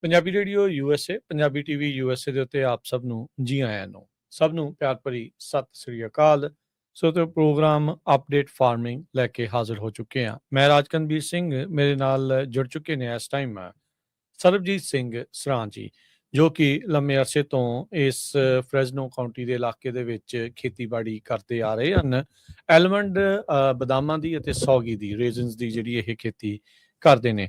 Punjabi radio USA, Punjabi TV USA ਦੇ ਉੱਤੇ ਆਪ ਸਭ ਨੂੰ ਜੀ ਆਇਆਂ ਨੂੰ। ਸਭ ਨੂੰ ਪਿਆਰ ਭਰੀ ਸਤਿ ਸ੍ਰੀ ਅਕਾਲ। ਸੋ ਤੇ ਪ੍ਰੋਗਰਾਮ ਅਪਡੇਟ ਫਾਰਮਿੰਗ ਲੈ ਕੇ ਹਾਜ਼ਰ ਹੋ ਚੁੱਕੇ ਹਾਂ। ਮੈਂ ਰਾਜਕਨਵੀਰ ਸਿੰਘ, ਮੇਰੇ ਨਾਲ ਜੁੜ ਚੁੱਕੇ ਨੇ ਇਸ ਟਾਈਮ ਸਰਬਜੀਤ ਸਿੰਘ ਸਰਾਂ ਜੀ, ਜੋ ਕਿ ਲੰਮੇ ਅਰਸੇ ਤੋਂ ਇਸ ਫਰੈਜ਼ਨੋ ਕਾਉਂਟੀ ਦੇ ਇਲਾਕੇ ਦੇ ਵਿੱਚ ਖੇਤੀਬਾੜੀ ਕਰਦੇ ਆ ਰਹੇ ਹਨ। ਐਲਮੰਡ ਬਦਾਮਾਂ ਦੀ ਅਤੇ ਸੌਗੀ ਦੀ, ਰੇਜ਼ਨਸ ਦੀ ਜਿਹੜੀ ਇਹ ਖੇਤੀ ਕਰਦੇ ਨੇ।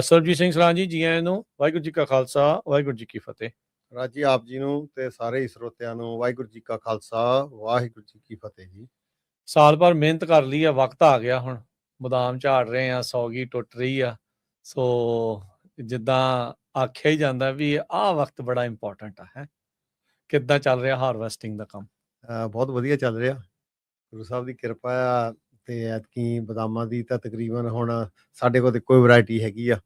ਸਰਬਜੀਤ ਸਿੰਘ ਸਰਾਂ ਜੀ ਆਇਆਂ ਨੂੰ। ਵਾਹਿਗੁਰੂ ਜੀ ਕਾ ਖਾਲਸਾ, ਵਾਹਿਗੁਰੂ ਜੀ ਕੀ ਫਤਿਹ। ਰਾਜੀ ਆਪ ਜੀ ਨੂੰ ਤੇ ਸਾਰੇ ਹੀ ਸਰੋਤਿਆਂ ਨੂੰ ਵਾਹਿਗੁਰੂ ਜੀ ਕਾ ਖਾਲਸਾ, ਵਾਹਿਗੁਰੂ ਜੀ ਕੀ ਫਤਿਹ ਜੀ। ਸਾਲ ਭਰ ਮਿਹਨਤ ਕਰ ਲਈ ਆ, ਵਕਤ ਆ ਗਿਆ ਹੁਣ ਬਦਾਮ ਝਾੜ ਰਹੇ ਆ, ਸੌਗੀ ਟੁੱਟ ਰਹੀ ਆ। ਸੋ ਜਿੱਦਾਂ ਆਖਿਆ ਹੀ ਜਾਂਦਾ ਵੀ ਆਹ ਵਕਤ ਬੜਾ ਇੰਪੋਰਟੈਂਟ ਆ। ਹੈ ਕਿੱਦਾਂ ਚੱਲ ਰਿਹਾ ਹਾਰਵੈਸਟਿੰਗ ਦਾ ਕੰਮ? ਬਹੁਤ ਵਧੀਆ ਚੱਲ ਰਿਹਾ, ਗੁਰੂ ਸਾਹਿਬ ਦੀ ਕਿਰਪਾ ਆ। ਤੇ ਐਤਕੀ ਬਦਾਮਾਂ ਦੀ ਤਾਂ ਤਕਰੀਬਨ ਹੁਣ ਸਾਡੇ ਕੋਲ ਇੱਕੋ ਹੀ ਵੈਰਾਈਟੀ ਹੈਗੀ ਆ,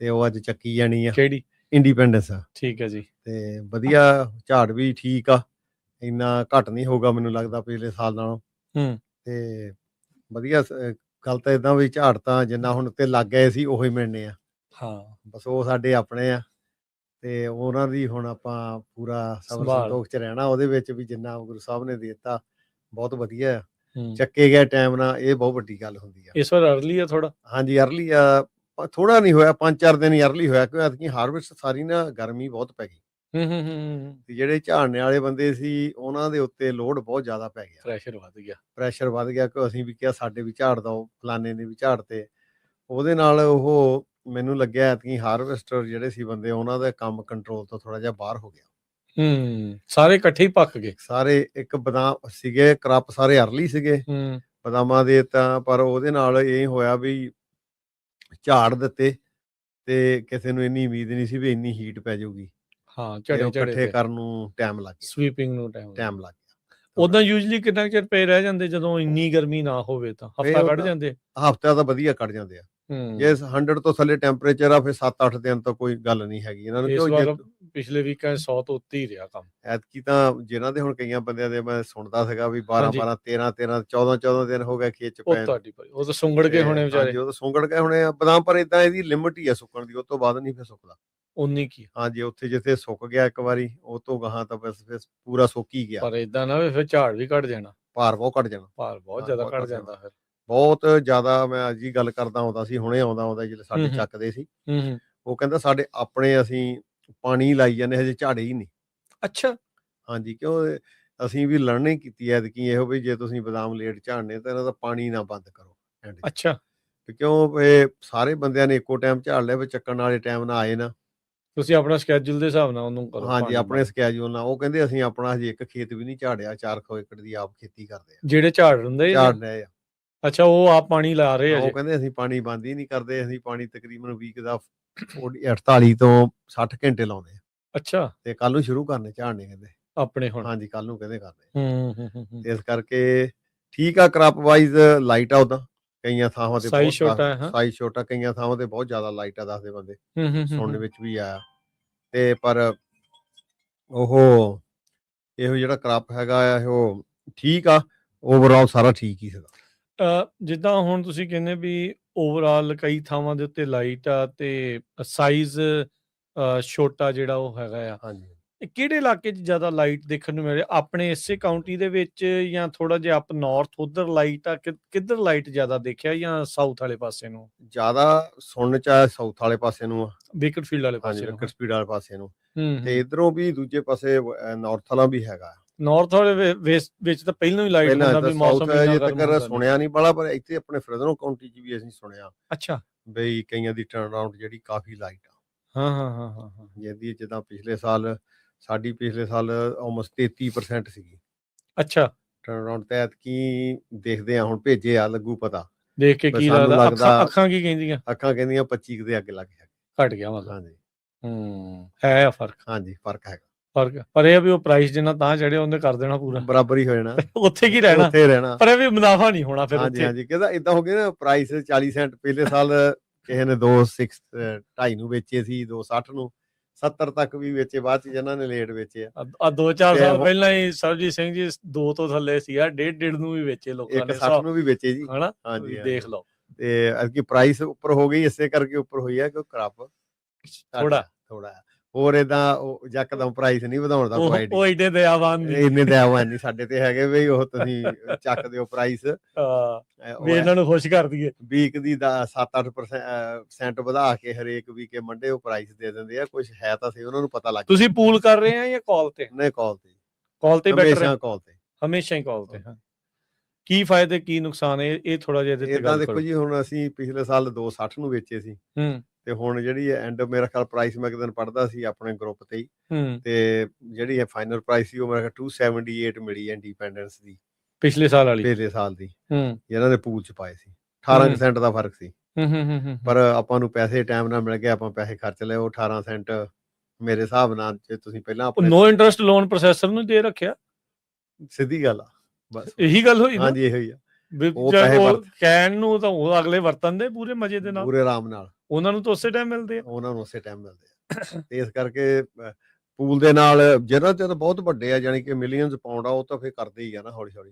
ਤੇ ਉਹ ਅੱਜ ਚੱਕੀ ਜਾਣੀ ਆ। ਕਿਹੜੀ? ਇੰਡੀਪੈਂਡੈਂਸ ਆ। ਠੀਕ ਹੈ ਜੀ। ਤੇ ਵਧੀਆ ਝਾੜ ਵੀ ਠੀਕ ਆ, ਇੰਨਾ ਘੱਟ ਨਹੀਂ ਹੋਊਗਾ ਮੈਨੂੰ ਲੱਗਦਾ ਪਿਛਲੇ ਸਾਲ ਨਾਲੋਂ। ਤੇ ਵਧੀਆ ਗੱਲ ਤਾਂ ਏਦਾਂ ਵੀ ਝਾੜ ਤਾਂ ਜਿੰਨਾ ਹੁਣ ਉੱਤੇ ਲੱਗ ਗਏ ਸੀ ਉਹੀ ਮਿਲਣੇ ਆ। ਹਾਂ, ਬਸ ਉਹ ਸਾਡੇ ਆਪਣੇ ਆ, ਤੇ ਉਹਨਾਂ ਦੀ ਹੁਣ ਆਪਾਂ ਪੂਰਾ ਸਬਰ ਸੰਤੋਖ ਚ ਰਹਿਣਾ ਉਹਦੇ ਵਿੱਚ ਵੀ, ਜਿੰਨਾ ਗੁਰੂ ਸਾਹਿਬ ਨੇ ਦੇ ਦਿੱਤਾ ਬਹੁਤ ਵਧੀਆ ਆ। ਚੱਕੇ ਗਿਆ ਟਾਈਮ ਨਾਲ, ਇਹ ਬਹੁਤ ਵੱਡੀ ਗੱਲ ਹੁੰਦੀ ਆ। ਇਸ ਵਾਰ ਅਰਲੀ ਆ ਥੋੜਾ? ਹਾਂਜੀ ਅਰਲੀ ਆ, ਥੋੜਾ ਨਹੀਂ ਹੋਇਆ, 5-4 ਦਿਨ ਹੀ ਅਰਲੀ ਹੋਇਆ, ਕਿਉਂਕਿ ਐਤਕੀ ਹਾਰਵੈਸਟ ਸਾਰੀ ਨਾ ਗਰਮੀ ਬਹੁਤ ਪੈ ਗਈ। ਤੇ ਜਿਹੜੇ ਝਾੜਨੇ ਵਾਲੇ ਬੰਦੇ ਸੀ ਉਹਨਾਂ ਦੇ ਉੱਤੇ ਲੋਡ ਬਹੁਤ ਜ਼ਿਆਦਾ ਪੈ ਗਿਆ, ਪ੍ਰੈਸ਼ਰ ਵੱਧ ਗਿਆ ਕਿ ਅਸੀਂ ਵੀ ਕਿਹਾ ਸਾਡੇ ਵੀ ਝਾੜ ਦਿਓ, ਫਲਾਣੇ ਨੇ ਵੀ ਝਾੜ ਤੇ। ਉਹਦੇ ਨਾਲ ਉਹ ਮੈਨੂੰ ਲੱਗਿਆ ਐਤਕੀ ਹਾਰਵੈਸਟਰ ਜਿਹੜੇ ਸੀ ਬੰਦੇ, ਉਹਨਾਂ ਦਾ ਕੰਮ ਕੰਟਰੋਲ ਤੋਂ ਥੋੜਾ ਜਿਹਾ ਬਾਹਰ ਹੋ ਗਿਆ। ਸਾਰੇ ਇਕੱਠੇ ਹੀ ਪੱਕ ਗਏ ਸਾਰੇ। ਇੱਕ ਬਦਾਮ ਸੀਗੇ ਕ੍ਰਪ ਸਾਰੇ ਅਰਲੀ ਸੀਗੇ ਬਦਾਮਾਂ ਦੇ, ਤਾਂ ਪਰ ਉਹਦੇ ਨਾਲ ਇਹ ਹੋਇਆ ਵੀ ਝਾੜ ਦਿੱਤੇ ਤੇ ਕਿਸੇ ਨੂੰ ਇੰਨੀ ਉਮੀਦ ਨਹੀਂ ਸੀ ਵੀ ਇੰਨੀ ਹੀਟ ਪੈ ਜਾਊਗੀ। ਹਾਂ, ਇਕੱਠੇ ਕਰਨ ਨੂੰ ਟਾਈਮ ਲੱਗ ਗਿਆ, ਸਵੀਪਿੰਗ ਨੂੰ ਟਾਈਮ ਲੱਗ ਗਿਆ। ਉਦਾਂ ਯੂਜੂਲੀ ਕਿੰਨਾ ਚਿਰ ਪਏ ਰਹਿ ਜਾਂਦੇ ਜਦੋਂ ਇੰਨੀ ਗਰਮੀ ਨਾ ਹੋਵੇ? ਤਾਂ ਹਫਤਾ ਕੱਢ ਜਾਂਦੇ? ਹਫਤਾ ਤਾਂ ਵਧੀਆ ਕੱਢ ਜਾਂਦੇ ਆ। ਜੇ 100 ਤੋਂ ਥੱਲੇ ਟੈਂਪਰੇਚਰ ਆ ਫਿਰ 7-8 ਦਿਨ ਤਾਂ ਕੋਈ ਗੱਲ ਨਹੀਂ ਹੈਗੀ ਇਹਨਾਂ ਨੂੰ। ਪਿਛਲੇ ਵੀਕਾਂ 100 ਤੋਂ ਉੱਤੇ ਹੀ ਰਿਹਾ ਕੰਮ। ਐਤਕੀ ਤਾਂ ਜਿਨ੍ਹਾਂ ਦੇ ਹੁਣ ਕਈਆਂ ਬੰਦਿਆਂ ਦੇ ਮੈਂ ਸੁਣਦਾ ਸੀਗਾ ਵੀ 12-12, 13-13, 14-14 ਦਿਨ ਹੋ ਗਏ ਖੇਤ ਚ ਪਏ। ਉਹ ਤਾਂ ਸੁੰਗੜ ਗਏ ਹੋਣੇ ਵਿਚਾਰੇ। ਉਹ ਤਾਂ ਸੁੰਗੜ ਗਏ ਹੋਣੇ ਆ ਬਦਾਮ, ਪਰ ਇਦਾਂ ਇਹਦੀ ਲਿਮਿਟ ਹੀ ਆ ਸੁੱਕਣ ਦੀ, ਉਹ ਤੋਂ ਬਾਅਦ ਨਹੀਂ ਫਿਰ ਸੁੱਕਦਾ। ਉਨੀ ਕੀ? ਹਾਂਜੀ, ਉੱਥੇ ਜਿੱਥੇ ਸੁੱਕ ਗਿਆ ਇੱਕ ਵਾਰੀ, ਉਹ ਤੋਂ ਗਾਹਾਂ ਤਾਂ ਬਸ ਫਿਰ ਪੂਰਾ ਸੁੱਕ ਹੀ ਗਿਆ। ਪਰ ਇਦਾਂ ਨਾ ਫਿਰ ਝਾੜ ਵੀ ਘਟ ਜਾਣਾ, ਭਾਰ ਬਹੁਤ ਘਟ ਜਾਣਾ, ਭਾਰ ਬਹੁਤ ਜ਼ਿਆਦਾ ਘਟ ਜਾਂਦਾ। ਫਿਰ ਬਹੁਤ ਜ਼ਿਆਦਾ। ਮੈਂ ਅੱਜ ਹੀ ਗੱਲ ਕਰਦਾ ਹੁੰਦਾ ਸੀ, ਹੁਣੇ ਆਉਂਦਾ ਜਿਹੜੇ ਸਾਡੇ ਚੱਕਦੇ ਸੀ, ਉਹ ਕਹਿੰਦਾ ਸਾਡੇ ਆਪਣੇ ਅਸੀਂ ਪਾਣੀ ਲਾਈ ਜਾਂਦੇ ਹਜੇ ਝਾੜੇ ਹੀ ਨਹੀਂ। ਅੱਛਾ। ਹਾਂਜੀ, ਕਿਉਂ ਅਸੀਂ ਵੀ ਲਰਨਿੰਗ ਕੀਤੀ ਐਤਕੀ ਇਹੋ ਵੀ ਜੇ ਤੁਸੀਂ ਬਦਾਮ ਲੇਟ ਝਾੜਨੇ ਤਾਂ ਇਹਨਾਂ ਦਾ ਪਾਣੀ ਨਾ ਬੰਦ ਕਰੋ। ਅੱਛਾ। ਕਿਉਂ ਇਹ ਸਾਰੇ ਬੰਦਿਆਂ ਨੇ ਇੱਕੋ ਟਾਈਮ ਝਾੜ ਲਿਆ, ਵੀ ਚੱਕਣ ਵਾਲੇ ਟਾਈਮ ਨਾਲ ਆਏ ਨਾ। ਤੁਸੀਂ ਆਪਣਾ ਸਕੇਜੂਲ ਦੇ ਹਿਸਾਬ ਨਾਲ ਉਹਨੂੰ ਕਰੋ। ਹਾਂਜੀ, ਆਪਣੇ ਸਕੇਜੂਲ ਨਾਲ। ਉਹ ਕਹਿੰਦੇ ਅਸੀਂ ਆਪਣਾ ਹਜੇ ਇੱਕ ਖੇਤ ਵੀ ਨਹੀਂ ਝਾੜਿਆ, 400 ਏਕੜ ਦੀ ਆਪ ਖੇਤੀ ਕਰਦੇ ਆ। ਜਿਹੜੇ ਝਾੜ ਰਹੇ ਆ। ਅੱਛਾ, ਉਹ ਆਪ ਪਾਣੀ ਲਾ ਰਹੇ ਆ? ਉਹ ਕਹਿੰਦੇ ਅਸੀਂ ਪਾਣੀ ਬੰਦ ਹੀ ਨਹੀਂ ਕਰਦੇ, ਅਸੀਂ ਪਾਣੀ ਤਕਰੀਬਨ ਵੀਕ ਦਾ 48 ਤੋਂ 60 ਘੰਟੇ ਲਾਉਂਦੇ ਆ। ਅੱਛਾ। ਤੇ ਕੱਲ ਨੂੰ ਸ਼ੁਰੂ ਕਰਨੇ ਝਾੜਨੇ ਕਹਿੰਦੇ ਆਪਣੇ ਹੁਣ। ਹਾਂਜੀ, ਕੱਲ ਨੂੰ ਕਹਿੰਦੇ ਕਰਨੇ। ਇਸ ਕਰਕੇ ਠੀਕ ਆ, ਕ੍ਰਪ ਵਾਈਜ਼ ਲਾਈਟ ਆ। ਉਦਾਂ ਕਈਆਂ ਥਾਵਾਂ ਤੇ ਸਾਈਜ਼ ਛੋਟਾ, ਕਈਆਂ ਥਾਵਾਂ ਤੇ ਬਹੁਤ ਜ਼ਿਆਦਾ ਲਾਈਟ ਆ, ਦੱਸਦੇ ਬੰਦੇ ਸੁਣਨ ਵਿੱਚ ਵੀ ਆਇਆ। ਤੇ ਪਰ ਉਹ ਇਹੋ ਜਿਹੜਾ ਕ੍ਰਪ ਹੈਗਾ ਆ ਉਹ ਠੀਕ ਆ, ਓਵਰਆਲ ਸਾਰਾ ਠੀਕ ਹੀ ਸੀਗਾ। ਜਿੱਦਾਂ ਹੁਣ ਤੁਸੀਂ ਕਹਿੰਦੇ ਵੀ ਓਵਰਆਲ ਕਈ ਥਾਵਾਂ ਦੇ ਉੱਤੇ ਲਾਈਟ ਆ ਤੇ ਸਾਈਜ਼ ਛੋਟਾ ਜਿਹੜਾ ਉਹ ਹੈਗਾ ਆ। ਹਾਂਜੀ। ਕਿਹੜੇ ਇਲਾਕੇ 'ਚ ਜ਼ਿਆਦਾ ਲਾਈਟ ਦੇਖਣ ਨੂੰ ਮਿਲ ਰਿਹਾ? ਆਪਣੇ ਇਸੇ ਕਾਉਂਟੀ ਦੇ ਵਿੱਚ ਜਾਂ ਥੋੜਾ ਜਿਹਾ ਅਪ ਨਾਰਥ ਉਧਰ ਲਾਈਟ ਆ? ਕਿੱਧਰ ਲਾਈਟ ਜ਼ਿਆਦਾ ਦੇਖਿਆ, ਜਾਂ ਸਾਊਥ ਵਾਲੇ ਪਾਸੇ ਨੂੰ ਜ਼ਿਆਦਾ ਸੁਣਨ ਚ ਆਇਆ? ਸਾਊਥ ਵਾਲੇ ਪਾਸੇ ਨੂੰ ਆ, ਬੇਕਰਫੀਲਡ ਵਾਲੇ ਪਾਸੇ ਨੂੰ, ਬੇਕਰਫੀਲਡ ਵਾਲੇ ਪਾਸੇ ਨੂੰ। ਤੇ ਇਧਰੋਂ ਵੀ ਦੂਜੇ ਪਾਸੇ ਨਾਰਥ ਵਾਲਾ ਵੀ ਹੈਗਾ। ਨਾਰਥ ਵਾਲੇ ਵਿੱਚ ਤਾਂ ਪਹਿਲਾਂ ਹੀ ਲਾਈਟ ਹੁੰਦਾ ਵੀ ਮੌਸਮ ਅਜੇ ਤੱਕ ਸੁਣਿਆ ਨਹੀਂ ਬਾਲਾ, ਪਰ ਇੱਥੇ ਆਪਣੇ ਫਰੈਜ਼ਨੋ ਕਾਉਂਟੀ 'ਚ ਵੀ ਅਸੀਂ ਸੁਣਿਆ। ਅੱਛਾ। ਬਈ ਕਈਆਂ ਦੀ ਟਰਨ ਅਰਾਊਂਡ ਜਿਹੜੀ ਕਾਫੀ ਲਾਈਟ ਆ। ਹਾਂ। ਜਿਹਦੀ ਜਿੱਦਾਂ ਪਿਛਲੇ ਸਾਲ ਆਲਮੋਸਟ 33% ਸੀਗੀ। ਅੱਛਾ। ਟਰਨ ਅਰਾਊਂਡ ਤੇ ਐਤਕੀ ਦੇਖਦੇ ਆ, ਹੁਣ ਭੇਜੇ ਆ, ਲੱਗੂ ਪਤਾ ਦੇਖ ਕੇ ਕੀ ਲੱਗਦਾ। ਅੱਖਾਂ ਕੀ ਕਹਿੰਦੀਆਂ? ਅੱਖਾਂ ਕਹਿੰਦੀਆਂ 25 ਦੇ ਅੱਗੇ ਲੱਗ ਗਿਆ, ਘਟ ਗਿਆ ਮਤਲਬ। ਹਾਂਜੀ। ਹੈ ਫਰਕ? ਹਾਂਜੀ, ਫਰਕ ਹੈਗਾ। ਪਰ ਇਹ ਵੀ ਉਹ ਪ੍ਰਾਈਸ ਜਿੰਨਾ ਤਾਂ ਚੜਿਆ ਉਹਨੇ ਕਰ ਦੇਣਾ ਪੂਰਾ, ਬਰਾਬਰ ਹੀ ਹੋ ਜਾਣਾ, ਉੱਥੇ ਕੀ ਰਹਿਣਾ। ਪਰ ਇਹ ਵੀ ਮੁਨਾਫਾ ਨਹੀਂ ਹੋਣਾ ਫਿਰ ਉੱਥੇ। ਹਾਂਜੀ, ਕਹਿੰਦਾ ਇਦਾਂ ਹੋ ਗਿਆ ਨਾ, ਪ੍ਰਾਈਸ 40 ਸੈਂਟ ਪਿਛਲੇ ਸਾਲ ਕਿਸੇ ਨੇ 2.2 ਨੂੰ ਵੇਚੇ ਸੀ, 2.60 ਨੂੰ, 70 ਤੱਕ ਵੀ ਵੇਚੇ, ਬਾਅਦ ਚ ਜਿਹਨਾਂ ਨੇ ਲੇਟ ਵੇਚੇ ਆ 2-4 ਸਾਲ ਪਹਿਲਾਂ ਹੀ ਸਰਬਜੀਤ ਸਿੰਘ ਜੀ 2 ਤੋਂ ਥੱਲੇ ਸੀ ਆ, 1.5 ਨੂੰ ਵੀ ਵੇਚੇ ਲੋਕਾਂ ਨੇ, 160 ਨੂੰ ਵੀ ਵੇਚੇ ਜੀ, ਹਨਾ? ਹਾਂਜੀ ਦੇਖ ਲਓ। ਤੇ ਅੱਗੇ ਪ੍ਰਾਈਸ ਉੱਪਰ ਹੋ ਗਈ, ਇਸੇ ਕਰਕੇ ਉੱਪਰ ਹੋਈ ਆ ਕਿ ਕ੍ਰਪ ਥੋੜਾ ਹੋਰ ਏਦਾਂ ਯਕਦਮ ਪ੍ਰਾਈਸ ਨਹੀਂ ਵਧਾਉਣ ਦਾ ਕੋਈ ਉਹ ਇੰਨੇ ਦਇਆਵਾਨ ਨਹੀਂ, ਇੰਨੇ ਦਇਆਵਾਨ ਨਹੀਂ ਸਾਡੇ ਤੇ ਹੈਗੇ ਵੀ ਉਹ ਤੁਸੀਂ ਚੱਕ ਦਿਓ ਪ੍ਰਾਈਸ, ਵੀ ਇਹਨਾਂ ਨੂੰ ਖੁਸ਼ ਕਰ ਦਈਏ। ਵੀਕ ਦੀ 7-8% ਵਧਾ ਕੇ ਹਰੇਕ ਵੀਕੇ ਮੰਡੇ ਉਹ ਪ੍ਰਾਈਸ ਦੇ ਦਿੰਦੇ ਆ, ਕੁਝ ਹੈ ਤਾਂ ਸਹੀ, ਉਹਨਾਂ ਨੂੰ ਪਤਾ ਲੱਗ। ਤੁਸੀਂ ਪੂਲ ਕਰ ਰਹੇ ਆ ਜਾਂ ਕਾਲ ਤੇ? ਨਹੀਂ, ਕਾਲ ਤੇ ਬੈਟਰ ਹੈ, ਹਮੇਸ਼ਾ ਹੀ ਕਾਲ ਤੇ। ਕੀ ਫਾਇਦੇ ਕੀ ਨੁਕਸਾਨ ਹੈ, ਇਹ ਥੋੜਾ ਜਿਹਾ ਇਹਦੇ ਤੇ ਗੱਲ ਦੇਖੋ ਜੀ। ਹੁਣ ਅਸੀਂ ਪਿਛਲੇ ਸਾਲ 260 ਨੂੰ ਵੇਚੇ ਸੀ, ਤੇ ਹੁਣ ਜਿਹੜੀ ਐਂਡ ਮੇਰਾ ਖਿਆਲ ਪ੍ਰਾਈਸ ਮੈਂ ਇੱਕ ਦਿਨ ਪੜ੍ਹਦਾ ਸੀ ਆਪਣੇ ਗਰੁੱਪ ਤੇ ਹੀ, ਤੇ ਜਿਹੜੀ ਹੈ ਫਾਈਨਲ ਪ੍ਰਾਈਸ ਸੀ ਉਹ ਮੇਰਾ 278 ਮਿਲੀ ਇੰਡੀਪੈਂਡੈਂਸ ਦੀ, ਪਿਛਲੇ ਸਾਲ ਦੀ, ਜਿਹਨਾਂ ਦੇ ਪੂਲ ਚ ਪਾਏ ਸੀ। 18% ਦਾ ਫਰਕ ਸੀ, ਪਰ ਆਪਾਂ ਨੂੰ ਪੈਸੇ ਟਾਈਮ ਨਾਲ ਮਿਲ ਗਏ, ਆਪਾਂ ਪੈਸੇ ਖਰਚ ਲਏ। ਉਹ 18% ਮੇਰੇ ਹਿਸਾਬ ਨਾਲ ਜੇ ਤੁਸੀਂ ਪਹਿਲਾਂ ਨੋ ਇੰਟਰਸਟ ਲੋਨ ਪ੍ਰੋਸੈਸਰ ਨੂੰ ਦੇ ਰੱਖਿਆ, ਸਿੱਧੀ ਗੱਲ ਆ, ਬਸ ਇਹੀ ਗੱਲ ਹੋਈ। ਹਾਂਜੀ, ਇਹੋ ਹੀ ਆ। ਉਹ ਕਹਿਣ ਨੂੰ ਤਾਂ ਉਹ ਅਗਲੇ ਵਰਤਨ ਦੇ ਪੂਰੇ ਮਜ਼ੇ ਦੇ ਨਾਲ, ਪੂਰੇ ਆਰਾਮ ਨਾਲ, ਉਹਨਾਂ ਨੂੰ ਤਾਂ ਉਸੇ ਟਾਈਮ ਮਿਲਦੇ ਆ। ਤੇ ਇਸ ਕਰਕੇ ਪੂਲ ਦੇ ਨਾਲ ਜਿਹੜਾ ਤੇ ਬਹੁਤ ਵੱਡੇ ਆ, ਜਾਨੀ ਕਿ ਮਿਲੀਅਨਸ ਪਾਉਂਡ ਆ, ਉਹ ਤਾਂ ਫੇਰ ਕਰਦੇ ਹੀ ਆ ਨਾ ਹੌਲੀ ਹੌਲੀ।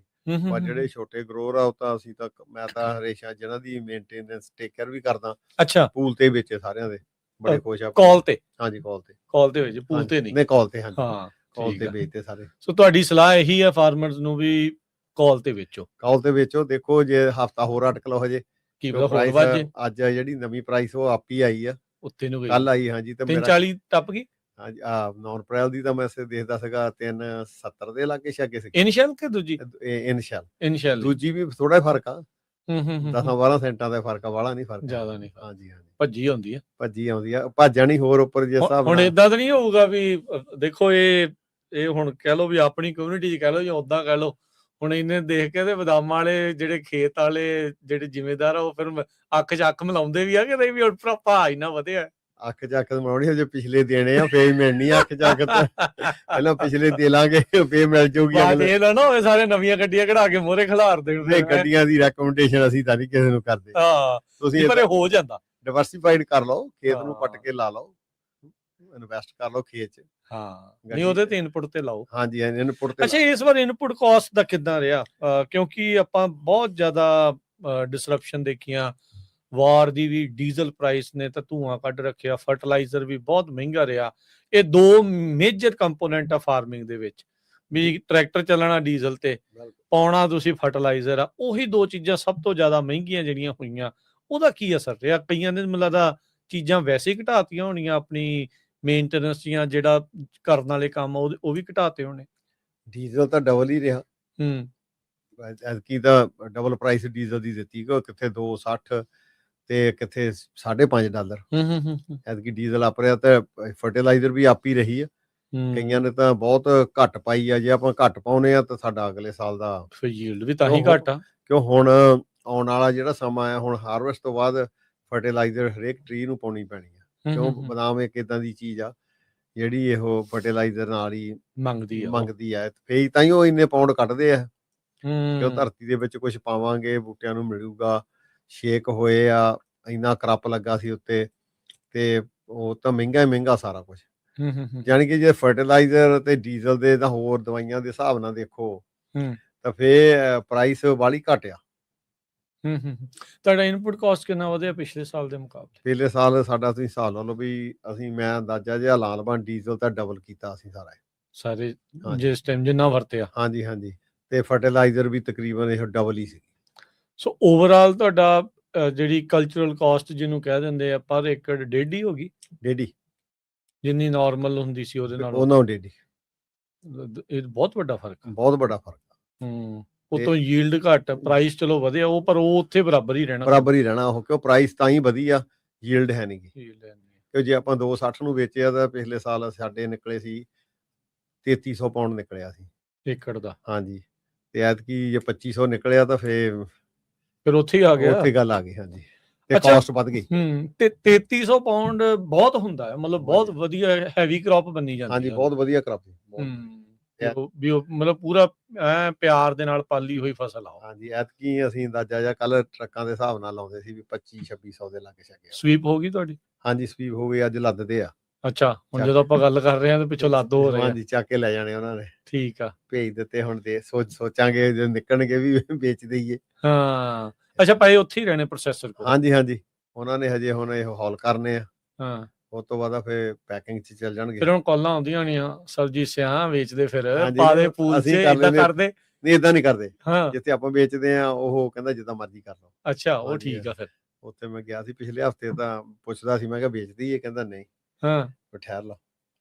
ਪਰ ਜਿਹੜੇ ਛੋਟੇ ਗਰੋਰ ਆ, ਉਹ ਤਾਂ ਅਸੀਂ ਤਾਂ, ਮੈਂ ਤਾਂ ਹਮੇਸ਼ਾ ਜਿਹਨਾਂ ਦੀ ਮੇਨਟੇਨੈਂਸ ਟੇਕ ਕੇਅਰ ਵੀ ਕਰਦਾ। ਅੱਛਾ, ਪੂਲ ਤੇ ਵੇਚੇ ਸਾਰਿਆਂ ਦੇ, ਬੜੇ ਖੁਸ਼ ਆ। ਕਾਲ ਤੇ? ਹਾਂਜੀ, ਕਾਲ ਤੇ ਹੋਏ ਜੀ, ਪੂਲ ਤੇ ਨਹੀਂ? ਕਾਲ ਤੇ, ਹਾਂਜੀ, ਕਾਲ ਤੇ ਵੇਚਦੇ ਸਾਰੇ। ਸੋ ਤੁਹਾਡੀ ਸਲਾਹ ਇਹੀ ਹੈ ਫਾਰਮਰਸ ਨੂੰ ਵੀ ਕਾਲ ਤੇ ਵੇਚੋ। ਦੇਖੋ ਜੇ ਹਫਤਾ ਹੋਰ ਅਟਕ ਲਓ ਹਜੇ, ਕੀ ਅੱਜ ਜਿਹੜੀ ਨਵੀਂ ਪ੍ਰਾਈਸ ਉਹ ਆਪ ਹੀ ਆਈ ਆ, ਉੱਤੇ ਨੂੰ ਕੱਲ ਆਈ। ਹਾਂਜੀ, ਤੇ 340 ਟੱਪ ਗਈ। ਹਾਂਜੀ, ਨੌਨ ਅਪ੍ਰੈਲ ਦੀ ਤਾਂ ਮੈਂ ਦੇਖਦਾ ਸੀਗਾ 370 ਦੇ ਲਾਗੇ ਛਾਗੇ ਸੀ। ਇਨੀਸ਼ੀਅਲ ਕਿ ਦੂਜੀ? ਇਨੀਸ਼ੀਅਲ ਦੂਜੀ ਵੀ ਥੋੜਾ ਫਰਕ ਆ, 10-12 ਸੈਂਟਾਂ ਦਾ ਫਰਕ ਆ, ਵਾਲਾ ਨਹੀਂ ਫਰਕ, ਜ਼ਿਆਦਾ ਨਹੀਂ। ਹਾਂਜੀ, ਭੱਜੀ ਆਉਂਦੀ ਆ, ਭੱਜਣੀ ਹੋਰ ਉੱਪਰ ਜਿਸ ਹਿਸਾਬ ਨਾਲ। ਹੁਣ ਏਦਾਂ ਤਾਂ ਨਹੀਂ ਹੋਊਗਾ ਵੀ ਦੇਖੋ ਇਹ ਹੁਣ ਕਹਿ ਲਓ ਵੀ ਆਪਣੀ ਕਮਿਊਨਿਟੀ ਚ ਕਹਿ ਲਓ ਜਾਂ ਓਦਾਂ ਕਹਿ ਲਓ, ਹੁਣ ਇਹਨੇ ਦੇਖ ਕੇ ਤੇ ਬਦਾਮਾਂ ਵਾਲੇ ਜਿਹੜੇ ਖੇਤ ਵਾਲੇ ਜਿਹੜੇ ਜ਼ਿਮੀਂਦਾਰ ਆ, ਉਹ ਫਿਰ ਅੱਖ 'ਚ ਅੱਖ ਮਿਲਾਉਂਦੇ ਵੀ ਆ ਕਿ ਨਹੀਂ ਵੀ ਭਾਅ ਇੰਨਾ ਵਧਿਆ। ਅੱਖ ਚ ਅੱਖ ਮਿਲਾਉਣੀ, ਹਜੇ ਪਿਛਲੇ ਦੇਣੇ ਆ, ਫੇਰ ਮਿਲਣੀ ਆ ਅੱਖ ਚ ਅੱਖ। ਪਹਿਲਾਂ ਪਿਛਲੇ ਦੇ ਲਾਂਗੇ, ਫੇਰ ਮਿਲ ਜਾਊਗੀ। ਇਹ ਨਾ ਹੋਵੇ ਸਾਰੇ ਨਵੀਆਂ ਗੱਡੀਆਂ ਕਢਾ ਕੇ ਮੋਹਰੇ ਖਿਲਾਰ ਦੇਣ। ਗੱਡੀਆਂ ਦੀ ਰეკਮੈਂਡੇਸ਼ਨ ਅਸੀਂ ਤਾਂ ਨਹੀਂ ਕਿਸੇ ਨੂੰ ਕਰਦੇ। ਤੁਸੀਂ ਪਰ ਹੋ ਜਾਂਦਾ, ਡਿਵਰਸੀਫਾਈਡ ਕਰ ਲਓ, ਖੇਤ ਨੂੰ ਪੱਟ ਕੇ ਲਾ ਲਓ, ਇਨਵੈਸਟ ਕਰ ਲਓ ਖੇਤ ਚ। ਨਹੀਂ ਉਹਦੇ ਤੇ ਇਨਪੁਟ ਤੇ ਲਾਓ। ਹਾਂਜੀ, ਇਨਪੁਟ ਤੇ। ਅੱਛਾ, ਇਸ ਵਾਰ ਇਨਪੁਟ ਕਾਸਟ ਦਾ ਕਿੱਦਾਂ ਰਿਹਾ? ਕਿਉਂਕਿ ਆਪਾਂ ਬਹੁਤ ਜ਼ਿਆਦਾ ਡਿਸਰਪਸ਼ਨ ਦੇਖੀਆਂ, ਵਾਰ ਦੀ ਵੀ, ਡੀਜ਼ਲ ਪ੍ਰਾਈਸ ਨੇ ਤਾਂ ਧੂਆਂ ਕੱਢ ਰੱਖਿਆ, ਫਰਟੀਲਾਈਜ਼ਰ ਵੀ ਬਹੁਤ ਮਹਿੰਗਾ ਰਿਹਾ। ਇਹ ਦੋ ਮੇਜਰ ਕੰਪੋਨੈਂਟ ਆ ਫਾਰਮਿੰਗ ਦੇ ਵਿੱਚ, ਵੀ ਟਰੈਕਟਰ ਚੱਲਣਾ ਡੀਜ਼ਲ ਤੇ, ਪਾਉਣਾ ਤੁਸੀਂ ਫਰਟੀਲਾਈਜ਼ਰ ਆ। ਉਹੀ ਦੋ ਚੀਜ਼ਾਂ ਸਭ ਤੋਂ ਜ਼ਿਆਦਾ ਮਹਿੰਗੀਆਂ ਜਿਹੜੀਆਂ ਹੋਈਆਂ, ਉਹਦਾ ਕੀ ਅਸਰ ਰਿਹਾ? ਕਈਆਂ ਨੇ ਮੈਨੂੰ ਲੱਗਦਾ ਚੀਜ਼ਾਂ ਵੈਸੇ ਹੀ ਘਟਾਤੀਆਂ ਹੋਣੀਆਂ, ਆਪਣੀ ਮੇਨਟੇਨੈਂਸ ਜਾਂ ਜਿਹੜਾ ਕਰਨ ਵਾਲੇ ਕੰਮ ਉਹ ਵੀ ਘਟਾਤੇ ਹੋਣੇ। ਡੀਜ਼ਲ ਤਾਂ ਡਬਲ ਹੀ ਰਿਹਾ, ਐਤਕੀ ਤਾਂ ਡਬਲ ਪ੍ਰਾਈਸ ਡੀਜ਼ਲ ਦੀ ਦਿੱਤੀ, ਕਿੱਥੇ 260 ਤੇ ਕਿੱਥੇ $5.5। ਐਤਕੀ ਡੀਜ਼ਲ ਆਪ ਰਿਹਾ, ਤੇ ਫਰਟੀਲਾਈਜ਼ਰ ਵੀ ਆਪ ਹੀ ਰਹੀ ਆ। ਕਈਆਂ ਨੇ ਤਾਂ ਬਹੁਤ ਘੱਟ ਪਾਈ ਆ। ਜੇ ਆਪਾਂ ਘੱਟ ਪਾਉਨੇ ਆ ਤਾਂ ਸਾਡਾ ਅਗਲੇ ਸਾਲ ਦਾ ਯੀਲਡ ਵੀ ਤਾਂ ਹੀ ਘੱਟ ਆ, ਕਿਉਂ ਹੁਣ ਆਉਣ ਵਾਲਾ ਜਿਹੜਾ ਸਮਾਂ ਆ, ਹੁਣ ਹਾਰਵੈਸਟ ਤੋਂ ਬਾਅਦ ਫਰਟੀਲਾਈਜ਼ਰ ਹਰੇਕ ਟਰੀ ਨੂੰ ਪਾਉਣੀ ਪੈਣੀ ਆ। ਕਿਉਂ ਬਦਾਮ ਇੱਕ ਏਦਾਂ ਦੀ ਚੀਜ਼ ਆ ਜਿਹੜੀ ਇਹੋ ਫਰਟੀਲਾਈਜ਼ਰ ਨਾਲ ਹੀ ਮੰਗਦੀ ਆ, ਫੇਰ ਤਾਂ ਹੀ ਉਹ ਇੰਨੇ ਪਾਉਂਡ ਕੱਢਦੇ ਆ। ਕਿਉਂ ਧਰਤੀ ਦੇ ਵਿੱਚ ਕੁਝ ਪਾਵਾਂਗੇ, ਬੂਟਿਆਂ ਨੂੰ ਮਿਲੂਗਾ। ਸ਼ੇਕ ਹੋਏ ਆ, ਇੰਨਾ ਕਰੱਪ ਲੱਗਾ ਸੀ ਉੱਤੇ, ਤੇ ਉਹ ਤਾਂ ਮਹਿੰਗਾ ਸਾਰਾ ਕੁਝ। ਜਾਣੀ ਕਿ ਜੇ ਫਰਟੀਲਾਈਜ਼ਰ ਤੇ ਡੀਜ਼ਲ ਦੇ ਤਾਂ ਹੋਰ ਦਵਾਈਆਂ ਦੇ ਹਿਸਾਬ ਨਾਲ ਦੇਖੋ ਤਾਂ ਫੇਰ ਪ੍ਰਾਈਸ ਵਾਲੀ ਘਟਿਆ। ਤੁਹਾਡਾ ਇਨਪੁਟ ਕਾਸਟ ਕਿੰਨਾ ਵਧਿਆ ਪਿਛਲੇ ਸਾਲ ਦੇ ਮੁਕਾਬਲੇ? ਪਿਛਲੇ ਸਾਲ ਸਾਡਾ ਤੁਸੀਂ ਹਿਸਾਬ ਲਾ ਲਓ ਵੀ ਮੈਂ ਅੰਦਾਜ਼ਾ ਜਿਹਾ ਲਾ ਲਵਾਂ, ਡੀਜ਼ਲ ਤਾਂ ਡਬਲ ਕੀਤਾ ਅਸੀਂ ਸਾਰੇ ਜਿਸ ਟਾਈਮ ਜਿੰਨਾ ਵਰਤਿਆ। ਹਾਂਜੀ, ਤੇ ਫਰਟੀਲਾਈਜ਼ਰ ਵੀ ਤਕਰੀਬਨ ਇਹ ਡਬਲ ਹੀ ਸੀ। ਸੋ ਓਵਰਆਲ ਤੁਹਾਡਾ ਜਿਹੜੀ ਕਲਚਰਲ ਕਾਸਟ ਜਿਹਨੂੰ ਕਹਿ ਦਿੰਦੇ ਆ, ਪਰ ਏਕੜ 1.5 ਹੋ ਗਈ, ਜਿੰਨੀ ਨਾਰਮਲ ਹੁੰਦੀ ਸੀ ਉਹਦੇ ਨਾਲ, ਉਹਨਾਂ 1.5। ਇਹ ਬਹੁਤ ਵੱਡਾ ਫਰਕ ਆ। ਉਤੋਂ ਯੀਲਡ ਘੱਟ, ਪ੍ਰਾਈਸ ਚਲੋ ਵਧਿਆ, ਉਹ ਪਰ ਉਹ ਉੱਥੇ ਬਰਾਬਰ ਹੀ ਰਹਿਣਾ ਉਹ, ਕਿਉਂ ਪ੍ਰਾਈਸ ਤਾਂ ਹੀ ਵਧੀਆ, ਯੀਲਡ ਹੈ ਨਹੀਂ। ਕਿਉਂ ਜੇ ਆਪਾਂ 260 ਨੂੰ ਵੇਚਿਆ ਤਾਂ ਪਿਛਲੇ ਸਾਲ ਸਾਡੇ ਨਿਕਲੇ ਸੀ 3300 ਪਾਉਂਡ ਨਿਕਲਿਆ ਸੀ ਏਕੜ ਦਾ। ਹਾਂਜੀ, ਤੇ ਐਤਕੀ ਜੇ 2500 ਨਿਕਲਿਆ ਤਾਂ ਫਿਰ ਉੱਥੇ ਹੀ ਆ ਗਿਆ, ਉੱਥੇ ਗੱਲ ਆ ਗਈ। ਹਾਂਜੀ, ਤੇ ਕਾਸਟ ਵੱਧ ਗਈ। ਤੇ 3300 ਪਾਉਂਡ ਬਹੁਤ ਹੁੰਦਾ ਹੈ, ਮਤਲਬ ਬਹੁਤ ਵਧੀਆ ਹੈਵੀ ਕ੍ਰੌਪ ਬਣੀ ਜਾਂਦੀ ਹੈ। ਹਾਂਜੀ, ਬਹੁਤ ਵਧੀਆ ਕ੍ਰੌਪ ਵੀ ਉਹ ਮਤਲਬ ਪੂਰਾ ਪਿਆਰ ਦੇ ਨਾਲ ਪਾਲੀ ਹੋਈ ਫਸਲ ਆ। ਹਾਂਜੀ, ਐਤਕੀ ਅਸੀਂ ਅੰਦਾਜ਼ਾ ਜਿਹਾ ਕੱਲ ਟਰੱਕਾਂ ਦੇ ਹਿਸਾਬ ਨਾਲ ਲਾਉਂਦੇ ਸੀ ਵੀ 2500-2600 ਦੇ ਲਾਗੇ ਛਾਗੇ। ਸਵੀਪ ਹੋ ਗਈ ਤੁਹਾਡੀ? ਹਾਂਜੀ, ਸਵੀਪ ਹੋ ਗਈ, ਅੱਜ ਲੱਦਦੇ ਆ। ਅੱਛਾ, ਹੁਣ ਜਦੋਂ ਆਪਾਂ ਗੱਲ ਕਰ ਰਹੇ ਹਾਂ ਤੇ ਪਿੱਛੋਂ ਲੱਦ ਹੋ ਰਹੇ ਆ। ਹਾਂਜੀ, ਚੱਕ ਕੇ ਲੈ ਜਾਣੇ ਉਹਨਾਂ ਨੇ। ਠੀਕ ਆ, ਭੇਜ ਦਿੱਤੇ। ਹੁਣ ਸੋਚਾਂਗੇ ਜਦੋਂ ਨਿਕਲਣਗੇ ਵੀ ਵੇਚ ਦਈਏ। ਹਾਂ। ਅੱਛਾ, ਪਏ ਉੱਥੇ ਹੀ ਰਹਿਣੇ ਪ੍ਰੋਸੈਸਰ ਕੋਲ? ਹਾਂਜੀ, ਉਹਨਾਂ ਨੇ ਹਜੇ ਹੁਣ ਇਹ ਹੌਲ ਕਰਨੇ ਆ। ਹਾਂ, ਉਸ ਤੋਂ ਬਾਅਦ ਫਿਰ ਪੈਕਿੰਗ 'ਚ ਚੱਲ ਜਾਣਗੇ। ਫਿਰ ਹੁਣ ਕਾਲਾਂ ਆਉਂਦੀਆਂ ਹੋਣੀਆਂ, ਸਰਬਜੀਤ ਸਿਆਂ ਵੇਚਦੇ ਫਿਰ, ਹਾਂਜੀ, ਪਾ ਦੇ ਪੂਲ 'ਚ, ਏਦਾਂ ਕਰਦੇ? ਨਹੀਂ, ਏਦਾਂ ਨਹੀਂ ਕਰਦੇ। ਹਾਂ, ਜਿੱਥੇ ਆਪਾਂ ਵੇਚਦੇ ਆ ਉਹ ਕਹਿੰਦਾ ਜਿੱਦਾਂ ਮਰਜ਼ੀ ਕਰ ਲਓ। ਅੱਛਾ, ਉਹ ਹਾਂਜੀ, ਠੀਕ ਆ ਫਿਰ। ਉੱਥੇ ਮੈਂ ਗਿਆ ਸੀ ਪਿਛਲੇ ਹਫ਼ਤੇ, ਤਾਂ ਪੁੱਛਦਾ ਸੀ, ਮੈਂ ਕਿਹਾ ਵੇਚ ਦਈਏ? ਕਹਿੰਦਾ ਨਹੀਂ, ਹਾਂ, ਠਹਿਰ ਲਓ।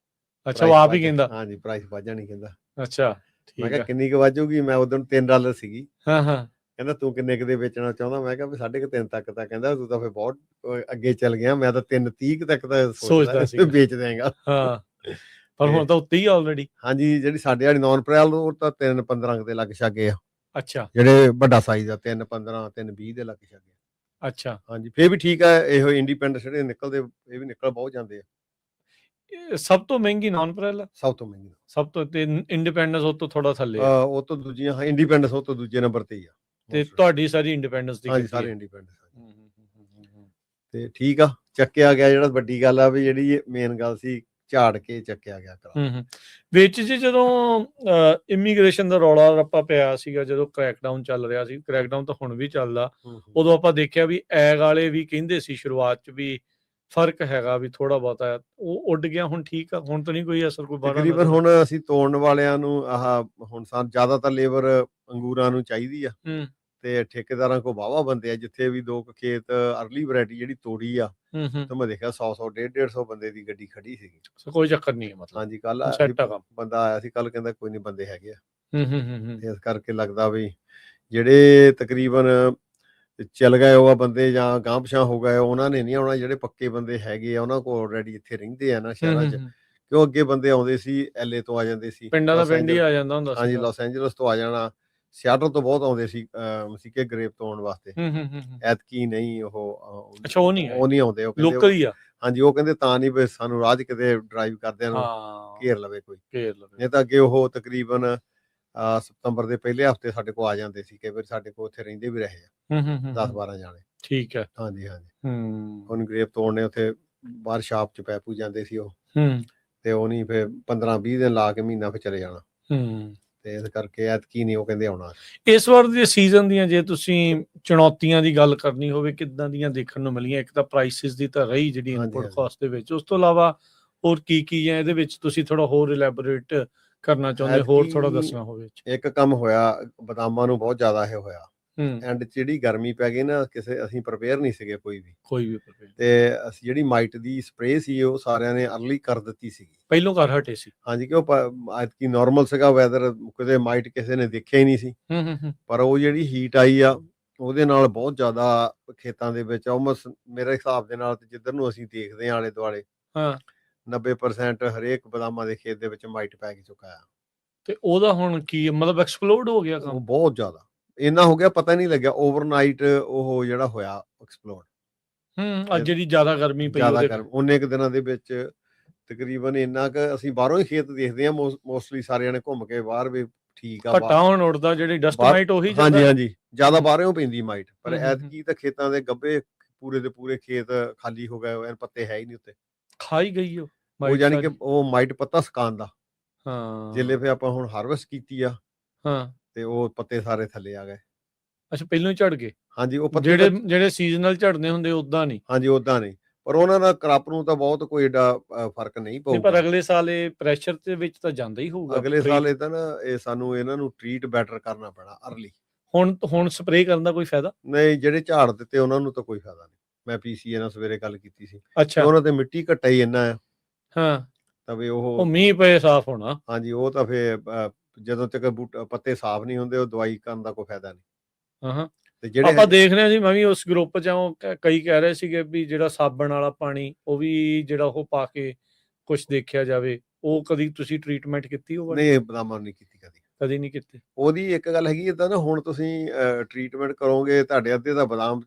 ਅੱਛਾ, ਉਹ ਆਪ ਹੀ ਕਹਿੰਦਾ? ਹਾਂਜੀ, ਪ੍ਰਾਈਸ ਵੱਧ ਜਾਣੀ ਕਹਿੰਦਾ। ਅੱਛਾ, ਮੈਂ ਠੀਕ ਕਿਹਾ ਆ। ਕਿੰਨੀ ਕੁ ਵੱਧ ਜਾਊਗੀ? ਮੈਂ ਉਦੋਂ $3 ਸੀਗੀ। ਹਾਂ। ਕਹਿੰਦਾ ਤੂੰ ਕਿੰਨੇ ਕੁ ਦੇ ਵੇਚਣਾ ਚਾਹੁੰਦਾ? ਮੈਂ ਕਿਹਾ ਵੀ 3.5 ਤੱਕ। ਤਾਂ ਕਹਿੰਦਾ ਤੂੰ ਤਾਂ ਫਿਰ ਬਹੁਤ ਅੱਗੇ ਚੱਲ ਗਿਆ, ਮੈਂ ਤਾਂ 3.30 ਤੱਕ ਤਾਂ ਸੋਚਦਾ ਸੀਗਾ। ਵੇਚ ਦੇਂਗਾ। ਹਾਂ, ਪਰ ਹੁਣ ਤਾਂ ਉੱਤੇ ਹੀ ਆ ਆਲਰੇਡੀ। ਹਾਂਜੀ, ਜਿਹੜੀ ਸਾਡੇ ਵਾਲੀ ਨੌਨ ਪ੍ਰੈਲ ਉਹ ਤਾਂ 3.15 ਦੇ ਲੱਗ ਛਾਗੇ ਆ। ਅੱਛਾ, ਜਿਹੜੇ ਵੱਡਾ ਸਾਈਜ਼ ਆ 3.15 3.20 ਦੇ ਲੱਗ ਛਾਗੇ। ਅੱਛਾ। ਹਾਂਜੀ, ਫੇਰ ਵੀ ਠੀਕ ਆ। ਇਹੋ ਇੰਡੀਪੈਂਡੈਂਟ ਜਿਹੜੇ ਨਿਕਲਦੇ, ਇਹ ਵੀ ਨਿਕਲ ਬਹੁਤ ਜਾਂਦੇ ਆ। ਇਹ ਸਭ ਤੋਂ ਮਹਿੰਗੀ ਨੌਨ ਪ੍ਰੈਲ ਆ? ਸਭ ਤੋਂ ਮਹਿੰਗੀ। ਸਭ ਤੋਂ, ਤੇ ਇੰਡੀਪੈਂਡੈਂਸ ਉਹ ਤੋਂ ਥੋੜਾ ਥੱਲੇ ਆ? ਉਹ ਤੋਂ ਦੂਜੀਆਂ, ਹਾਂ, ਇੰਡੀਪੈਂਡੈਂਸ ਉਹ ਤੋਂ ਦੂਜੇ ਨੰਬਰ ਤੇ ਹੀ ਆ। ਤੇ ਤੁਹਾਡੀ ਸਾਰੀ ਇੰਡੀਪੈਂਡੈਂਸ ਦੀ ਹਾਂਜੀ, ਗੱਡੀ ਸਾਰੇ ਹੈ? ਇੰਡੀਪੈਂਡੈਂਸ। ਤੇ ਠੀਕ ਆ, ਚੱਕਿਆ ਗਿਆ। ਜਿਹੜਾ ਵੱਡੀ ਗੱਲ ਆ ਵੀ ਜਿਹੜੀ ਮੇਨ ਗੱਲ ਸੀ, ਝਾੜ ਕੇ ਚੱਕਿਆ ਗਿਆ ਕਰਾ। ਵਿੱਚ ਜਦੋਂ ਇਮੀਗ੍ਰੇਸ਼ਨ ਦਾ ਰੌਲਾ ਰੱਪਾ ਪਿਆ ਸੀਗਾ, ਜਦੋਂ ਕ੍ਰੈਕਡਾਊਨ ਚੱਲ ਰਿਹਾ ਸੀ, ਕ੍ਰੈਕਡਾਊਨ ਤਾਂ ਹੁਣ ਵੀ ਚੱਲਦਾ, ਉਦੋਂ ਆਪਾਂ ਦੇਖਿਆ ਵੀ ਐਗ ਵਾਲੇ ਵੀ ਕਹਿੰਦੇ ਸੀ ਸ਼ੁਰੂਆਤ 'ਚ ਵੀ ਫਰਕ ਹੈਗਾ, ਵੀ ਥੋੜਾ ਬਹੁਤਾ। ਉਹ ਉੱਡ ਗਿਆ, ਹੁਣ ਠੀਕ ਆ? ਹੁਣ ਤਾਂ ਨਹੀਂ ਕੋਈ ਅਸਰ ਕੋਈ ਬਾਹਰ? ਤਕਰੀਬਨ ਹੁਣ ਅਸੀਂ ਤੋੜਨ ਵਾਲਿਆਂ ਨੂੰ ਹੁਣ ਜ਼ਿਆਦਾਤਰ ਲੇਬਰ ਅੰਗੂਰਾਂ ਨੂੰ ਚਾਹੀਦੀ ਆ, ਤੇ ਠੇਕੇਦਾਰਾਂ ਕੋਲ ਵਾਹਵਾ ਬੰਦੇ ਆ। ਜਿੱਥੇ ਵੀ 2 ਖੇਤ ਅਰਲੀ ਵੈਰਾਈਟੀ ਜਿਹੜੀ ਤੋੜੀ ਆ, ਤਾਂ ਮੈਂ ਦੇਖਿਆ 100 150 ਬੰਦੇ ਦੀ ਗੱਡੀ ਖੜੀ ਸੀਗੀ। ਕੋਈ ਚੱਕਰ ਨਹੀਂ ਹੈ ਮਤਲਬ? ਹਾਂਜੀ, ਕੱਲ ਬੰਦਾ ਆਇਆ ਸੀ, ਕੱਲ ਕਹਿੰਦਾ ਕੋਈ ਨਹੀਂ, ਬੰਦੇ ਹੈਗੇ ਆ। ਇਸ ਕਰਕੇ ਲੱਗਦਾ ਵੀ ਜਿਹੜੇ ਤਕਰੀਬਨ ਚੱਲ ਗਏ ਉਹ ਬੰਦੇ ਜਾਂ ਗਾਂਹ ਪਿਛਾਂ ਹੋ ਗਏ, ਉਹਨਾਂ ਨੇ ਨਹੀਂ ਆਉਣਾ। ਜਿਹੜੇ ਪੱਕੇ ਬੰਦੇ ਹੈਗੇ ਆ, ਉਹਨਾਂ ਕੋਲ ਆਲਰੇਡੀ ਇੱਥੇ ਰਹਿੰਦੇ ਆ ਨਾ ਸ਼ਹਿਰਾਂ 'ਚ। ਕਿਉਂ ਅੱਗੇ ਬੰਦੇ ਆਉਂਦੇ ਸੀ, LA ਤੋਂ ਆ ਜਾਂਦੇ ਸੀ, ਪਿੰਡਾਂ ਦਾ ਪਿੰਡ ਹੀ ਆ ਜਾਂਦਾ ਹੁੰਦਾ ਸੀ। ਹਾਂਜੀ, ਲਾਸ ਐਂਜਲਸ ਤੋਂ ਆ ਜਾਣਾ, ਸਿਆਟਲ ਤੋਂ ਬਹੁਤ ਆਉਂਦੇ ਸੀ ਮਸੀਕੇ ਗਰੇਪ ਤੋਂ ਆਉਣ ਵਾਸਤੇ। ਐਤਕੀ ਨਹੀਂ, ਅੱਛਾ, ਉਹ ਨਹੀਂ ਆਉਂਦੇ। ਉਹ ਲੋਕਲ ਹੀ ਆ। ਹਾਂਜੀ, ਉਹ ਕਹਿੰਦੇ ਤਾਂ ਨਹੀਂ ਵੀ ਸਾਨੂੰ ਰਾਹ 'ਚ ਕਿਤੇ ਡਰਾਈਵ ਕਰਦਿਆਂ ਨੂੰ ਘੇਰ ਲਵੇ ਕੋਈ। ਨਹੀਂ ਤਾਂ ਅੱਗੇ ਉਹ ਤਕਰੀਬਨ ਸਤੰਬਰ ਦੇ ਪਹਿਲੇ ਹਫ਼ਤੇ ਸਾਡੇ ਕੋਲ ਆ ਜਾਂਦੇ ਸੀ। ਕਈ ਵਾਰ ਸਾਡੇ ਕੋਲ ਉੱਥੇ ਰਹਿੰਦੇ ਵੀ ਰਹੇ ਆ 10-12 ਜਾਣੇ। ਠੀਕ ਹੈ। ਹਾਂਜੀ। ਹੁਣ ਗਰੇਪ ਤੋੜਨੇ ਉੱਥੇ ਬਾਹਰ ਸ਼ਾਪ 'ਚ ਪੈ ਪੂ ਜਾਂਦੇ ਸੀ ਉਹ, ਤੇ ਉਹ ਨਹੀਂ ਫਿਰ 15-20 ਦਿਨ ਲਾ ਕੇ ਮਹੀਨਾ ਫਿਰ ਚਲੇ ਜਾਣਾ। ਤੇ ਇਸ ਕਰਕੇ ਐਤਕੀ ਨਹੀਂ ਉਹ ਕਹਿੰਦੇ ਆਉਣਾ। ਇਸ ਵਾਰ ਦੇ ਸੀਜ਼ਨ ਦੀਆਂ ਜੇ ਤੁਸੀਂ ਚੁਣੌਤੀਆਂ ਦੀ ਗੱਲ ਕਰਨੀ ਹੋਵੇ, ਕਿੱਦਾਂ ਦੀਆਂ ਦੇਖਣ ਨੂੰ ਮਿਲੀਆਂ? ਇੱਕ ਤਾਂ ਪ੍ਰਾਈਸਿਸ ਦੀ ਤਾਂ ਰਹੀ ਜਿਹੜੀ ਇਨਪੁਟ ਕਾਸਟ ਦੇ ਵਿੱਚ, ਉਸ ਤੋਂ ਇਲਾਵਾ ਹੋਰ ਕੀ ਹੈ ਇਹਦੇ ਵਿੱਚ ਤੁਸੀਂ ਥੋੜਾ ਹੋਰ ਇਲੈਬੋਰੇਟ ਕਰਨਾ ਚਾਹੁੰਦੇ, ਹੋਰ ਥੋੜਾ ਦੱਸਣਾ ਹੋਵੇ? ਇੱਕ ਕੰਮ ਹੋਇਆ, ਬਦਾਮਾਂ ਨੂੰ ਬਹੁਤ ਜ਼ਿਆਦਾ ਇਹ ਹੋਇਆ ਐਂਡ ਜਿਹੜੀ ਗਰਮੀ ਪੈ ਗਈ ਨਾ, ਅਸੀਂ ਪ੍ਰਪੇਅਰ ਨਹੀਂ ਸੀਗੇ ਕੋਈ ਵੀ। ਤੇ ਅਸੀਂ ਜਿਹੜੀ ਮਾਈਟ ਦੀ ਸਪਰੇਅ ਸੀ, ਉਹ ਸਾਰਿਆਂ ਨੇ ਅਰਲੀ ਕਰ ਦਿੱਤੀ ਸੀਗੀ, ਪਹਿਲੋਂ ਕਰ ਹਟੇ ਸੀ। ਹਾਂਜੀ, ਕਿ ਉਹ ਐਤਕੀ ਨਾਰਮਲ ਸੀਗਾ ਵੈਦਰ, ਕਿਤੇ ਮਾਈਟ ਕਿਸੇ ਨੇ ਦੇਖਿਆ ਹੀ ਨਹੀਂ ਸੀ। ਪਰ ਉਹ ਜਿਹੜੀ ਹੀਟ ਆਈ ਆ, ਉਹਦੇ ਨਾਲ ਬਹੁਤ ਜ਼ਿਆਦਾ ਖੇਤਾਂ ਦੇ ਵਿੱਚ ਆਲਮੋਸਟ ਮੇਰੇ ਹਿਸਾਬ ਦੇ ਨਾਲ, ਜਿੱਧਰ ਨੂੰ ਅਸੀਂ ਦੇਖਦੇ ਹਾਂ ਆਲੇ ਦੁਆਲੇ, 90% ਹਰੇਕ ਬਦਾਮਾਂ ਦੇ ਖੇਤ ਦੇ ਵਿੱਚ ਮਾਈਟ ਪੈ ਚੁੱਕਾ ਆ। ਤੇ ਉਹਦਾ ਹੁਣ ਕੀ ਮਤਲਬ, ਐਕਸਪਲੋਡ ਹੋ ਗਿਆ ਕੰਮ? ਬਹੁਤ ਜ਼ਿਆਦਾ, ਇੰਨਾ ਹੋ ਗਿਆ ਪਤਾ ਨਹੀਂ ਲੱਗਿਆ। ਓਵਰਨਾਈਟ ਉਹ ਜਿਹੜਾ ਹੋਇਆ ਐਕਸਪਲੋਡ। ਅੱਜ ਜਿਹੜੀ ਜ਼ਿਆਦਾ ਗਰਮੀ ਪਈ, ਉਹਨੇ ਕੁ ਦਿਨਾਂ ਦੇ ਵਿੱਚ ਤਕਰੀਬਨ ਇੰਨਾ ਕੁ ਅਸੀਂ ਬਾਹਰੋਂ ਹੀ ਖੇਤ ਦੇਖਦੇ ਹਾਂ ਮੋਸਟਲੀ ਸਾਰੇ ਜਣੇ ਘੁੰਮ ਕੇ ਬਾਹਰ ਵੀ ਠੀਕ ਆ। ਘਟਾ ਹੁਣ ਉੱਡਦਾ, ਜਿਹੜੀ ਡਸਟ ਮਾਈਟ ਉਹੀ ਹਾਂਜੀ, ਜ਼ਿਆਦਾ ਬਾਹਰੋਂ ਪੈਂਦੀ ਮਾਈਟ। ਪਰ ਐਤਕੀ ਤਾਂ ਖੇਤਾਂ ਦੇ ਗੱਭੇ ਪੂਰੇ ਦੇ ਪੂਰੇ ਖੇਤ ਖਾਲੀ ਹੋ ਗਏ, ਪੱਤੇ ਹੈ ਹੀ ਨਹੀਂ ਉੱਤੇ। ਖਾ ਹੀ ਗਈ ਉਹ ਜਾਨੀ ਕਿ ਉਹ ਮਾਈਟ ਪੱਤਾ ਸੁਕਾਉਣ ਦਾ। ਜਿਲੇ ਫਿਰ ਆਪਾਂ ਹੁਣ ਹਾਰਵੈਸਟ ਕੀਤੀ ਆ, ਤੇ ਉਹ ਪੱਤੇ ਸਾਰੇ ਥੱਲੇ ਆ ਗਏ। ਅੱਛਾ, ਪਹਿਲਾਂ ਹੀ ਝੜ ਗਏ? ਹਾਂਜੀ, ਉਹ ਜਿਹੜੇ ਸੀਜ਼ਨਲ ਝੜਨੇ ਹੁੰਦੇ ਉਦਾਂ ਨਹੀਂ? ਹਾਂਜੀ, ਉਦਾਂ ਨਹੀਂ। ਪਰ ਉਹਨਾਂ ਦਾ ਕ੍ਰੌਪ ਨੂੰ ਤਾਂ ਬਹੁਤ ਕੋਈ ਏਡਾ ਫਰਕ ਨਹੀਂ ਪਊਗਾ। ਪਰ ਅਗਲੇ ਸਾਲ ਇਹ ਪ੍ਰੈਸ਼ਰ ਦੇ ਵਿੱਚ ਤਾਂ ਜਾਂਦਾ ਹੀ ਹੋਊਗਾ। ਅਗਲੇ ਸਾਲ ਇਹ ਤਾਂ ਨਾ, ਇਹ ਸਾਨੂੰ ਇਹਨਾਂ ਨੂੰ ਟ੍ਰੀਟ ਬੈਟਰ ਕਰਨਾ ਪੈਣਾ ਅਰਲੀ। ਹੁਣ ਸਪਰੇਅ ਕਰਨ ਦਾ ਕੋਈ ਫਾਇਦਾ ਨਹੀਂ? ਜਿਹੜੇ ਝਾੜ ਦਿੱਤੇ ਉਹਨਾਂ ਨੂੰ ਤਾਂ ਕੋਈ ਫਾਇਦਾ ਨਹੀਂ। ਮੈਂ PCA ਨਾਲ ਸਵੇਰੇ ਗੱਲ ਕੀਤੀ ਸੀ। ਅੱਛਾ, ਉਹਨਾਂ ਤੇ ਮਿੱਟੀ ਘੱਟਾ ਹੀ ਇੰਨਾ ਆ। ਤਾਂ ਵੀ ਉਹ ਮੀਂਹ ਪਏ ਸਾਫ਼ ਹੋਣਾ। ਹਾਂਜੀ, ਉਹ ਤਾਂ ਫਿਰ ਜਦੋਂ ਤੱਕ ਪੱਤੇ ਸਾਫ਼ ਨਹੀਂ ਹੁੰਦੇ, ਉਹ ਦਵਾਈ ਕਰਨ ਦਾ ਕੋਈ ਫਾਇਦਾ ਨਹੀਂ। ਤੇ ਜਿਹੜੇ ਆਪਾਂ ਦੇਖ ਰਹੇ ਸੀ, ਮੈਂ ਵੀ ਉਸ ਗਰੁੱਪ 'ਚ ਕਈ ਕਹਿ ਰਹੇ ਸੀਗੇ ਵੀ ਜਿਹੜਾ ਸਾਬਣ ਵਾਲਾ ਪਾਣੀ, ਉਹ ਵੀ ਜਿਹੜਾ ਉਹ ਪਾ ਕੇ ਕੁਝ ਦੇਖਿਆ ਜਾਵੇ। ਉਹ ਕਦੀ ਤੁਸੀਂ ਟ੍ਰੀਟਮੈਂਟ ਕੀਤੀ? ਉਹ ਨਹੀਂ, ਬਦਾਮਾਂ ਨਹੀਂ ਕੀਤੀ ਕਦੀ ਨਹੀਂ ਕੀਤੀ। ਉਹਦੀ ਇੱਕ ਗੱਲ ਹੈਗੀ ਏਦਾਂ ਨਾ, ਹੁਣ ਤੁਸੀਂ ਟ੍ਰੀਟਮੈਂਟ ਕਰੋਗੇ, ਤੁਹਾਡੇ ਅੱਧੇ ਦਾ ਬਦਾਮ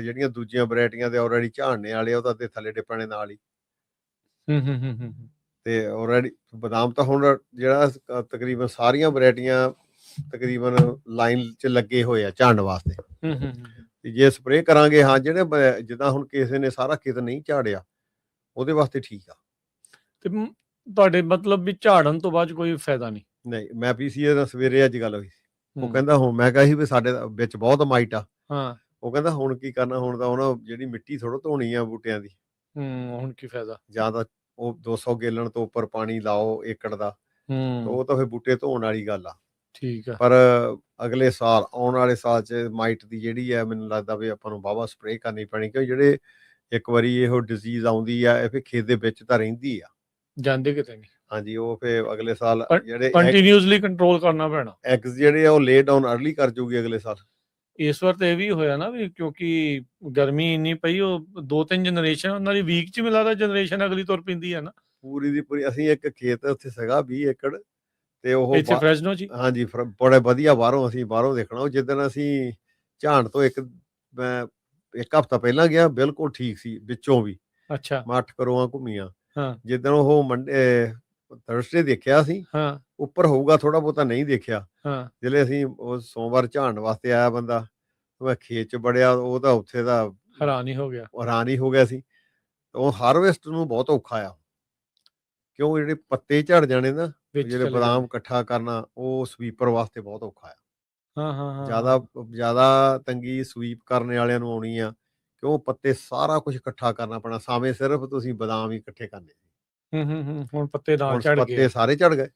ਜਿਹੜੀਆਂ ਦੂਜੀਆਂ ਵੈਰਾਈਟੀਆਂ ਦੇ ਆਲਰੇਡੀ ਝਾੜਨੇ ਵਾਲੇ, ਉਹ ਤਾਂ ਅੱਧੇ ਥੱਲੇ ਡਿੱਪਣੇ ਨਾਲ ਹੀ। ਤੇ ਆਲਰੇਡੀ ਬਦਾਮ ਤਾਂ ਹੁਣ ਜਿਹੜਾ ਤਕਰੀਬਨ ਸਾਰੀਆਂ ਵੈਰਾਈਟੀਆਂ ਤਕਰੀਬਨ ਲਾਈਨ 'ਚ ਲੱਗੇ ਹੋਏ ਆ ਝਾੜਨ ਵਾਸਤੇ। ਜੇ ਸਪਰੇਅ ਕਰਾਂਗੇ, ਜਿਹੜੇ ਜਿੱਦਾਂ ਹੁਣ ਕਿਸੇ ਨੇ ਸਾਰਾ ਖੇਤ ਨਹੀਂ ਝਾੜਿਆ, ਉਹਦੇ ਵਾਸਤੇ ਠੀਕ ਆ। ਤੇ ਤੁਹਾਡੇ ਮਤਲਬ ਵੀ ਝਾੜਨ ਤੋਂ ਬਾਅਦ ਕੋਈ ਫਾਇਦਾ ਨਹੀਂ? ਨਹੀਂ, ਮੈਂ ਪੀਸੀਏ ਦਾ ਸਵੇਰੇ ਅੱਜ ਗੱਲ ਹੋਈ ਸੀ। ਉਹ ਕਹਿੰਦਾ ਹੁਣ, ਮੈਂ ਕਿਹਾ ਸੀ ਵੀ ਸਾਡੇ ਵਿੱਚ ਬਹੁਤ ਮਾਈਟ ਆ। ਹਾਂ। ਉਹ ਕਹਿੰਦਾ ਹੁਣ ਕੀ ਕਰਨਾ, ਹੁਣ ਤਾਂ ਹੁਣ ਜਿਹੜੀ ਮਿੱਟੀ ਥੋੜ੍ਹਾ ਧੋਣੀ ਆ ਬੂਟਿਆਂ ਦੀ। ਹੁਣ ਕੀ ਫਾਇਦਾ? ਜਾਂ ਤਾਂ ਉਹ 200 ਗੈਲਨ ਤੋਂ ਉੱਪਰ ਪਾਣੀ ਲਾਓ ਏਕੜ ਦਾ, ਉਹ ਤਾਂ ਫਿਰ ਬੂਟੇ ਧੋਣ ਵਾਲੀ ਗੱਲ ਆ। ਠੀਕ ਆ। ਪਰ ਅਗਲੇ ਸਾਲ, ਆਉਣ ਵਾਲੇ ਸਾਲ 'ਚ ਮਾਈਟ ਦੀ ਜਿਹੜੀ ਹੈ, ਮੈਨੂੰ ਲੱਗਦਾ ਵੀ ਆਪਾਂ ਨੂੰ ਵਾਹਵਾ ਸਪਰੇਅ ਕਰਨੀ ਪੈਣੀ, ਕਿਉਂ ਜਿਹੜੇ ਇੱਕ ਵਾਰੀ ਇਹੋ ਡਿਜ਼ੀਜ਼ ਆਉਂਦੀ ਆ, ਇਹ ਫਿਰ ਖੇਤ ਦੇ ਵਿੱਚ ਤਾਂ ਰਹਿੰਦੀ ਆ, ਜਾਂਦੇ ਕਿਤੇ ਨਹੀਂ। ਹਾਂਜੀ, ਉਹ ਫਿਰ ਅਗਲੇ ਸਾਲ ਜਿਹੜੇ ਕੰਟੀਨਿਊਸਲੀ ਕੰਟਰੋਲ ਕਰਨਾ ਪੈਣਾ। ਐਗਸ ਜਿਹੜੇ ਆ ਉਹ ਲੇ ਡਾਊਨ ਅਰਲੀ ਕਰ ਜੂਗੀ ਅਗਲੇ ਸਾਲ। ਇਸ ਵਾਰ ਤਾਂ ਇਹ ਵੀ ਹੋਇਆ ਨਾ ਵੀ ਕਿਉਂਕਿ ਗਰਮੀ ਇੰਨੀ ਪਈ, ਉਹ 2-3 ਜਨਰੇਸ਼ਨ ਉਹਨਾਂ ਦੀ ਵੀਕ 'ਚ ਮਿਲਦਾ ਜਨਰੇਸ਼ਨ ਅਗਲੀ ਤੁਰ ਪੈਂਦੀ ਹੈ ਨਾ ਪੂਰੀ ਦੀ ਪੂਰੀ। ਅਸੀਂ ਇੱਕ ਖੇਤ ਉੱਥੇ ਸੀਗਾ 20 ਏਕੜ, ਤੇ ਉਹ ਇੱਥੇ ਫਰੈਸ਼ਨੋ ਜੀ, ਹਾਂਜੀ, ਬੜੇ ਵਧੀਆ। ਅਸੀਂ ਬਾਹਰੋਂ ਦੇਖਣਾ, ਉਹ ਜਿੱਦਣ ਅਸੀਂ ਝਾੜ ਤੋਂ ਇੱਕ ਹਫ਼ਤਾ ਪਹਿਲਾਂ ਗਿਆ, ਬਿਲਕੁਲ ਠੀਕ ਸੀ ਵਿੱਚੋਂ ਵੀ। ਅੱਛਾ। ਮੈਂ 8 ਕਰੋਆਂ ਘੁੰਮੀਆਂ। ਹਾਂ। ਜਿੱਦਣ ਉਹ ਥਰਸਡੇ ਦੇਖਿਆ ਸੀ, ਹਾਂ, ਉੱਪਰ ਹੋਊਗਾ ਥੋੜਾ ਬਹੁਤਾ, ਨਹੀਂ ਦੇਖਿਆ। ਹਾਂ। ਜਿਹੜੇ ਅਸੀਂ ਉਹ ਸੋਮਵਾਰ ਝਾੜਨ ਵਾਸਤੇ ਆਇਆ ਬੰਦਾ, ਮੈਂ ਖੇਤ 'ਚ ਵੜਿਆ, ਉਹ ਤਾਂ ਉੱਥੇ ਦਾ ਹੈਰਾਨ ਹੀ ਹੋ ਗਿਆ ਸੀ। ਉਹ ਹਾਰਵੈਸਟ ਨੂੰ ਬਹੁਤ ਔਖਾ ਆ, ਕਿਉਂ ਜਿਹੜੇ ਪੱਤੇ ਝੜ ਜਾਣੇ ਨਾ, ਜਿਹੜੇ ਬਦਾਮ ਇਕੱਠਾ ਕਰਨਾ, ਉਹ ਸਵੀਪਰ ਵਾਸਤੇ ਬਹੁਤ ਔਖਾ ਆ। ਜ਼ਿਆਦਾ ਤੰਗੀ ਸਵੀਪ ਕਰਨ ਵਾਲਿਆਂ ਨੂੰ ਆਉਣੀ ਆ, ਕਿਉਂ ਪੱਤੇ ਸਾਰਾ ਕੁਝ ਇਕੱਠਾ ਕਰਨਾ ਪੈਣਾ। ਸਾਵੇਂ ਸਿਰਫ ਤੁਸੀਂ ਬਦਾਮ ਹੀ ਇਕੱਠੇ ਕਰਨੇ। ਹੁਣ ਪੱਤੇ ਨਾਲ ਝੜ ਗਏ, ਪੱਤੇ ਸਾਰੇ ਝੜ ਗਏ।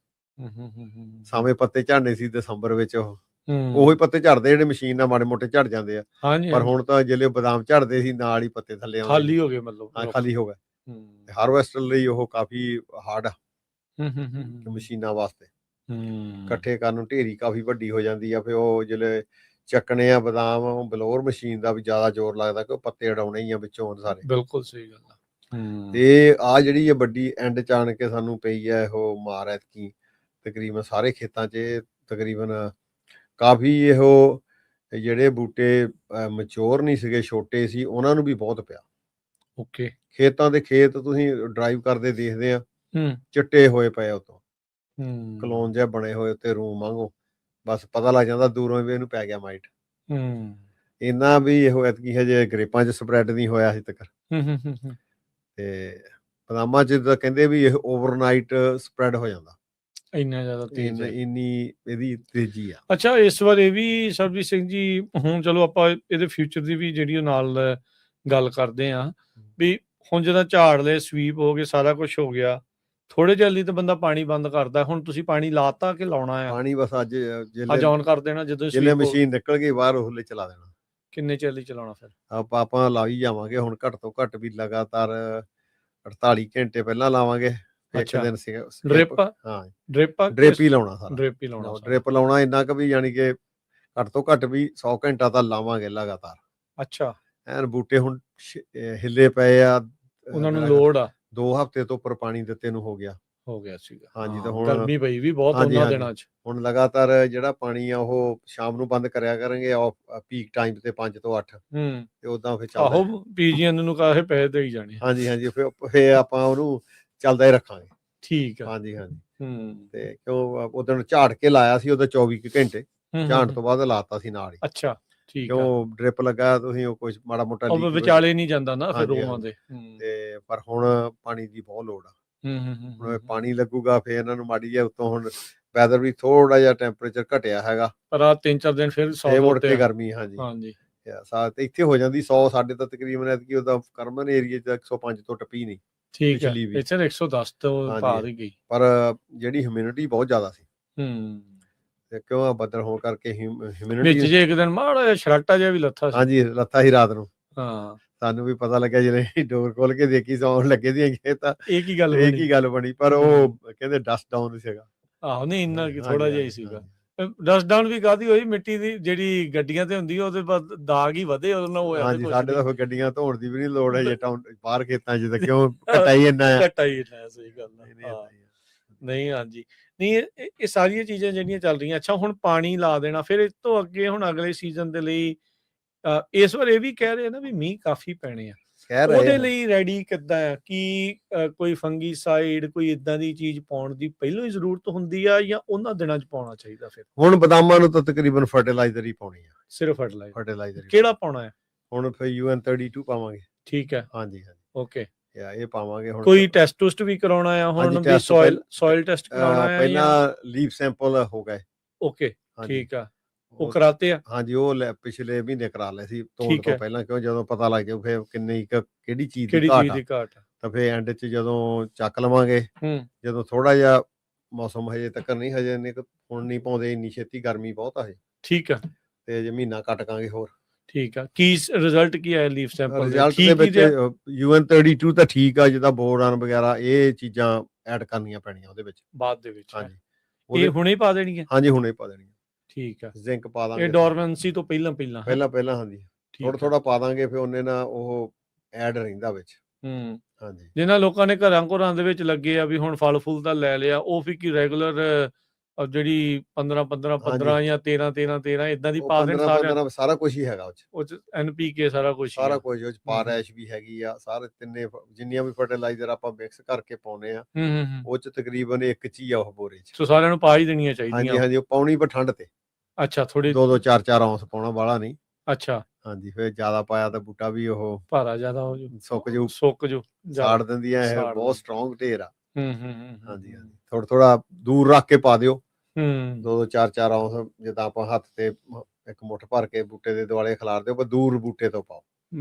ਸਾਵੇਂ ਪੱਤੇ ਝੜਨੇ ਸੀ ਦਸੰਬਰ ਵਿੱਚ, ਉਹੀ ਪੱਤੇ ਝੜਦੇ ਜਿਹੜੇ ਮਸ਼ੀਨ ਨਾਲ ਮਾੜੇ ਮੋਟੇ ਝੜ ਜਾਂਦੇ ਆ। ਪਰ ਹੁਣ ਤਾਂ ਜਿਹੜੇ ਬਦਾਮ ਝੜਦੇ ਸੀ, ਨਾਲ ਹੀ ਪੱਤੇ ਥੱਲੇ ਆਉਂਦੇ, ਖਾਲੀ ਹੋ ਗਏ, ਮਤਲਬ ਖਾਲੀ ਹੋ ਗਏ। ਹਾਰਵੈਸਟਰ ਲਈ ਉਹ ਕਾਫੀ ਹਾਰਡ ਆ ਮਸ਼ੀਨਾਂ ਵਾਸਤੇ। ਇਕੱਠੇ ਕਰਨ ਨੂੰ ਢੇਰੀ ਕਾਫੀ ਵੱਡੀ ਹੋ ਜਾਂਦੀ ਆ, ਫਿਰ ਉਹ ਜਿਹੜੇ ਚੱਕਣੇ ਆ ਬਦਾਮ, ਬਲੋਰ ਮਸ਼ੀਨ ਦਾ ਵੀ ਜ਼ਿਆਦਾ ਜ਼ੋਰ ਲੱਗਦਾ, ਕਿ ਪੱਤੇ ਉਡਾਉਣੇ ਹੀ ਆ ਵਿੱਚੋਂ ਸਾਰੇ। ਬਿਲਕੁਲ ਸਹੀ ਗੱਲ ਆ। ਤੇ ਆ ਜਿਹੜੀ ਇਹ ਵੱਡੀ ਐਂਡ ਚ ਆਣ ਕੇ ਸਾਨੂੰ ਪਈ ਆ ਇਹੋ ਮਾਰ, ਐਤਕੀ ਤਕਰੀਬਨ ਸਾਰੇ ਖੇਤਾਂ 'ਚ ਤਕਰੀਬਨ ਕਾਫੀ ਇਹੋ ਜਿਹੜੇ ਬੂਟੇ ਮੈਚੋਰ ਨਹੀਂ ਸੀਗੇ, ਛੋਟੇ ਸੀ, ਉਹਨਾਂ ਨੂੰ ਵੀ ਬਹੁਤ ਪਿਆ। ਓਕੇ। ਖੇਤਾਂ ਦੇ ਖੇਤ ਤੁਸੀਂ ਡਰਾਈਵ ਕਰਦੇ ਦੇਖਦੇ ਆ, ਚਿੱਟੇ ਹੋਏ ਪਏ ਉਤੋਂ, ਕਲੋਨ ਜਿਹਾ ਬਣੇ ਹੋਏ ਉੱਤੇ ਰੂਮ ਵਾਂਗੂ, ਬਸ ਪਤਾ ਲੱਗ ਜਾਂਦਾ ਦੂਰੋਂ ਵੀ ਇਹਨੂੰ ਪੈ ਗਿਆ ਮਾਈਟ। ਇੰਨਾ ਵੀ ਇਹੋ ਐਤਕੀ ਹਜੇ ਗ੍ਰੇਪਾਂ 'ਚ ਸਪਰੈਡ ਨਹੀਂ ਹੋਇਆ ਹਜੇ ਤੱਕ। ਤੇ ਬਦਾਮਾਂ 'ਚ ਤਾਂ ਕਹਿੰਦੇ ਵੀ ਇਹ ਓਵਰਨਾਈਟ ਸਪਰੈਡ ਹੋ ਜਾਂਦਾ, ਇੰਨਾ ਜ਼ਿਆਦਾ ਤੇਜ਼ ਹੈ, ਇੰਨੀ ਇਹਦੀ ਤੇਜ਼ੀ ਆ। ਅੱਛਾ, ਇਸ ਵਾਰ ਇਹ ਵੀ ਸਰਬਜੀਤ ਸਿੰਘ ਜੀ, ਹੁਣ ਚਲੋ ਆਪਾਂ ਇਹਦੇ ਫਿਊਚਰ ਦੀ ਵੀ ਜਿਹੜੀ ਨਾਲ ਗੱਲ ਕਰਦੇ ਆ, ਵੀ ਹੁਣ ਜਦੋਂ ਝਾੜ ਲਏ, ਸਵੀਪ ਹੋ ਗਏ, ਸਾਰਾ ਕੁਝ ਹੋ ਗਿਆ, ਥੋੜੇ ਜਿਹੇ ਲਈ ਤਾਂ ਬੰਦਾ ਪਾਣੀ ਬੰਦ ਕਰਦਾ। ਹੁਣ ਤੁਸੀਂ ਪਾਣੀ ਲਾਤਾ ਕਿ ਲਾਉਣਾ ਆ? ਪਾਣੀ ਬਸ ਅੱਜ ਔਨ ਕਰ ਦੇਣਾ, ਜਦੋਂ ਮਸ਼ੀਨ ਨਿਕਲ ਗਈ ਬਾਹਰ, ਉਹਲੇ ਚਲਾ ਦੇਣਾ। ਕਿੰਨੇ ਚਿਰ ਲਈ ਚਲਾਉਣਾ ਫਿਰ? ਆਪਾਂ ਲਾਈ ਜਾਵਾਂਗੇ ਹੁਣ, ਘੱਟ ਤੋਂ ਘੱਟ ਵੀ ਲਗਾਤਾਰ 48 ਘੰਟੇ ਪਹਿਲਾਂ ਲਾਵਾਂਗੇ। ਇੱਕ ਦਿਨ ਡ੍ਰਿਪ ਹੀ ਲਾਉਣਾ, ਸਾਰਾ ਡ੍ਰਿਪ ਲਾਉਣਾ। ਇੰਨਾ ਕੁ ਵੀ ਯਾਨੀ ਕਿ ਘੱਟ ਤੋਂ ਘੱਟ ਵੀ 100 ਘੰਟਾ ਤਾਂ ਲਾਵਾਂਗੇ ਲਗਾਤਾਰ। ਅੱਛਾ। ਐਨ ਬੂਟੇ ਹੁਣ ਹਿੱਲੇ ਪਏ ਆ, ਉਹਨਾਂ ਨੂੰ ਲੋੜ ਆ। 2 ਹਫ਼ਤੇ ਤੋਂ ਉੱਪਰ ਪਾਣੀ ਦਿੱਤੇ ਨੂੰ ਹੋ ਗਿਆ ਸੀਗਾ। ਹਾਂਜੀ, ਤਾਂ ਹੁਣ ਗਰਮੀ ਪਈ ਵੀ ਬਹੁਤ ਉਹਨਾਂ ਦਿਨਾਂ 'ਚ। ਹੁਣ ਲਗਾਤਾਰ ਜਿਹੜਾ ਪਾਣੀ ਆ ਉਹ ਸ਼ਾਮ ਨੂੰ ਬੰਦ ਕਰਿਆ ਕਰਾਂਗੇ, ਪੀਕ ਟਾਈਮ ਤੇ 5 ਤੋਂ 8, ਤੇ ਉਦਾਂ ਫਿਰ ਚੱਲਦਾ। ਆਹੋ, ਪੀਜੀਐਨ ਨੂੰ ਕਾਹੇ ਪੈਸੇ ਦੇਈ ਜਾਣੇ। ਹਾਂਜੀ, ਫਿਰ ਆਪਾਂ ਉਹਨੂੰ ਚੱਲਦਾ ਹੀ ਰੱਖਾਂਗੇ। ਠੀਕ ਆ। ਹਾਂਜੀ। ਤੇ ਕਿਉਂ ਉਦੋਂ ਝਾੜ ਕੇ ਲਾਇਆ ਸੀ, ਉਹਦਾ 24 ਘੰਟੇ ਝਾੜ ਤੋਂ ਬਾਅਦ ਲਾਤਾ ਸੀ ਨਾਲ ਹੀ। ਅੱਛਾ, ਠੀਕ ਆ। ਕਿਉਂ ਡ੍ਰਿਪ ਲੱਗਾ, ਤੁਸੀਂ ਉਹ ਕੁਝ ਮਾੜਾ ਮੋਟਾ ਵਿਚਾਲੇ ਨਹੀਂ ਜਾਂਦਾ ਨਾ ਫਿਰ ਰੋਵਾਂ ਦੇ। ਤੇ ਪਰ ਹੁਣ ਪਾਣੀ ਦੀ ਬਹੁਤ ਲੋੜ ਆ। ਹੁਣ ਪਾਣੀ ਲੱਗੂਗਾ, ਫਿਰ ਇਹਨਾਂ ਨੂੰ ਮਾੜੀ ਜਿਹਾ ਉੱਤੋਂ ਹੁਣ ਵੈਦਰ ਵੀ ਥੋੜਾ ਜਿਹਾ ਟੈਂਪਰੇਚਰ ਘਟਿਆ ਹੈਗਾ, ਪਰ ਆ 3-4 ਦਿਨ ਫਿਰ 100 ਮੁੜ ਕੇ ਗਰਮੀ। ਹਾਂਜੀ, ਤੇ ਇੱਥੇ ਹੋ ਜਾਂਦੀ 100, ਸਾਡੇ ਤਾਂ ਤਕਰੀਬਨ ਐਤਕੀ ਉਹਦਾ ਕਰਮਨ ਏਰੀਆ 'ਚ 105 ਤੋਂ ਟੱਪੀ ਨਹੀਂ। ਠੀਕ ਹੈ, ਇੱਥੇ 110 ਤੋਂ ਪਾਰ ਹੀ ਗਈ, ਪਰ ਜਿਹੜੀ ਹਿਊਮਿਡਿਟੀ ਬਹੁਤ ਜ਼ਿਆਦਾ ਸੀ। ਤੇ ਕਿਉਂ ਬੱਦਲ ਹੋਣ ਕਰਕੇ ਹਿਊਮਿਡਿਟੀ ਵਿੱਚ ਜੇ ਇੱਕ ਦਿਨ ਮਾੜਾ ਜਿਹਾ ਛਰਾਟਾ ਜਿਹਾ ਵੀ ਲੱਥਾ ਸੀ। ਹਾਂਜੀ, ਲੱਥਾ ਸੀ ਰਾਤ ਨੂੰ। ਹਾਂ, ਸਾਨੂੰ ਵੀ ਪਤਾ ਲੱਗਿਆ ਜਦੋਂ ਡੋਰ ਖੋਲ ਕੇ ਦੇਖੀ, ਸੌਣ ਲੱਗੇ ਦੀਆਂ ਤਾਂ ਇਹ ਕੀ ਗੱਲ ਬਣੀ। ਪਰ ਉਹ ਕਹਿੰਦੇ ਡਸਟ ਡਾਊਨ ਸੀਗਾ। ਆਹੋ, ਨਹੀਂ ਇੰਨਾ ਥੋੜਾ ਜਿਹਾ ਹੀ ਸੀਗਾ। ਡਸਟ ਡਾਊਨ ਵੀ ਕਾਹਦੀ ਹੋਈ, ਮਿੱਟੀ ਦੀ ਜਿਹੜੀ ਗੱਡੀਆਂ ਤੇ ਹੁੰਦੀ, ਉਹਦੇ ਬਾਅਦ ਦਾਗ ਹੀ ਵਧੇ ਉਹਦੇ ਨਾਲ ਹੋਇਆ। ਹਾਂਜੀ, ਸਾਡੇ ਤਾਂ ਫਿਰ ਗੱਡੀਆਂ ਧੋਣ ਦੀ ਵੀ ਨਹੀਂ ਲੋੜ ਹੈ ਜੇ ਬਾਹਰ ਖੇਤਾਂ 'ਚ, ਤਾਂ ਕਿਉਂ ਘਟਾਈ ਇੰਨਾ ਆ। ਸਹੀ ਗੱਲ ਨਹੀਂ। ਹਾਂਜੀ, ਨਹੀਂ, ਇਹ ਸਾਰੀਆਂ ਚੀਜ਼ਾਂ ਜਿਹੜੀਆਂ ਚੱਲ ਰਹੀਆਂ। ਅੱਛਾ, ਹੁਣ ਪਾਣੀ ਲਾ ਦੇਣਾ, ਫਿਰ ਇਸ ਤੋਂ ਅੱਗੇ ਹੁਣ ਅਗਲੇ ਸੀਜ਼ਨ ਦੇ ਲਈ ਇਸ ਵਾਰ ਇਹ ਵੀ ਕਹਿ ਰਹੇ ਨਾ ਵੀ ਮੀਂਹ ਕਾਫੀ ਪੈਣੇ ਆ, ਉਹਦੇ ਲਈ ਰੈਡੀ ਕਿੱਦਾਂ ਆ? ਕੀ ਕੋਈ ਫੰਗੀਸਾਈਡ, ਕੋਈ ਇਦਾਂ ਦੀ ਚੀਜ਼ ਪਾਉਣ ਦੀ ਪਹਿਲਾਂ ਹੀ ਜ਼ਰੂਰਤ ਹੁੰਦੀ ਆ, ਜਾਂ ਉਹਨਾਂ ਦਿਨਾਂ 'ਚ ਪਾਉਣਾ ਚਾਹੀਦਾ? ਫਿਰ ਹੁਣ ਬਦਾਮਾਂ ਨੂੰ ਤਾਂ ਤਕਰੀਬਨ ਫਰਟੀਲਾਈਜ਼ਰ ਹੀ ਪਾਉਣੀ ਆ, ਸਿਰਫ ਫਰਟੀਲਾਈਜ਼ਰ। ਕਿਹੜਾ ਪਾਉਣਾ ਹੈ? ਹੁਣ ਫਿਰ UN32 ਪਾਵਾਂਗੇ। ਠੀਕ ਹੈ। ਹਾਂਜੀ, ਓਕੇ। ਇਹ ਪਾਵਾਂਗੇ ਹੁਣ। ਕੋਈ ਟੈਸਟ ਟੁਸਟ ਵੀ ਕਰਾਉਣਾ ਆ ਹੁਣ ਵੀ? ਸੋਇਲ ਟੈਸਟ ਕਰਾਉਣਾ ਆ ਪਹਿਲਾਂ ਲੀਫ ਸੈਂਪਲ ਹੋ ਗਏ। ਓਕੇ, ਠੀਕ ਆ, ਉਹ ਕਰਾਤੇ ਆ? ਹਾਂਜੀ, ਉਹ ਪਿਛਲੇ ਮਹੀਨੇ ਕਰਾ ਲਏ ਸੀ ਤੋੜ ਤੋਂ ਪਹਿਲਾਂ, ਕਿਉਂ ਜਦੋਂ ਪਤਾ ਲੱਗ ਜਾਊ ਫਿਰ ਕਿਹੜੀ ਚੀਜ਼ ਦੀ ਘਾਟ ਤਾਂ ਫਿਰ ਐਂਡ 'ਚ ਜਦੋਂ ਚੱਕ ਲਵਾਂਗੇ, ਜਦੋਂ ਥੋੜਾ ਜਿਹਾ ਮੌਸਮ ਹਜੇ ਤੱਕ ਨਹੀਂ, ਹੁਣ ਨਹੀਂ ਪਾਉਂਦੇ ਇੰਨੀ ਛੇਤੀ, ਗਰਮੀ ਬਹੁਤ ਆ ਹਜੇ। ਠੀਕ ਆ, ਤੇ ਜੇ ਮਹੀਨਾ ਕੱਟਕਾਂਗੇ ਹੋਰ। ਠੀਕ ਆ, ਕੀ ਰਿਜ਼ਲਟ ਕੀ ਆਇਆ ਲੀਫ ਸੈਂਪਲ ਦੇ? ਰਿਜ਼ਲਟ ਦੇ ਵਿੱਚ UN32 ਤਾਂ ਠੀਕ ਆ, ਜਿੱਦਾਂ ਬੋਰਨ ਵਗੈਰਾ ਇਹ ਚੀਜ਼ਾਂ ਐਡ ਕਰਨੀਆਂ ਪੈਣੀਆਂ ਉਹਦੇ ਵਿੱਚ ਬਾਅਦ ਦੇ ਵਿੱਚ। ਹਾਂਜੀ, ਇਹ ਹੁਣੇ ਪਾ ਦੇਣੀ ਹੈ? ਹਾਂਜੀ, ਹੁਣੇ ਪਾ ਦੇਣੀ ਹੈ। ਠੀਕ ਆ, ਜ਼ਿੰਕ ਪਾ ਦਾਂਗੇ। ਇਹ ਡੋਰਮੈਂਸੀ ਤੋਂ ਪਹਿਲਾਂ ਹਾਂਜੀ, ਥੋੜਾ ਪਾ ਦਾਂਗੇ, ਫਿਰ ਉਹਨੇ ਨਾਲ ਉਹ ਐਡ ਰਹਿੰਦਾ ਵਿੱਚ। ਹਾਂਜੀ, ਜਿਨ੍ਹਾਂ ਲੋਕਾਂ ਨੇ ਘਰਾਂ ਦੇ ਵਿੱਚ ਲੱਗੇ ਆ ਵੀ ਹੁਣ ਫਲ ਫੁੱਲ ਤਾਂ ਲੈ ਲਿਆ, ਉਹ ਫਿਰ ਕੀ ਰੈਗੂਲਰ ਜਿਹੜੀ 15 ਜਾਂ 13 ਇਦਾਂ ਦੀ ਪਾ ਦੇਣ? 15 ਸਾਰਾ ਕੁਝ ਹੀ ਹੈਗਾ ਉਹ ਚ NPK ਸਾਰਾ ਕੁਝ ਉਹ ਚ ਪਾਰੈਸ਼ ਵੀ ਹੈਗੀ ਆ, ਸਾਰੇ ਤਿੰਨੇ ਜਿੰਨੀਆਂ ਵੀ ਫਰਟੀਲਾਈਜ਼ਰ ਆਪਾਂ ਮਿਕਸ ਕਰਕੇ ਪਾਉਨੇ ਆ ਉਹ ਚ ਤਕਰੀਬਨ ਇੱਕ ਚ ਹੀ ਆ ਉਹ ਬੋਰੇ ਚ। ਸੋ ਸਾਰਿਆਂ ਨੂੰ ਪਾ ਹੀ ਦੇਣੀਆਂ ਚਾਹੀਦੀਆਂ? ਹਾਂਜੀ, ਉਹ ਪਾਉਣੀ ਪਰ ਠੰਡ ਤੇ। ਅੱਛਾ, ਥੋੜੀ 2-2 4-4 ਔਂਸ ਪਾਉਣਾ, ਬਾਹਲਾ ਨਹੀਂ। ਅੱਛਾ, ਹਾਂਜੀ, ਫਿਰ ਜ਼ਿਆਦਾ ਪਾਇਆ ਤਾਂ ਬੂਟਾ ਵੀ ਉਹ ਭਾਰਾ ਜ਼ਿਆਦਾ ਹੋ ਜੂ, ਸੁੱਕ ਜੂ, ਸਾੜ ਦਿੰਦੀਆਂ ਇਹ, ਬਹੁਤ ਸਟਰੋਂਗ ਢੇਰ ਆ। ਹਾਂਜੀ, ਥੋੜਾ ਦੂਰ ਰੱਖ ਕੇ ਪਾ ਦਿਓ। 2-2 4-4 ਔਂਸ ਜਿੱਦਾਂ ਆਪਾਂ ਹੱਥ ਤੇ ਇੱਕ ਮੁੱਠ ਭਰ ਕੇ ਬੂਟੇ ਦੇ ਦੁਆਲੇ ਖਿਲਾਰ ਦਿਓ, ਪਰ ਦੂਰ ਬੂਟੇ ਤੋਂ ਪਾਓ,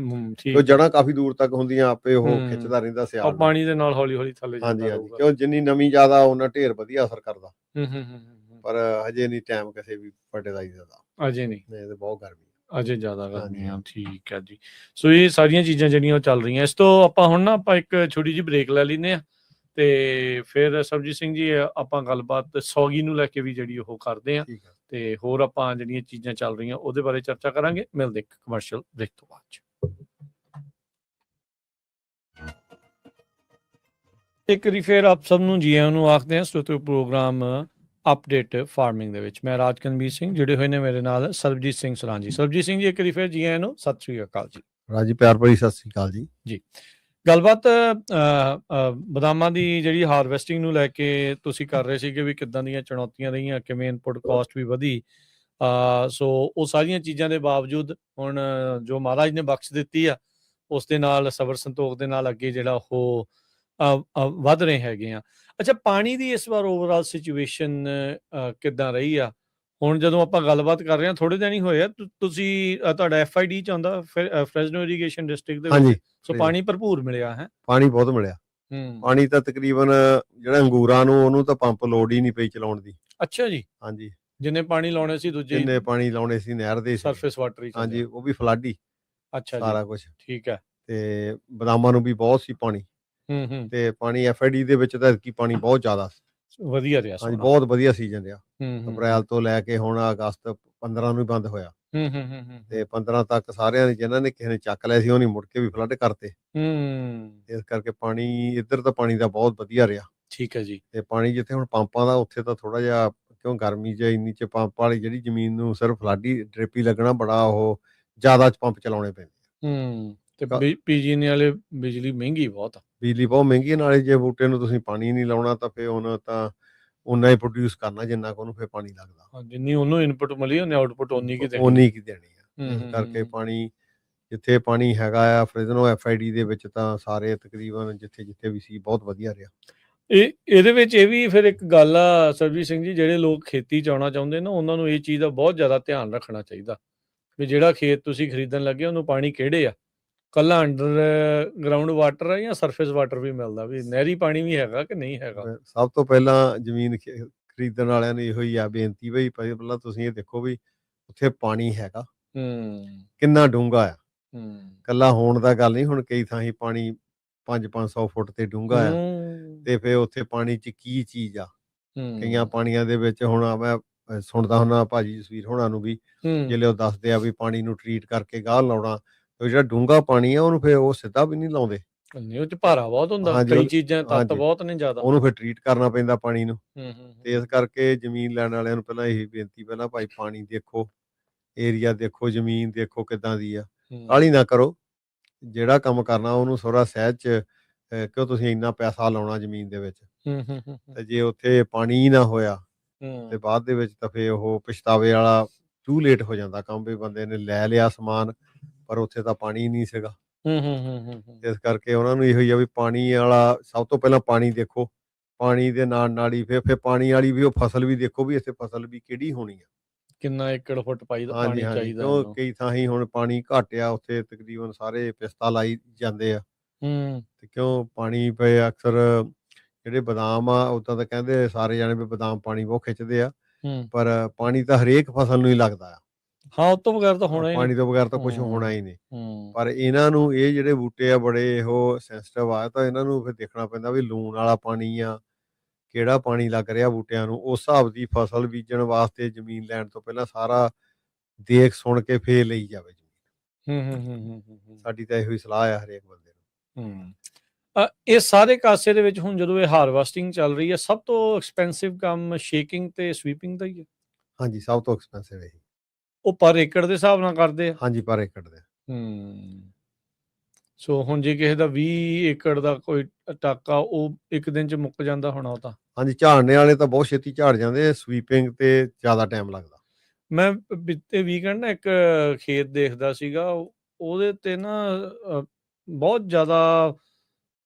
ਕਿਉਂ ਜੜ੍ਹਾਂ ਕਾਫੀ ਦੂਰ ਤੱਕ ਹੁੰਦੀਆਂ, ਆਪੇ ਉਹ ਖਿੱਚਦਾ ਰਹਿੰਦਾ ਸਿਆਲ ਪਾਣੀ ਦੇ ਨਾਲ, ਹੌਲੀ ਥੱਲੇ ਜਾਂਦਾ ਰਹੂਗਾ। ਕਿਉਂ ਜਿੰਨੀ ਨਮੀ ਜ਼ਿਆਦਾ ਉਹਨਾਂ ਢੇਰ ਵਧੀਆ ਅਸਰ ਕਰਦਾ। ਪਰ ਹਜੇ ਨਹੀਂ ਟਾਈਮ ਕਿਸੇ ਵੀ ਫਰਟੀਲਾਈਜ਼ਰ ਦਾ, ਅਜੇ ਨਹੀਂ, ਇਹ ਤਾਂ ਬਹੁਤ ਗਰਮੀ ਅਜੇ ਜ਼ਿਆਦਾ ਗਰਮੀ ਆ। ਠੀਕ ਹੈ ਜੀ, ਸੋ ਇਹ ਸਾਰੀਆਂ ਚੀਜ਼ਾਂ ਜਿਹੜੀਆਂ ਉਹ ਚੱਲ ਰਹੀਆਂ। ਇਸ ਤੋਂ ਆਪਾਂ ਹੁਣ ਨਾ ਆਪਾਂ ਇੱਕ ਛੋਟੀ ਜਿਹੀ ਬ੍ਰੇਕ ਲੈ ਲੈਂਦੇ ਆ, ਤੇ ਫਿਰ ਸਰਬਜੀਤ ਸਿੰਘ ਜੀ ਆਪਾਂ ਗੱਲਬਾਤ ਸੌਗੀ ਨੂੰ ਲੈ ਕੇ ਵੀ ਜਿਹੜੀ ਉਹ ਕਰਦੇ ਆ, ਤੇ ਹੋਰ ਆਪਾਂ ਜਿਹੜੀਆਂ ਚੀਜ਼ਾਂ ਚੱਲ ਰਹੀਆਂ ਉਹਦੇ ਬਾਰੇ ਚਰਚਾ ਕਰਾਂਗੇ। ਮਿਲਦੇ ਇੱਕ ਕਮਰਸ਼ੀਅਲ ਬ੍ਰੇਕ ਤੋਂ ਬਾਅਦ ਚ। ਇੱਕ ਵਾਰੀ ਫਿਰ ਆਪ ਸਭ ਨੂੰ ਜੀ ਆਇਆਂ ਨੂੰ ਆਖਦੇ ਹਾਂ ਸੋਤੇ ਪ੍ਰੋਗਰਾਮ ਅਪਡੇਟ ਫਾਰਮਿੰਗ ਦੇ ਵਿੱਚ। ਮੈਂ ਰਾਜਕਨਵੀਰ ਸਿੰਘ, ਜੁੜੇ ਹੋਏ ਨੇ ਮੇਰੇ ਨਾਲ ਸਰਬਜੀਤ ਸਿੰਘ ਸਰਾਂ ਜੀ। ਸਰਬਜੀਤ ਸਿੰਘ ਜੀ, ਇੱਕ ਵਾਰੀ ਫਿਰ ਜੀ ਆਇਆਂ ਨੂੰ ਸਤਿ ਸ੍ਰੀ ਅਕਾਲ ਜੀ। ਰਾਜੀ ਪਿਆਰ ਭਰੀ ਸਤਿ ਸ੍ਰੀ ਅਕਾਲ ਜੀ। ਜੀ, ਗੱਲਬਾਤ ਬਦਾਮਾਂ ਦੀ ਜਿਹੜੀ ਹਾਰਵੈਸਟਿੰਗ ਨੂੰ ਲੈ ਕੇ ਤੁਸੀਂ ਕਰ ਰਹੇ ਸੀਗੇ ਵੀ ਕਿੱਦਾਂ ਦੀਆਂ ਚੁਣੌਤੀਆਂ ਰਹੀਆਂ, ਕਿਵੇਂ ਇਨਪੁਟ ਕਾਸਟ ਵੀ ਵਧੀ, ਸੋ ਉਹ ਸਾਰੀਆਂ ਚੀਜ਼ਾਂ ਦੇ ਬਾਵਜੂਦ ਹੁਣ ਜੋ ਮਹਾਰਾਜ ਨੇ ਬਖਸ਼ ਦਿੱਤੀ ਆ ਉਸ ਦੇ ਨਾਲ ਸਬਰ ਸੰਤੋਖ ਦੇ ਨਾਲ ਅੱਗੇ ਜਿਹੜਾ ਉਹ ਵੱਧ ਰਹੇ ਹੈਗੇ ਆ। ਅੱਛਾ, ਪਾਣੀ ਦੀ ਇਸ ਵਾਰ ਓਵਰਆਲ ਸਿਚੁਏਸ਼ਨ ਕਿੱਦਾਂ ਰਹੀ ਆ? ਹੁਣ ਜਦੋਂ ਆਪਾਂ ਗੱਲਬਾਤ ਕਰ ਰਹੇ ਹਾਂ, ਥੋੜੇ ਦਿਨ ਹੀ ਹੋਏ ਆ, ਤੁਸੀਂ ਤੁਹਾਡਾ FID ਚ ਆਉਂਦਾ ਫ੍ਰੈਜ਼ਨੋ ਇਰੀਗੇਸ਼ਨ ਡਿਸਟ੍ਰਿਕਟ ਦੇ ਵਿੱਚ, ਸੋ ਪਾਣੀ ਭਰਪੂਰ ਮਿਲਿਆ ਹੈ? ਪਾਣੀ ਬਹੁਤ ਮਿਲਿਆ। ਪਾਣੀ ਤਾਂ ਤਕਰੀਬਨ ਜਿਹੜਾ ਅੰਗੂਰਾਂ ਨੂੰ ਉਹਨੂੰ ਤਾਂ ਪੰਪ ਲੋਡ ਹੀ ਨਹੀਂ ਪਈ ਚਲਾਉਣ ਦੀ। ਅੱਛਾ ਜੀ। ਹਾਂਜੀ, ਜਿੰਨੇ ਪਾਣੀ ਲਾਉਣੇ ਸੀ ਦੂਜੇ, ਜਿੰਨੇ ਪਾਣੀ ਲਾਉਣੇ ਸੀ ਨਹਿਰ ਦੇ ਸਰਫੇਸ ਵਾਟਰ ਹੀ, ਹਾਂਜੀ, ਉਹ ਵੀ ਫਲੱਡ ਹੀ। ਅੱਛਾ, ਸਾਰਾ ਕੁਝ ਠੀਕ ਹੈ। ਤੇ ਬਦਾਮਾਂ ਨੂੰ ਵੀ ਬਹੁਤ ਸੀ ਪਾਣੀ, ਤੇ ਪਾਣੀ FID ਦੇ ਵਿੱਚ ਤਾਂ ਐਤਕੀ ਪਾਣੀ ਬਹੁਤ ਜ਼ਿਆਦਾ ਵਧੀਆ ਰਿਹਾ। ਹਾਂਜੀ, ਬਹੁਤ ਵਧੀਆ ਸੀਜ਼ਨ ਰਿਹਾ। ਅਪ੍ਰੈਲ ਤੋਂ ਲੈ ਕੇ ਹੁਣ ਅਗਸਤ 15 ਨੂੰ ਹੀ ਬੰਦ ਹੋਇਆ, ਤੇ 15 ਤੱਕ ਸਾਰਿਆਂ ਨੇ, ਜਿਨ੍ਹਾਂ ਨੇ ਕਿਸੇ ਨੇ ਚੱਕ ਲਿਆ ਸੀ ਉਹਨੇ ਮੁੜ ਕੇ ਵੀ ਫਲੱਡ ਕਰਤੇ। ਇਸ ਕਰਕੇ ਪਾਣੀ ਇੱਧਰ ਤਾਂ ਪਾਣੀ ਦਾ ਬਹੁਤ ਵਧੀਆ ਰਿਹਾ। ਠੀਕ ਹੈ ਜੀ। ਤੇ ਪਾਣੀ ਜਿੱਥੇ ਹੁਣ ਪੰਪਾਂ ਦਾ, ਉੱਥੇ ਤਾਂ ਥੋੜਾ ਜਿਹਾ, ਕਿਉਂ ਗਰਮੀ 'ਚ ਇੰਨੀ 'ਚ ਪੰਪ ਵਾਲੀ ਜਿਹੜੀ ਜ਼ਮੀਨ ਨੂੰ ਸਿਰਫ ਫਲੱਡ ਹੀ ਡ੍ਰਿਪ ਹੀ ਲੱਗਣਾ, ਬੜਾ ਉਹ ਜ਼ਿਆਦਾ ਪੰਪ ਚਲਾਉਣੇ ਪੈਂਦੇ। ਤੇ PG&E ਵਾਲੇ ਬਿਜਲੀ ਮਹਿੰਗੀ ਬਹੁਤ ਆ, ਬਿਜਲੀ ਬਹੁਤ ਮਹਿੰਗੀ। ਨਾਲੇ ਜੇ ਬੂਟੇ ਨੂੰ ਤੁਸੀਂ ਪਾਣੀ ਨਹੀਂ ਲਾਉਣਾ ਤਾਂ ਫਿਰ ਹੁਣ ਤਾਂ ਉਨਾ ਹੀ ਪ੍ਰੋਡਿਊਸ ਕਰਨਾ ਜਿੰਨਾ ਕੁ ਉਹਨੂੰ ਫਿਰ ਪਾਣੀ ਲੱਗਦਾ। ਜਿੰਨੀ ਉਹਨੂੰ ਇਨਪੁਟ ਮਿਲੀ ਉਹਨੇ ਆਊਟਪੁੱਟ ਓਨੀ ਕੀ ਦੇਣੀ ਆ। ਇਸ ਕਰਕੇ ਪਾਣੀ ਜਿੱਥੇ ਪਾਣੀ ਹੈਗਾ ਆ ਫ੍ਰੈਜ਼ਨੋ FID ਦੇ ਵਿੱਚ, ਤਾਂ ਸਾਰੇ ਤਕਰੀਬਨ ਜਿੱਥੇ ਵੀ ਸੀ ਬਹੁਤ ਵਧੀਆ ਰਿਹਾ। ਇਹਦੇ ਵਿੱਚ ਇਹ ਵੀ ਫਿਰ ਇੱਕ ਗੱਲ ਆ ਸਰਬਜੀਤ ਸਿੰਘ ਜੀ, ਜਿਹੜੇ ਲੋਕ ਖੇਤੀ 'ਚ ਆਉਣਾ ਚਾਹੁੰਦੇ ਨਾ, ਉਹਨਾਂ ਨੂੰ ਇਹ ਚੀਜ਼ ਦਾ ਬਹੁਤ ਜ਼ਿਆਦਾ ਧਿਆਨ ਰੱਖਣਾ ਚਾਹੀਦਾ ਵੀ ਜਿਹੜਾ ਖੇਤ ਤੁਸੀਂ ਖਰੀਦਣ ਲੱਗੇ ਉਹਨੂੰ ਪਾਣੀ ਕਿਹੜੇ ਆ, ਕੱਲਾ ਅੰਡਰ ਗਰਾਊਂਡ ਵਾਟਰ ਹੈ ਜਾਂ ਸਰਫੇਸ ਵਾਟਰ ਵੀ ਮਿਲਦਾ, ਵੀ ਨਹਿਰੀ ਪਾਣੀ ਵੀ ਹੈਗਾ ਕਿ ਨਹੀਂ ਹੈਗਾ। ਸਭ ਤੋਂ ਪਹਿਲਾਂ ਜ਼ਮੀਨ ਖਰੀਦਣ ਵਾਲਿਆਂ ਨੂੰ ਇਹੋ ਹੀ ਆ ਬੇਨਤੀ, ਬਈ ਪਹਿਲਾਂ ਤੁਸੀਂ ਇਹ ਦੇਖੋ ਵੀ ਉੱਥੇ ਪਾਣੀ ਹੈਗਾ, ਕਿੰਨਾ ਡੂੰਘਾ ਆ। ਕੱਲਾ ਹੋਣ ਦਾ ਗੱਲ ਨਹੀਂ, ਹੁਣ ਕਈ ਥਾਈਂ ਪਾਣੀ 500-500 ਫੁੱਟ ਤੇ ਡੂੰਘਾ ਆ, ਤੇ ਫਿਰ ਉੱਥੇ ਪਾਣੀ 'ਚ ਕੀ ਚੀਜ਼ ਆ। ਕਈਆਂ ਪਾਣੀਆਂ ਦੇ ਵਿੱਚ ਹੁਣ ਮੈਂ ਸੁਣਦਾ ਹੁੰਦਾ ਭਾਜੀ ਜਸਵੀਰ ਹੋਣਾ ਨੂੰ ਵੀ, ਜਿਹੜੇ ਉਹ ਦੱਸਦੇ ਆ ਵੀ ਪਾਣੀ ਨੂੰ ਟਰੀਟ ਕਰਕੇ ਗਾਹ ਲਾਉਣਾ, ਜਿਹੜਾ ਡੂੰਘਾ ਪਾਣੀ ਆ ਉਹਨੂੰ ਫਿਰ ਉਹ ਸਿੱਧਾ ਵੀ ਨਹੀਂ ਲਾਉਂਦੇ, ਉਹ 'ਚ ਭਾਰਾ ਬਹੁਤ ਹੁੰਦਾ, ਕਈ ਚੀਜ਼ਾਂ ਤੱਤ ਬਹੁਤ ਨੇ ਜ਼ਿਆਦਾ, ਉਹਨੂੰ ਫਿਰ ਟਰੀਟ ਕਰਨਾ ਪੈਂਦਾ ਪਾਣੀ ਨੂੰ। ਤੇ ਇਸ ਕਰਕੇ ਜ਼ਮੀਨ ਲੈਣ ਵਾਲਿਆਂ ਨੂੰ ਪਹਿਲਾਂ ਇਹੀ ਬੇਨਤੀ, ਪਹਿਲਾਂ ਭਾਈ ਪਾਣੀ ਦੇਖੋ, ਏਰੀਆ ਦੇਖੋ, ਜ਼ਮੀਨ ਦੇਖੋ ਕਿੱਦਾਂ ਦੀ ਆ, ਕਾਹਲੀ ਨਾ ਕਰੋ। ਜਿਹੜਾ ਕੰਮ ਕਰਨਾ ਉਹਨੂੰ ਥੋੜਾ ਸਹਿਜ 'ਚ, ਕਿਉਂ ਤੁਸੀਂ ਇੰਨਾ ਪੈਸਾ ਲਾਉਣਾ ਜ਼ਮੀਨ ਦੇ ਵਿੱਚ, ਤੇ ਜੇ ਉੱਥੇ ਪਾਣੀ ਹੀ ਨਾ ਹੋਇਆ ਤੇ ਬਾਅਦ ਦੇ ਵਿੱਚ ਤਾਂ ਫਿਰ ਉਹ ਪਛਤਾਵੇ ਵਾਲਾ ਟੂ ਲੇਟ ਹੋ ਜਾਂਦਾ ਕੰਮ, ਵੀ ਬੰਦੇ ਨੇ ਲੈ ਲਿਆ ਸਮਾਨ ਪਰ ਉੱਥੇ ਤਾਂ ਪਾਣੀ ਨਹੀਂ ਸੀਗਾ। ਇਸ ਕਰਕੇ ਉਹਨਾਂ ਨੂੰ ਇਹੋ ਹੀ ਆ ਵੀ ਪਾਣੀ ਵਾਲਾ ਸਭ ਤੋਂ ਪਹਿਲਾਂ ਪਾਣੀ ਦੇਖੋ, ਪਾਣੀ ਦੇ ਨਾਲ ਹੀ ਫਿਰ ਪਾਣੀ ਵਾਲੀ ਵੀ ਉਹ ਫਸਲ ਵੀ ਦੇਖੋ ਵੀ ਇੱਥੇ ਫਸਲ ਵੀ ਕਿਹੜੀ ਹੋਣੀ ਆ, ਕਿੰਨਾ ਏਕੜ ਫੁੱਟ ਪਾਣੀ ਚਾਹੀਦਾ। ਕਿਉਂ ਕਈ ਥਾਈਂ ਹੁਣ ਪਾਣੀ ਘੱਟ ਆ, ਉੱਥੇ ਤਕਰੀਬਨ ਸਾਰੇ ਪਿਸਤਾ ਲਾਈ ਜਾਂਦੇ ਆ ਤੇ ਕਿਉਂ ਪਾਣੀ ਪਏ ਅਕਸਰ ਜਿਹੜੇ ਬਦਾਮ ਆ ਉਦਾਂ ਤਾਂ ਕਹਿੰਦੇ ਸਾਰੇ ਜਾਣੇ ਵੀ ਬਦਾਮ ਪਾਣੀ ਬਹੁਤ ਖਿੱਚਦੇ ਆ, ਪਰ ਪਾਣੀ ਤਾਂ ਹਰੇਕ ਫਸਲ ਨੂੰ ਹੀ ਲੱਗਦਾ ਆ। ਹਾਂ, ਉਹ ਤੋਂ ਬਗੈਰ ਤਾਂ ਹੋਣਾ ਹੀ ਨਹੀਂ, ਪਾਣੀ ਤੋਂ ਬਗੈਰ ਤਾਂ ਕੁਝ ਹੋਣਾ ਹੀ ਨਹੀਂ। ਪਰ ਇਹਨਾਂ ਨੂੰ ਇਹ ਜਿਹੜੇ ਬੂਟੇ ਆ ਬੜੇ ਉਹ ਸੈਂਸਿਟਿਵ ਆ, ਤਾਂ ਇਹਨਾਂ ਨੂੰ ਫਿਰ ਦੇਖਣਾ ਪੈਂਦਾ ਵੀ ਲੂਣ ਵਾਲਾ ਪਾਣੀ ਆ, ਕਿਹੜਾ ਪਾਣੀ ਲੱਗ ਰਿਹਾ ਬੂਟਿਆਂ ਨੂੰ, ਉਸ ਹਿਸਾਬ ਦੀ ਫਸਲ ਬੀਜਣ ਵਾਸਤੇ ਜ਼ਮੀਨ ਲੈਣ ਤੋਂ ਪਹਿਲਾਂ ਸਾਰਾ ਦੇਖ ਸੁਣ ਕੇ ਫੇਰ ਲਈ ਜਾਵੇ ਜ਼ਮੀਨ। ਸਾਡੀ ਤਾਂ ਇਹੋ ਹੀ ਸਲਾਹ ਆ ਹਰੇਕ ਬੰਦੇ ਨੂੰ। ਇਹ ਸਾਰੇ ਕਾਸੇ ਦੇ ਵਿੱਚ ਹੁਣ ਜਦੋਂ ਇਹ ਹਾਰਵੈਸਟਿੰਗ ਚੱਲ ਰਹੀ ਹੈ, ਸਭ ਤੋਂ ਐਕਸਪੈਂਸਿਵ ਕੰਮ ਸ਼ੇਕਿੰਗ ਤੇ ਸਵੀਪਿੰਗ ਦਾ ਹੀ ਹੈ। ਹਾਂਜੀ, ਸਭ ਤੋਂ ਐਕਸਪੈਂਸਿਵ ਇਹੀ। ਉਹ ਪਰ ਏਕੜ ਦੇ ਹਿਸਾਬ ਨਾਲ ਕਰਦੇ ਆ। ਹਾਂਜੀ, ਪਰ ਏਕੜ ਦੇ। ਸੋ ਹੁਣ ਜੇ ਕਿਸੇ ਦਾ 20 ਏਕੜ ਦਾ ਕੋਈ ਟਾਕਾ, ਉਹ ਇੱਕ ਦਿਨ ਚ ਮੁੱਕ ਜਾਂਦਾ ਹੋਣਾ ਉਹ ਤਾਂ। ਹਾਂਜੀ, ਝਾੜਨੇ ਵਾਲੇ ਤਾਂ ਬਹੁਤ ਛੇਤੀ ਝਾੜ ਜਾਂਦੇ, ਸਵੀਪਿੰਗ ਤੇ ਜ਼ਿਆਦਾ ਟਾਈਮ ਲੱਗਦਾ। ਮੈਂ ਬੀਤੇ ਵੀਕਐਂਡ ਨਾ ਇੱਕ ਖੇਤ ਦੇਖਦਾ ਸੀਗਾ, ਉਹਦੇ ਤੇ ਨਾ ਬਹੁਤ ਜ਼ਿਆਦਾ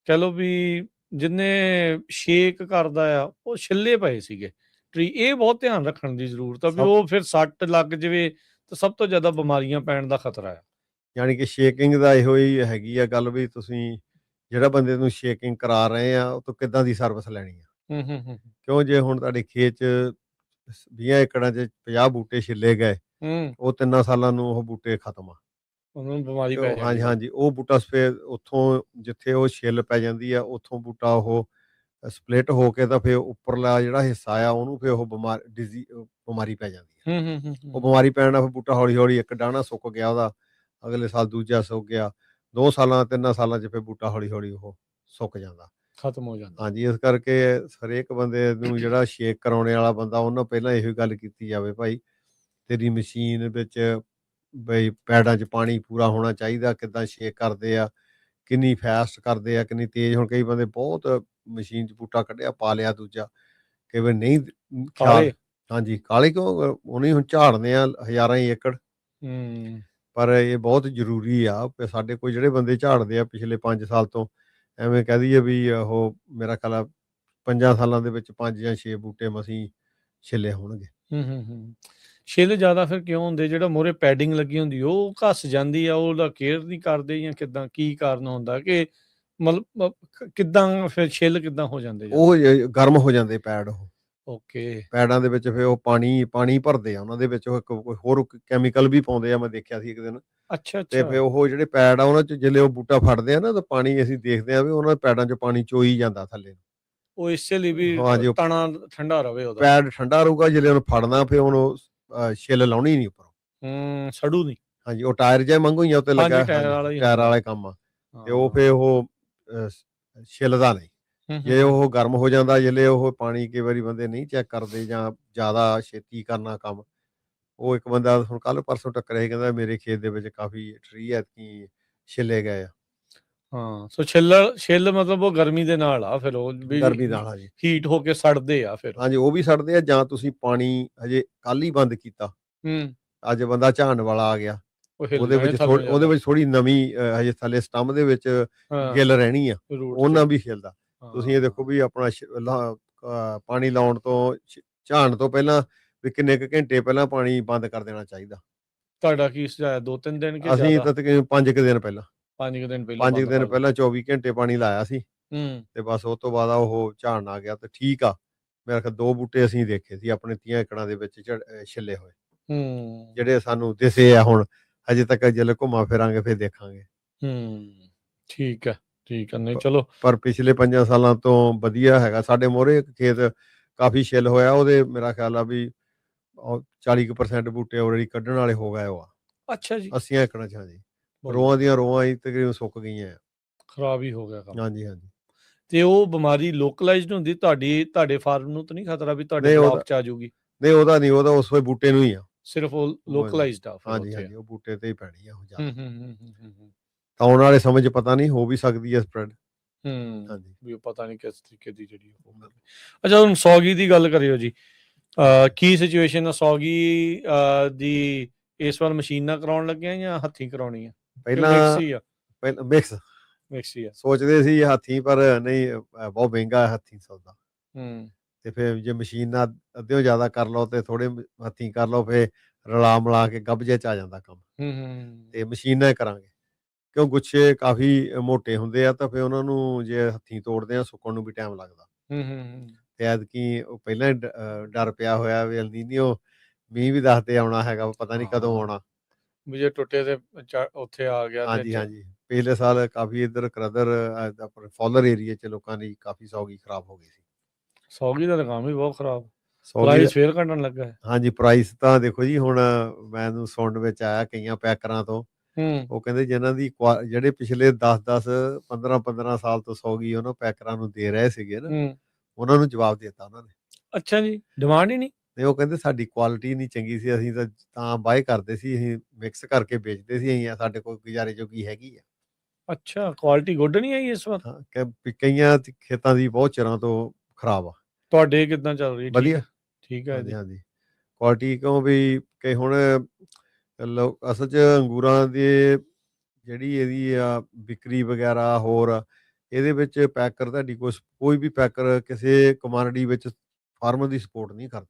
ਕਹਿ ਲਓ ਵੀ ਜਿੰਨੇ ਸ਼ੇਕ ਕਰਦਾ ਆ ਉਹ ਛਿੱਲੇ ਪਏ ਸੀਗੇ ਟਰੀ। ਇਹ ਬਹੁਤ ਧਿਆਨ ਰੱਖਣ ਦੀ ਜ਼ਰੂਰਤ ਆ ਵੀ ਉਹ ਫਿਰ ਸੱਟ ਲੱਗ ਜਾਵੇ ਤਾਂ ਸਭ ਤੋਂ ਜ਼ਿਆਦਾ ਬਿਮਾਰੀਆਂ ਪੈਣ ਦਾ ਖਤਰਾ ਆ। ਯਾਨੀ ਕਿ ਸ਼ੇਕਿੰਗ ਦਾ ਇਹੋ ਹੀ ਹੈਗੀ ਆ ਗੱਲ ਵੀ ਤੁਸੀਂ ਜਿਹੜਾ ਬੰਦੇ ਨੂੰ ਸ਼ੇਕਿੰਗ ਕਰਾ ਰਹੇ ਆ ਉਹ ਤੋਂ ਕਿੱਦਾਂ ਦੀ ਸਰਵਿਸ ਲੈਣੀ ਆ। ਕਿਉਂ ਜੇ ਹੁਣ ਤੁਹਾਡੇ ਖੇਤ 'ਚ 20 ਏਕੜਾਂ 'ਚ 50 ਬੂਟੇ ਛਿੱਲੇ ਗਏ, ਉਹ 3 ਸਾਲਾਂ ਨੂੰ ਉਹ ਬੂਟੇ ਖਤਮ ਆ, ਉਹਨੂੰ ਬਿਮਾਰੀ ਪੈ ਜਾਂਦੀ। ਹਾਂਜੀ ਹਾਂਜੀ, ਉਹ ਬੂਟਾ ਫਿਰ ਉੱਥੋਂ ਜਿੱਥੇ ਉਹ ਛਿੱਲ ਪੈ ਜਾਂਦੀ ਆ ਉੱਥੋਂ ਬੂਟਾ ਉਹ ਸਪਲਿਟ ਹੋ ਕੇ ਤਾਂ ਫਿਰ ਉੱਪਰਲਾ ਜਿਹੜਾ ਹਿੱਸਾ ਆ ਉਹਨੂੰ ਫਿਰ ਉਹ ਬਿਮਾਰੀ ਪੈ ਜਾਂਦੀ ਹੈ। ਉਹ ਬਿਮਾਰੀ ਪੈਣ ਨਾਲ ਫਿਰ ਬੂਟਾ ਹੌਲੀ ਹੌਲੀ ਇੱਕ ਡਾਹਣਾ ਸੁੱਕ ਗਿਆ, ਉਹਦਾ ਅਗਲੇ ਸਾਲ ਦੂਜਾ ਸੁੱਕ ਗਿਆ, 2 ਸਾਲਾਂ 3 ਸਾਲਾਂ 'ਚ ਫਿਰ ਬੂਟਾ ਹੌਲੀ ਹੌਲੀ ਉਹ ਸੁੱਕ ਜਾਂਦਾ, ਖਤਮ ਹੋ ਜਾਂਦਾ। ਹਾਂਜੀ, ਇਸ ਕਰਕੇ ਹਰੇਕ ਬੰਦੇ ਨੂੰ ਜਿਹੜਾ ਸ਼ੇਕ ਕਰਾਉਣੇ ਵਾਲਾ ਬੰਦਾ ਉਹਨਾਂ ਪਹਿਲਾਂ ਇਹੋ ਗੱਲ ਕੀਤੀ ਜਾਵੇ, ਭਾਈ ਤੇਰੀ ਮਸ਼ੀਨ ਵਿੱਚ ਬਈ ਪੈਡਾਂ 'ਚ ਪਾਣੀ ਪੂਰਾ ਹੋਣਾ ਚਾਹੀਦਾ, ਕਿੱਦਾਂ ਸ਼ੇਕ ਕਰਦੇ ਆ, ਕਿੰਨੀ ਫਾਸਟ ਕਰਦੇ ਆ, ਕਿੰਨੀ ਤੇਜ਼। ਹੁਣ ਕਈ ਬੰਦੇ ਬਹੁਤ ਮਸ਼ੀਨ 'ਚ ਬੂਟਾ ਕੱਢਿਆ ਪਾ ਲਿਆ ਦੂਜਾ, ਕਈ ਵਾਰ ਨਹੀਂ ਖਿਆਲ। ਹਾਂਜੀ, ਕਾਲੇ ਕਿਉਂ ਉਹਨੇ ਹੁਣ ਝਾੜਨੇ ਆ ਹਜ਼ਾਰਾਂ ਹੀ ਏਕੜ। ਪਰ ਇਹ ਬਹੁਤ ਜ਼ਰੂਰੀ ਆ। ਸਾਡੇ ਕੋਲ ਜਿਹੜੇ ਬੰਦੇ ਝਾੜਦੇ ਆ ਪਿਛਲੇ 5 ਸਾਲ ਤੋਂ, ਐਵੇਂ ਕਹਿ ਦਈਏ ਵੀ ਉਹ ਮੇਰਾ ਖਿਆਲ ਆ 5 ਸਾਲਾਂ ਦੇ ਵਿੱਚ 5 ਜਾਂ 6 ਬੂਟੇ ਮਸੀਂ ਛਿੱਲੇ ਹੋਣਗੇ। ਛਿੱਲ ਜ਼ਿਆਦਾ ਫਿਰ ਕਿਉਂ ਹੁੰਦੇ? ਜਿਹੜਾ ਮੂਹਰੇ ਪੈਡਿੰਗ ਲੱਗੀ ਹੁੰਦੀ ਉਹ ਘਸ ਜਾਂਦੀ ਆ, ਉਹਦਾ ਕੇਅਰ ਨਹੀਂ ਕਰਦੇ ਜਾਂ ਕਿੱਦਾਂ, ਕੀ ਕਾਰਨ ਹੁੰਦਾ ਕਿ ਮਤਲਬ ਕਿੱਦਾਂ ਫਿਰ ਛਿੱਲ ਕਿੱਦਾਂ ਹੋ ਜਾਂਦੇ? ਉਹ ਗਰਮ ਹੋ ਜਾਂਦੇ ਪੈਡ, ਉਹ ਓਕੇ, ਪੈਡਾਂ ਦੇ ਵਿੱਚ ਫਿਰ ਉਹ ਪਾਣੀ ਭਰਦੇ ਆ, ਉਹਨਾਂ ਦੇ ਵਿੱਚ ਉਹ ਕੋਈ ਹੋਰ ਕੈਮੀਕਲ ਵੀ ਪਾਉਂਦੇ ਆ, ਮੈਂ ਦੇਖਿਆ ਸੀ ਇੱਕ ਦਿਨ। ਅੱਛਾ ਤੇ ਫਿਰ ਉਹ ਜਿਹੜੇ ਪੈਡ ਆ ਉਹਨਾਂ 'ਚ ਜਿਲੇ ਉਹ ਬੂਟਾ ਫੜਦੇ ਆ ਨਾ ਤਾਂ ਪਾਣੀ ਅਸੀਂ ਦੇਖਦੇ ਆ ਵੀ ਉਹਨਾਂ ਪੈਡਾਂ 'ਚ ਪਾਣੀ ਚੋਈ ਜਾਂਦਾ ਥੱਲੇ। ਉਹ ਇਸੇ ਲਈ ਵੀ ਤਣਾ ਠੰਡਾ ਰਵੇ, ਉਹਦਾ ਪੈਡ ਠੰਡਾ ਰਹੂਗਾ, ਜਿਲੇ ਉਹਨੂੰ ਫੜਨਾ ਫਿਰ ਉਹਨੂੰ ਛਿੱਲ ਲਾਉਣੀ ਨਹੀਂ ਉੱਪਰੋਂ, ਸੜੂ ਨਹੀਂ। ਹਾਂਜੀ, ਉਹ ਟਾਇਰ ਜਿਹਾ ਵਾਂਗੂ ਹੀ ਆ ਉੱਤੇ ਲੱਗਾ, ਟਾਇਰ ਵਾਲਾ ਕੰਮ ਆ, ਤੇ ਉਹ ਫਿਰ ਉਹ ਛਿੱਲਦਾ ਨਹੀਂ। ਜੇ ਉਹ ਗਰਮ ਹੋ ਜਾਂਦਾ ਜਿਲੇ ਉਹ ਪਾਣੀ, ਕਈ ਵਾਰੀ ਬੰਦੇ ਨਹੀਂ ਚੈੱਕ ਕਰਦੇ ਜਾਂ ਜ਼ਿਆਦਾ ਛੇਤੀ ਕਰਨਾ ਕੰਮ। ਉਹ ਇੱਕ ਬੰਦਾ ਹੁਣ ਕੱਲ ਪਰਸੋਂ ਟੱਕਰਿਆ ਸੀ, ਕਹਿੰਦਾ ਮੇਰੇ ਖੇਤ ਦੇ ਵਿੱਚ ਕਾਫੀ ਟਰੀ ਐਤਕੀ ਛਿੱਲੇ ਗਏ ਆ। ਹਾਂ, ਸੋ ਛਿੱਲ ਮਤਲਬ ਉਹ ਗਰਮੀ ਦੇ ਨਾਲ ਆ, ਫਿਰ ਉਹ ਗਰਮੀ ਨਾਲ, ਹਾਂਜੀ, ਹੀਟ ਹੋ ਕੇ ਸੜਦੇ ਆ ਫਿਰ। ਹਾਂਜੀ, ਉਹ ਵੀ ਸੜਦੇ ਆ, ਜਾਂ ਤੁਸੀਂ ਪਾਣੀ ਹਜੇ ਕੱਲ ਹੀ ਬੰਦ ਕੀਤਾ, ਅੱਜ ਬੰਦਾ ਝਾੜਨ ਵਾਲਾ ਆ ਗਿਆ, ਉਹਦੇ ਵਿੱਚ ਥੋੜੀ ਨਵੀਂ ਹਜੇ ਥੱਲੇ ਸਟੰਮ ਦੇ ਵਿੱਚ ਗਿੱਲ ਰਹਿਣੀ ਆ, ਉਹਨਾਂ ਵੀ ਖਿਲਦਾ। ਤੁਸੀਂ ਇਹ ਦੇਖੋ ਵੀ ਆਪਣਾ ਪਾਣੀ ਲਾਉਣ ਤੋਂ ਝਾੜਨ ਤੋਂ ਪਹਿਲਾਂ ਵੀ ਕਿੰਨੇ ਕੁ ਘੰਟੇ ਪਹਿਲਾਂ ਪਾਣੀ ਬੰਦ ਕਰ ਦੇਣਾ ਚਾਹੀਦਾ। ਤੁਹਾਡਾ ਕੀ ਸੁਝਾਅ? 2-3 ਦਿਨ ਕਿ ਅਸੀਂ ਤਾਂ ਤਕਰੀਬਨ 5 ਕੁ ਦਿਨ ਪਹਿਲਾਂ 5 ਦਿਨ 24 ਘੰਟੇ ਪਾਣੀ ਲਾਇਆ ਸੀ, ਤੇ ਬਸ ਉਸ ਤੋਂ ਬਾਅਦ ਉਹ ਝਾੜਨ ਆ ਗਿਆ ਤੇ ਠੀਕ ਆ। ਮੇਰੇ ਖਿਆਲ 2 ਬੂਟੇ ਅਸੀਂ ਦੇਖੇ ਸੀ ਆਪਣੇ 30 ਏਕੜਾਂ ਦੇ ਵਿੱਚ ਛਿੱਲੇ ਹੋਏ, ਜਿਹੜੇ ਸਾਨੂੰ ਦਿਸੇ ਆ। ਹੁਣ ਹਜੇ ਤੱਕ ਜਦੋਂ ਘੁੰਮਾ ਫਿਰਾਂਗੇ ਫਿਰ ਦੇਖਾਂਗੇ। ਠੀਕ ਆ, ਠੀਕ ਆ। ਨਹੀਂ ਚਲੋ, ਪਰ ਪਿਛਲੇ 5 ਸਾਲਾਂ ਤੋਂ ਵਧੀਆ ਹੈਗਾ। ਸਾਡੇ ਮੋਹਰੇ ਇੱਕ ਖੇਤ ਕਾਫੀ ਛਿੱਲ ਹੋਇਆ, ਉਹਦੇ ਮੇਰਾ ਖਿਆਲ ਆ ਵੀ 40% ਬੂਟੇ ਆਲਰੇਡੀ ਕੱਢਣ ਵਾਲੇ ਹੋ ਗਏ। ਉਹ ਅੱਛਾ ਜੀ, 80 ਏਕੜਾਂ 'ਚ, ਹਾਂਜੀ, ਰੋਆਂ ਦੀਆਂ ਰੋਆਂ ਹੀ ਤਕਰੀਬਨ ਸੁੱਕ ਗਈਆਂ, ਖਰਾਬ ਹੀ ਹੋ ਗਿਆ ਕੰਮ। ਹਾਂਜੀ ਹਾਂਜੀ, ਤੇ ਉਹ ਬਿਮਾਰੀ ਲੋਕਲਾਈਜ਼ਡ ਹੁੰਦੀ ਤੁਹਾਡੇ ਫਾਰਮ ਨੂੰ ਤਾਂ ਨਹੀਂ ਖਤਰਾ ਵੀ ਤੁਹਾਡੇ ਬਲਾਕ 'ਚ ਆ ਜਾਊਗੀ? ਨਹੀਂ, ਉਹਦਾ ਨਹੀਂ, ਉਹਦਾ ਉਸ ਵੇ ਬੂਟੇ ਨੂੰ ਹੀ ਆ, ਸਿਰਫ ਉਹ ਲੋਕਲਾਈਜ਼ਡ ਆ। ਹਾਂਜੀ ਹਾਂਜੀ, ਉਹ ਬੂਟੇ ਤੇ ਹੀ ਪੈਣੀ ਆ ਉਹ ਜ਼ਿਆਦਾ। ਆਉਣ ਵਾਲੇ ਸਮੇਂ 'ਚ ਪਤਾ ਨਹੀਂ, ਹੋ ਵੀ ਸਕਦੀ ਹੈ ਸਪਰੈਡ। ਹਾਂਜੀ, ਵੀ ਉਹ ਪਤਾ ਨਹੀਂ ਕਿਸ ਤਰੀਕੇ ਦੀ ਜਿਹੜੀ ਉਹ। ਅੱਛਾ, ਹੁਣ ਸੌਗੀ ਦੀ ਗੱਲ ਕਰਿਓ ਜੀ, ਕੀ ਸਿਚੁਏਸ਼ਨ ਆ ਸੌਗੀ ਦੀ? ਇਸ ਵਾਰ ਮਸ਼ੀਨ ਨਾਲ ਕਰਾਉਣ ਲੱਗੇ ਆ ਜਾਂ ਹੱਥੀਂ ਕਰਾਉਣੀ ਆ? ਪਹਿਲਾਂ ਪਹਿਲਾਂ ਮਿਕਸ ਹੀ ਆ। ਸੋਚਦੇ ਸੀ ਹੱਥੀਂ, ਪਰ ਨਹੀਂ, ਬਹੁਤ ਮਹਿੰਗਾ ਹੱਥੀਂ ਸੌਦਾ। ਤੇ ਫਿਰ ਜੇ ਮਸ਼ੀਨ ਨਾਲ ਅੱਧਿਓਂ ਜ਼ਿਆਦਾ ਕਰ ਲਓ ਤੇ ਥੋੜੇ ਹੱਥੀਂ ਕਰ ਲਓ, ਫਿਰ ਰਲਾ ਮਿਲਾ ਕੇ ਕਬਜ਼ੇ 'ਚ ਆ ਜਾਂਦਾ ਕੰਮ। ਤੇ ਮਸ਼ੀਨ ਨਾਲ ਕਰਾਂਗੇ, ਕਿਉਂ ਗੁੱਛੇ ਕਾਫੀ ਮੋਟੇ ਹੁੰਦੇ ਆ, ਤਾਂ ਫਿਰ ਉਹਨਾਂ ਨੂੰ ਜੇ ਹੱਥੀਂ ਤੋੜਦੇ ਆ ਸੁੱਕਣ ਨੂੰ ਵੀ ਟਾਈਮ ਲੱਗਦਾ। ਤੇ ਐਤਕੀ ਉਹ ਪਹਿਲਾਂ ਹੀ ਡਰ ਪਿਆ ਹੋਇਆ ਵੀ ਐਲ ਨੀਨੋ ਮੀਂਹ ਵੀ ਦੱਸਦੇ ਆਉਣਾ ਹੈਗਾ, ਪਤਾ ਨਹੀਂ ਕਦੋਂ ਆਉਣਾ। ਵੀ ਜੇ ਟੁੱਟੇ ਤੇ ਉੱਥੇ ਆ ਗਿਆ। ਹਾਂਜੀ ਹਾਂਜੀ, ਪਿਛਲੇ ਸਾਲ ਕਾਫੀ ਇੱਧਰ ਕਰਦਰ ਆਪਣੇ ਫੋਲਰ ਏਰੀਏ 'ਚ ਲੋਕਾਂ ਦੀ ਕਾਫੀ ਸੌਗੀ ਖਰਾਬ ਹੋ ਗਈ ਸੀ। ਸੌਗੀ ਦਾ ਕੰਮ ਵੀ ਬਹੁਤ ਖਰਾਬ, ਪ੍ਰਾਈਸ ਫੇਰ ਘਟਣ ਲੱਗਾ ਹੈ। ਹਾਂਜੀ, ਪ੍ਰਾਈਸ ਤਾਂ ਦੇਖੋ ਜੀ, ਹੁਣ ਮੈਨੂੰ ਸੁਣਨ ਵਿੱਚ ਆਇਆ ਕਈਆਂ ਪੈਕਰਾਂ ਤੋਂ, ਉਹ ਕਹਿੰਦੇ ਜਿਨ੍ਹਾਂ ਦੀ ਜਿਹੜੇ ਪਿਛਲੇ 10-10 15-15 ਸਾਲ ਤੋਂ ਸੌਗੀ ਉਹਨਾਂ ਪੈਕਰਾਂ ਨੂੰ ਦੇ ਰਹੇ ਸੀਗੇ ਨਾ, ਉਹਨਾਂ ਨੂੰ ਜਵਾਬ ਦੇ ਦਿੱਤਾ ਉਹਨਾਂ ਨੇ। ਅੱਛਾ ਜੀ, ਡਿਮਾਂਡ ਹੀ ਨਹੀਂ। ਤੇ ਉਹ ਕਹਿੰਦੇ ਸਾਡੀ ਕੁਆਲਿਟੀ ਨਹੀਂ ਚੰਗੀ ਸੀ, ਅਸੀਂ ਤਾਂ ਬਾਏ ਕਰਦੇ ਸੀ, ਅਸੀਂ ਮਿਕਸ ਕਰਕੇ ਵੇਚਦੇ ਸੀ, ਅਸੀਂ ਸਾਡੇ ਕੋਲ ਗੁਜ਼ਾਰੇ ਜੋਗੀ ਹੈਗੀ ਆ। ਅੱਛਾ, ਕੁਆਲਿਟੀ ਗੁੱਡ ਨਹੀਂ ਆਈ ਇਸ ਵਾਰ? ਹਾਂ, ਕਈਆਂ ਖੇਤਾਂ ਦੀ ਬਹੁਤ ਚਿਰਾਂ ਤੋਂ ਖਰਾਬ ਆ। ਤੁਹਾਡੇ ਕਿੱਦਾਂ ਚੱਲ ਰਹੀ? ਵਧੀਆ, ਠੀਕ ਹੈ ਜੀ। ਹਾਂਜੀ, ਕੁਆਲਿਟੀ ਕਿਉਂ ਵੀ ਕਿ ਹੁਣ ਅਸਲ 'ਚ ਅੰਗੂਰਾਂ ਦੇ ਜਿਹੜੀ ਇਹਦੀ ਆ ਵਿਕਰੀ ਵਗੈਰਾ ਹੋਰ, ਇਹਦੇ ਵਿੱਚ ਪੈਕਰ ਤੁਹਾਡੀ ਕੋਈ ਵੀ ਪੈਕਰ ਕਿਸੇ ਕਮੋਡਿਟੀ ਵਿੱਚ ਫਾਰਮਰ ਦੀ ਸਪੋਰਟ ਨਹੀਂ ਕਰਦਾ।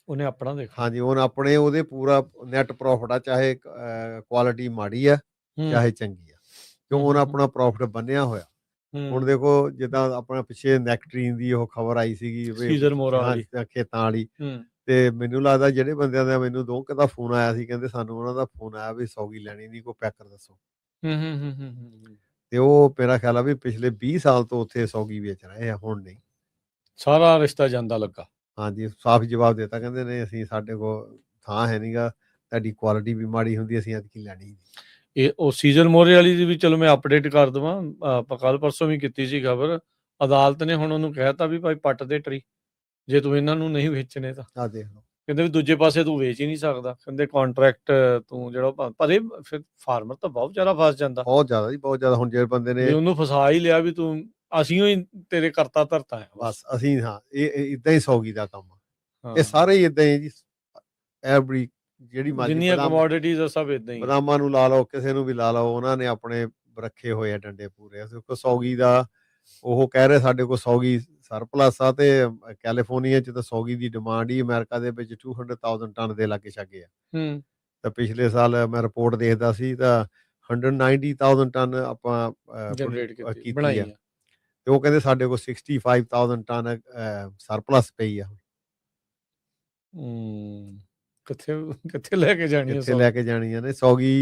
ਉਹਨੇ ਆਪਣਾ ਦੇਖਣਾ। ਹਾਂਜੀ, ਉਹਦੇ ਪੂਰਾ ਨੈਟ ਪ੍ਰੋਫਿਟ ਆ, ਚਾਹੇ ਕੁਆਲਿਟੀ ਮਾੜੀ ਆ ਚਾਹੇ ਚੰਗੀ ਆ, ਕਿਉਂ ਉਹਨਾਂ ਆਪਣਾ ਪ੍ਰੋਫਿਟ ਬੰਨਿਆ ਹੋਇਆ। ਹੁਣ ਦੇਖੋ ਜਿੱਦਾਂ ਆਪਣਾ ਪਿੱਛੇ ਨੈਕਟਰੀਨ ਦੀ ਉਹ ਖਬਰ ਆਈ ਸੀਗੀ ਖੇਤਾਂ ਵਾਲੀ, ਤੇ ਮੈਨੂੰ ਲੱਗਦਾ ਜਿਹੜੇ ਬੰਦਿਆਂ ਦਾ ਮੈਨੂੰ 2 ਦਾ ਫੋਨ ਆਇਆ ਸੀ, ਕਹਿੰਦੇ ਸਾਨੂੰ ਉਹਨਾਂ ਦਾ ਫੋਨ ਆਇਆ ਵੀ ਸੌਗੀ ਲੈਣੀ ਨਹੀਂ, ਕੋਈ ਪੈਕਰ ਦੱਸੋ। ਤੇ ਉਹ ਮੇਰਾ ਖਿਆਲ ਆ ਵੀ ਪਿਛਲੇ 20 ਸਾਲ ਤੋਂ ਉੱਥੇ ਸੌਗੀ ਵੇਚ ਰਹੇ ਆ, ਹੁਣ ਨਹੀਂ। ਸਾਰਾ ਰਿਸ਼ਤਾ ਜਾਂਦਾ ਲੱਗਾ। ਹਾਂਜੀ, ਸਾਫ਼ ਜਵਾਬ ਦਿੱਤਾ, ਕਹਿੰਦੇ ਨੇ ਅਸੀਂ ਸਾਡੇ ਕੋਲ ਥਾਂ ਹੈ ਨਹੀਂਗਾ, ਤੁਹਾਡੀ ਕੁਆਲਿਟੀ ਵੀ ਮਾੜੀ ਹੁੰਦੀ, ਅਸੀਂ ਐਤਕੀ ਲੈਣੀ ਨਹੀਂ। ਇਹ ਉਹ ਸੀਜ਼ਨ ਮੋਰੇ ਵਾਲੀ ਦੀ ਵੀ ਚਲੋ ਮੈਂ ਅਪਡੇਟ ਕਰ ਦੇਵਾਂ, ਆਪਾਂ ਕੱਲ ਪਰਸੋਂ ਵੀ ਕੀਤੀ ਸੀ ਖਬਰ, ਅਦਾਲਤ ਨੇ ਹੁਣ ਉਹਨੂੰ ਕਹਿਤਾ ਵੀ ਭਾਈ ਪੱਟ ਦੇ ਟਰੀ, ਜੇ ਤੂੰ ਇਹਨਾਂ ਨੂੰ ਨਹੀਂ ਵੇਚਣੇ ਤਾਂ। ਆ ਦੇਖ ਲਓ, ਕਹਿੰਦੇ ਵੀ ਦੂਜੇ ਪਾਸੇ ਤੂੰ ਵੇਚ ਹੀ ਨਹੀਂ ਸਕਦਾ, ਕਹਿੰਦੇ ਕਾਂਟਰੈਕਟ ਤੂੰ ਜਿਹੜਾ ਪਰ ਇਹ ਫਿਰ ਫਾਰਮਰ ਤਾਂ ਬਹੁਤ ਜ਼ਿਆਦਾ ਫਸ ਜਾਂਦਾ, ਬਹੁਤ ਜ਼ਿਆਦਾ ਜੀ, ਬਹੁਤ ਜ਼ਿਆਦਾ। ਹੁਣ ਜਿਹੜੇ ਬੰਦੇ ਨੇ ਉਹਨੂੰ ਫਸਾ ਹੀ ਲਿਆ ਵੀ ਤੂੰ ਅਸੀਂ ਹੀ ਤੇਰੇ ਕਰਤਾ ਧਰਤਾ ਹੈ ਬਸ, ਅਸੀਂ ਹਾਂ ਇਹ ਇਦਾਂ ਹੀ ਸੌਗੀ ਦਾ ਕੰਮ, ਇਹ ਸਾਰੇ ਹੀ ਇਦਾਂ ਹੀ ਜੀ। ਐਵਰੀ ਜਿਹੜੀ ਜਿੰਨੀਆਂ ਕਮੋਡਿਟੀਜ਼ ਆ ਸਭ ਇਦਾਂ ਹੀ, ਬਦਾਮਾਂ ਨੂੰ ਲਾ ਲਓ, ਕਿਸੇ ਨੂੰ ਵੀ ਲਾ ਲਓ, ਉਹਨਾਂ ਨੇ ਆਪਣੇ ਰੱਖੇ ਹੋਏ ਆ ਡੰਡੇ ਪੂਰੇ। ਸੌਗੀ ਦਾ ਉਹ ਕਹਿ ਰਹੇ ਸਾਡੇ ਕੋਲ ਸੌਗੀ ਸਰਪਲਸ ਆ, ਤੇ ਕੈਲੀਫੋਰਨੀਆ 'ਚ ਤਾਂ ਸੌਗੀ ਦੀ ਡਿਮਾਂਡ ਹੀ ਅਮਰੀਕਾ ਦੇ ਵਿੱਚ 200,000 ਟਨ ਦੇ ਲਾਗੇ ਛਾਗੇ ਆ। ਤਾਂ ਪਿਛਲੇ ਸਾਲ ਮੈਂ ਰਿਪੋਰਟ ਦੇਖਦਾ ਸੀ ਤਾਂ 190,000 ਟਨ ਆਪਾਂ ਕੀਤੀ ਆ, ਤੇ ਉਹ ਕਹਿੰਦੇ ਸਾਡੇ ਕੋਲ 65,000 ਟਨ ਸਰਪਲਸ ਪਈ ਆ। ਕਿੱਥੇ ਲੈ ਕੇ ਜਾਣੀਆਂ ਨੇ ਸੌਗੀ।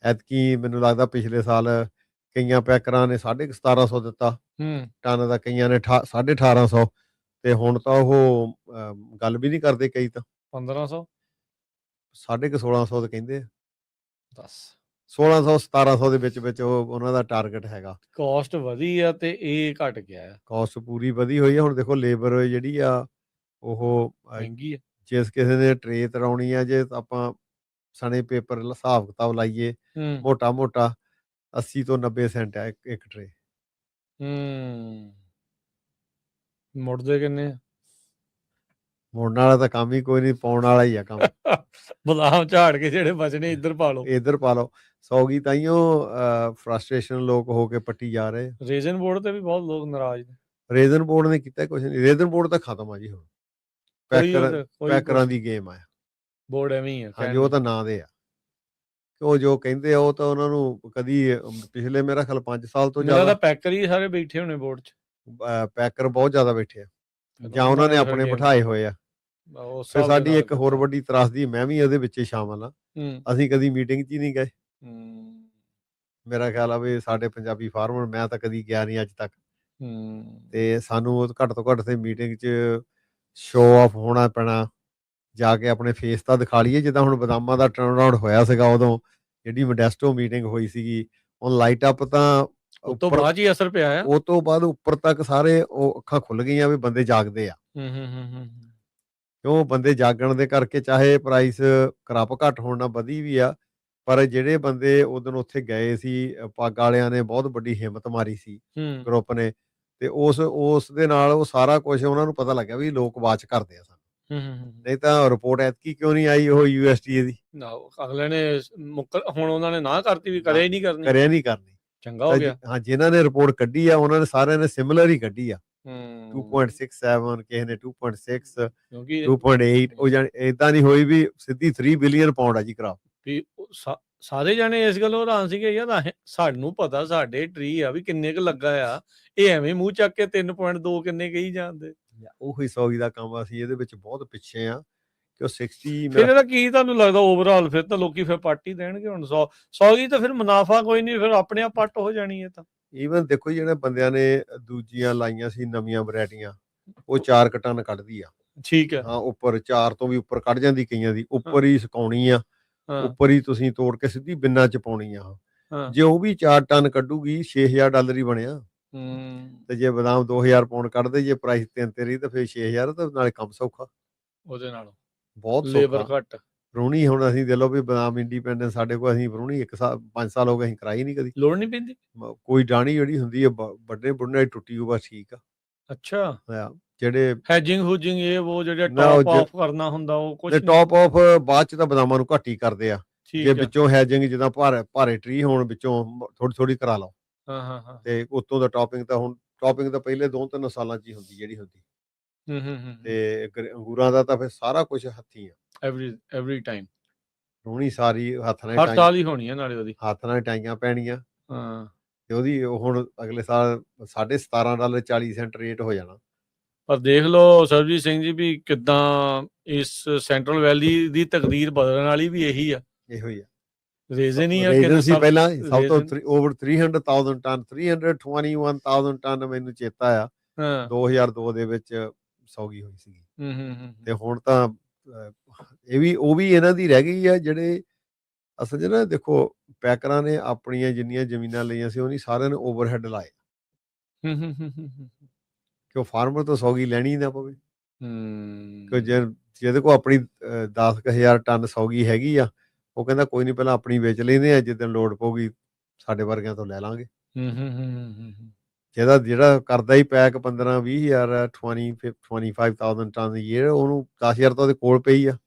ਐਤਕੀ ਮੈਨੂੰ ਲੱਗਦਾ ਪਿਛਲੇ ਸਾਲ ਕਈਆਂ ਪੈਕਰਾਂ ਨੇ 1750 ਦਿੱਤਾ ਟਨ ਦਾ, ਕਈਆਂ ਨੇ 1850, ਤੇ ਹੁਣ ਤਾਂ ਉਹ ਗੱਲ ਵੀ ਨਹੀਂ ਕਰਦੇ, ਕਈ ਤਾਂ 1500 1650 ਤੇ ਕਹਿੰਦੇ ਆ। ਦੱਸ 1600-1700 ਦੇ ਵਿੱਚ ਉਹਨਾਂ ਦਾ ਟਾਰਗੇਟ ਹੈਗਾ। ਕਾਸਟ ਵਧੀ ਆ ਤੇ ਇਹ ਘਟ ਗਿਆ ਹੈ, ਕਾਸਟ ਪੂਰੀ ਵਧੀ ਹੋਈ ਆ। ਹੁਣ ਦੇਖੋ ਲੇਬਰ ਜਿਹੜੀ ਆ ਉਹ ਮਹਿੰਗੀ ਆ। ਜਿਸ ਕਿਸੇ ਨੇ ਟਰੇ ਤਰਾਉਣੀ ਆ, ਜੇ ਆਪਾਂ ਸਣੇ ਪੇਪਰ ਹਿਸਾਬ ਕਿਤਾਬ ਲਾਈਏ ਮੋਟਾ 80 ਤੋਂ 90 ਸੈਂਟ ਆ ਇੱਕ ਟਰੇ। ਮੁੜਦੇ ਕਿੰਨੇ ਆ? ਮੁੜਨ ਵਾਲਾ ਤਾਂ ਕੰਮ ਹੀ ਕੋਈ ਨਹੀਂ, ਪਾਉਣ ਵਾਲਾ ਹੀ ਆ ਕੰਮ। ਬਦਾਮ ਝਾੜ ਕੇ ਜਿਹੜੇ ਬਚਨੇ ਇੱਧਰ ਪਾ ਲਓ। ਸੌਗੀ ਤਾਈਓ ਫਰਸਟ੍ਰੇਸ਼ਨ ਲੋਕ ਹੋ ਕੇ ਪੱਟੀ ਜਾ ਰਹੇ। ਰੇਜ਼ਨ ਬੋਰਡ ਤੇ ਵੀ ਬਹੁਤ ਲੋਕ ਨਾਰਾਜ਼ ਨੇ। ਰੇਜ਼ਨ ਬੋਰਡ ਨੇ ਕੀਤਾ ਕੁਝ ਨਹੀਂ, ਰੇਜ਼ਨ ਬੋਰਡ ਤਾਂ ਖਤਮ ਆ ਜੀ, ਹੁਣ ਪੈਕਰਾਂ ਦੀ ਗੇਮ ਆ। ਬੋਰਡ ਐਵੇਂ ਹੀ ਆ, ਹਾਂਜੀ, ਉਹ ਤਾਂ ਨਾਂ ਦੇ ਆ। ਉਹ ਜੋ ਕਹਿੰਦੇ ਆ ਉਹ ਤਾਂ ਉਹਨਾਂ ਨੂੰ ਕਦੀ ਪਿਛਲੇ ਮੇਰਾ ਖਿਆਲ 5 ਸਾਲ ਤੋਂ ਜ਼ਿਆਦਾ ਪੈਕਰ ਹੀ ਸਾਰੇ ਬੈਠੇ ਹੋਣੇ ਬੋਰਡ 'ਚ। ਪੈਕਰ ਬਹੁਤ ਜ਼ਿਆਦਾ ਬੈਠੇ ਆ, ਜਾਂ ਉਹਨਾਂ ਨੇ ਆਪਣੇ ਬਿਠਾਏ ਹੋਏ ਆ। ਫਿਰ ਸਾਡੀ ਇੱਕ ਹੋਰ ਵੱਡੀ ਤਰਾਸਦੀ, ਮੈਂ ਵੀ ਇਹਦੇ ਵਿੱਚ ਸ਼ਾਮਲ ਆ, ਅਸੀਂ ਕਦੀ ਮੀਟਿੰਗ 'ਚ ਹੀ ਨਹੀਂ ਗਏ। ਮੇਰਾ ਖਿਆਲ ਆ ਵੀ ਸਾਡੇ ਪੰਜਾਬੀ ਫਾਰਮਰ, ਮੈਂ ਤਾਂ ਕਦੀ ਗਿਆ ਨਹੀਂ ਅੱਜ ਤੱਕ, ਤੇ ਸਾਨੂੰ ਘੱਟ ਤੋਂ ਘੱਟ ਤੇ ਮੀਟਿੰਗ 'ਚ ਸ਼ੋਅ ਆਫ ਹੋਣਾ ਪੈਣਾ, ਜਾ ਕੇ ਆਪਣੇ ਫੇਸ ਤਾਂ ਦਿਖਾ ਲਈਏ। ਜਿੱਦਾਂ ਹੁਣ ਬਦਾਮਾਂ ਦਾ ਟਰਨ ਅਰਾਊਂਡ ਹੋਇਆ ਸੀਗਾ, ਉਦੋਂ ਜਿਹੜੀ ਮੋਡੈਸਟੋ ਮੀਟਿੰਗ ਹੋਈ ਸੀਗੀ, ਉਹ ਲਾਈਟ ਅਪ ਤਾਂ ਉਸ ਤੋਂ ਬਾਅਦ ਹੀ ਅਸਰ ਪਿਆ ਆ। ਉਹ ਤੋਂ ਬਾਅਦ ਉੱਪਰ ਤੱਕ ਸਾਰੇ ਉਹ ਅੱਖਾਂ ਖੁੱਲ ਗਈਆਂ ਵੀ ਬੰਦੇ ਜਾਗਦੇ ਆ। ਕਿਉਂ ਬੰਦੇ ਜਾਗਣ ਦੇ ਕਰਕੇ ਚਾਹੇ ਪ੍ਰਾਈਸ ਕਰਪ ਘੱਟ ਹੋਣ ਨਾਲ ਵਧੀ ਵੀ ਆ, ਪਰ ਜਿਹੜੇ ਬੰਦੇ ਉਦੋਂ ਉੱਥੇ ਗਏ ਸੀ, ਪੱਗ ਵਾਲਿਆਂ ਨੇ ਬਹੁਤ ਵੱਡੀ ਹਿੰਮਤ ਮਾਰੀ ਸੀ ਗਰੁੱਪ ਨੇ, ਤੇ ਉਸ ਦੇ ਨਾਲ ਉਹ ਸਾਰਾ ਕੁਝ ਉਹਨਾਂ ਨੂੰ ਪਤਾ ਲੱਗਿਆ ਵੀ ਲੋਕ ਵਾਚ ਕਰਦੇ ਆ ਸਾਨੂੰ। ਨਹੀਂ ਤਾਂ ਰਿਪੋਰਟ ਐਤਕੀ ਕਿਉਂ ਨਹੀਂ ਆਈ ਉਹ USDA ਦੀ? ਅਗਲੇ ਨੇ ਹੁਣ ਉਹਨਾਂ ਨੇ ਨਾ ਕਰਤੀ ਵੀ ਕਰਿਆ ਹੀ ਨਹੀਂ ਕਰਨੀ। ਚੰਗਾ ਹੋ ਗਿਆ। ਹਾਂ, ਜਿਨ੍ਹਾਂ ਨੇ ਰਿਪੋਰਟ ਕੱਢੀ ਆ ਉਹਨਾਂ ਨੇ ਸਾਰਿਆਂ ਨੇ ਸਿਮਿਲਰ ਹੀ ਕੱਢੀ ਆ। 2.67 ਕਿਸੇ ਨੇ 2.6 ਕਿਉਂਕਿ 2.8 ਉਹ ਜਾਨੀ ਏਦਾਂ ਨਹੀਂ ਹੋਈ ਵੀ ਸਿੱਧੀ 3 ਬਿਲੀਅਨ ਪਾਉਂਡ ਆ ਜੀ ਕਰਾਪ। ਵੀ ਸਾਰੇ ਜਾਣੇ ਇਸ ਗੱਲੋਂ ਹੈਰਾਨ ਸੀਗੇ ਯਾਰ ਸਾਨੂੰ ਪਤਾ ਸਾਡੇ ਟਰੀ ਆ ਵੀ ਕਿੰਨੇ ਕੁ ਲੱਗਾ ਆ, ਇਹ ਐਵੇਂ ਮੂੰਹ ਚੱਕ ਕੇ 3.2 ਕਿੰਨੇ ਕਹੀ ਜਾਂਦੇ। ਉਹੀ ਸੌਗੀ ਦਾ ਕੰਮ ਆ, ਅਸੀਂ ਇਹਦੇ ਵਿੱਚ ਬਹੁਤ ਪਿੱਛੇ ਆ ਕਿ ਉਹ 60 ਫਿਰ ਇਹਦਾ ਕੀ ਤੁਹਾਨੂੰ ਲੱਗਦਾ ਓਵਰਆਲ ਫਿਰ ਤਾਂ ਲੋਕੀ ਫਿਰ ਪੱਟ ਹੀ ਦੇਣਗੇ ਹੁਣ 100 ਤਾਂ ਫਿਰ ਮੁਨਾਫਾ ਕੋਈ ਨਹੀਂ, ਫਿਰ ਆਪਣੇ ਆਪ ਪੱਟ ਹੋ ਜਾਣੀ ਹੈ ਤਾਂ। ਈਵਨ ਦੇਖੋ ਜਿਹੜੇ ਬੰਦਿਆਂ ਨੇ ਦੂਜੀਆਂ ਲਾਈਆਂ ਸੀ ਨਵੀਆਂ ਵੈਰਾਈਟੀਆਂ, ਉਹ 4 ਟਨ ਕੱਢਦੀ ਆ। ਠੀਕ ਹੈ। ਹਾਂ, ਉੱਪਰ 4 ਤੋਂ ਵੀ ਉੱਪਰ ਕੱਢ ਜਾਂਦੀ ਕਈਆਂ ਦੀ, ਉੱਪਰ ਹੀ ਸੁਕਾਉਣੀ ਆ, ਉੱਪਰ ਹੀ ਤੁਸੀਂ ਤੋੜ ਕੇ ਸਿੱਧੀ ਬਿੰਨਾਂ ਚ ਪਾਉਣੀ ਆ। ਜੇ ਉਹ ਵੀ 4 ਟਨ ਕੱਢੂਗੀ $6000 ਹੀ ਬਣਿਆ। ਤੇ ਜੇ ਬਦਾਮ 2000 ਪਾਉਂਡ ਕੱਢਦੇ, ਜੇ ਪ੍ਰਾਈਸ 3 ਤੇ ਰਹੀ ਤਾਂ ਫਿਰ 6000, ਤਾਂ ਨਾਲੇ ਕੰਮ ਸੌਖਾ ਉਹਦੇ ਨਾਲ, ਬਹੁਤ ਲੇਬਰ ਘੱਟ। ਫਰੂਣੀ ਹੁਣ ਅਸੀਂ ਦੇਖ ਲਓ ਵੀ ਬਦਾਮ ਇੰਡੀਪੈਂਡੈਂਸ ਸਾਡੇ ਕੋਲ, ਅਸੀਂ ਫਰੂਣੀ 5 ਸਾਲ ਹੋ ਗਏ, ਅਸੀਂ ਕਰਾਈ ਨਹੀਂ ਕਦੀ। ਲੋੜ ਨਹੀਂ ਪੈਂਦੀ ਕੋਈ ਡਾਣੀ ਜਿਹੜੀ ਹੁੰਦੀ ਹੈ ਵੱਡੇ ਬੁੱਢੇ ਟੁੱਟੀ ਉਹ ਬਸ ਠੀਕ ਆ। ਅੱਛਾ, ਜਿਹੜੇ ਹੈਜਿੰਗ ਹੂਜਿੰਗ ਇਹ ਉਹ ਜਿਹੜੇ ਟੌਪ ਆਫ ਕਰਨਾ ਹੁੰਦਾ ਉਹ ਕੁਝ ਨਹੀਂ। ਟੌਪ ਆਫ ਬਾਅਦ ਚ ਤਾਂ ਬਦਾਮਾਂ ਨੂੰ ਘੱਟ ਹੀ ਕਰਦੇ ਆ, ਜੇ ਵਿੱਚੋਂ ਹੈਜਿੰਗ ਜਿੱਦਾਂ ਭਾਰੇ ਟਰੀ ਹੋਣ ਵਿੱਚੋਂ ਥੋੜੀ ਥੋੜੀ ਕਰਾ ਲਓ। ਹਾਂ ਤੇ ਉਤੋਂ ਦਾ ਟੌਪਿੰਗ ਤਾਂ ਹੁਣ ਟੌਪਿੰਗ ਤਾਂ ਪਹਿਲੇ 2-3 ਸਾਲਾਂ ਚ ਹੀ ਹੁੰਦੀ ਜਿਹੜੀ ਹੁੰਦੀ। ਤੇ ਅੰਗੂਰਾਂ ਦਾ ਤਾਂ ਫਿਰ ਸਾਰਾ ਕੁਝ ਹੱਥੀਂ ਆ, ਐਵਰੀ ਟਾਈਮ ਰੂਣੀ ਸਾਰੀ ਹੱਥ ਨਾਲ ਹਰ ਸਾਲ ਹੀ ਹੋਣੀ ਹੈ, ਨਾਲੇ ਉਹਦੀ ਹੱਥ ਨਾਲ ਟਾਈਆਂ ਪੈਣੀਆਂ। ਹਾਂ, ਤੇ ਉਹਦੀ ਹੁਣ ਅਗਲੇ ਸਾਲ $17.40 ਰੇਟ ਹੋ ਜਾਣਾ। ਪਰ ਦੇਖ ਲਓ ਸਰਬਜੀਤ ਸਿੰਘ ਜੀ ਵੀ ਕਿੱਦਾਂ ਇਸ ਸੈਂਟਰਲ ਵੈਲੀ ਦੀ ਤਕਦੀਰ ਬਦਲਣ ਵਾਲੀ ਵੀ ਇਹੀ ਆ। ਇਹੋ ਹੀ ਆ ਰੀਜ਼ਨ ਹੀ ਆ ਕਿ ਸੀ ਪਹਿਲਾਂ ਸਭ ਤੋਂ ਓਵਰ 300,000 ਟਨ 321,000 ਟਨ ਮੈਨੂੰ ਚੇਤਾ ਆ 2002 ਦੇ ਵਿੱਚ ਸੌਗੀ ਹੋਈ ਸੀਗੀ। ਤੇ ਹੁਣ ਤਾਂ ਉਹ ਵੀ ਇਹਨਾਂ ਦੀ ਰਹਿ ਗਈ ਆ। ਜਿਹੜੇ ਅਸਲ 'ਚ ਨਾ ਦੇਖੋ ਪੈਕਰਾਂ ਨੇ ਆਪਣੀਆਂ ਜਿੰਨੀਆਂ ਜ਼ਮੀਨਾਂ ਲਈਆਂ ਸੀ ਉਹਨੀ ਸਾਰਿਆਂ ਨੇ ਓਵਰਹੈਡ ਲਾਏ ਕਿ ਉਹ ਫਾਰਮਰ ਤੋਂ ਸੌਗੀ ਲੈਣੀ ਨਾ ਪਵੇ। ਕਿ ਜਿਹਦੇ ਕੋਲ ਆਪਣੀ 10,000 ਟਨ ਸੌਗੀ ਹੈਗੀ ਆ, ਉਹ ਕਹਿੰਦਾ ਕੋਈ ਨਹੀਂ ਪਹਿਲਾਂ ਆਪਣੀ ਵੇਚ ਲੈਂਦੇ ਆ, ਜਿੱਦਣ ਲੋੜ ਪਊਗੀ ਸਾਡੇ ਵਰਗਿਆਂ ਤੋਂ ਲੈ ਲਾਂਗੇ। ਜਿਹੜਾ ਕਰਦਾ ਹੀ ਪੈਕ 15-20,000 25,000 ਟਨ ਈਅਰ, ਉਹਨੂੰ 10,000 ਤਾਂ ਉਹਦੇ ਕੋਲ ਪਈ ਆ।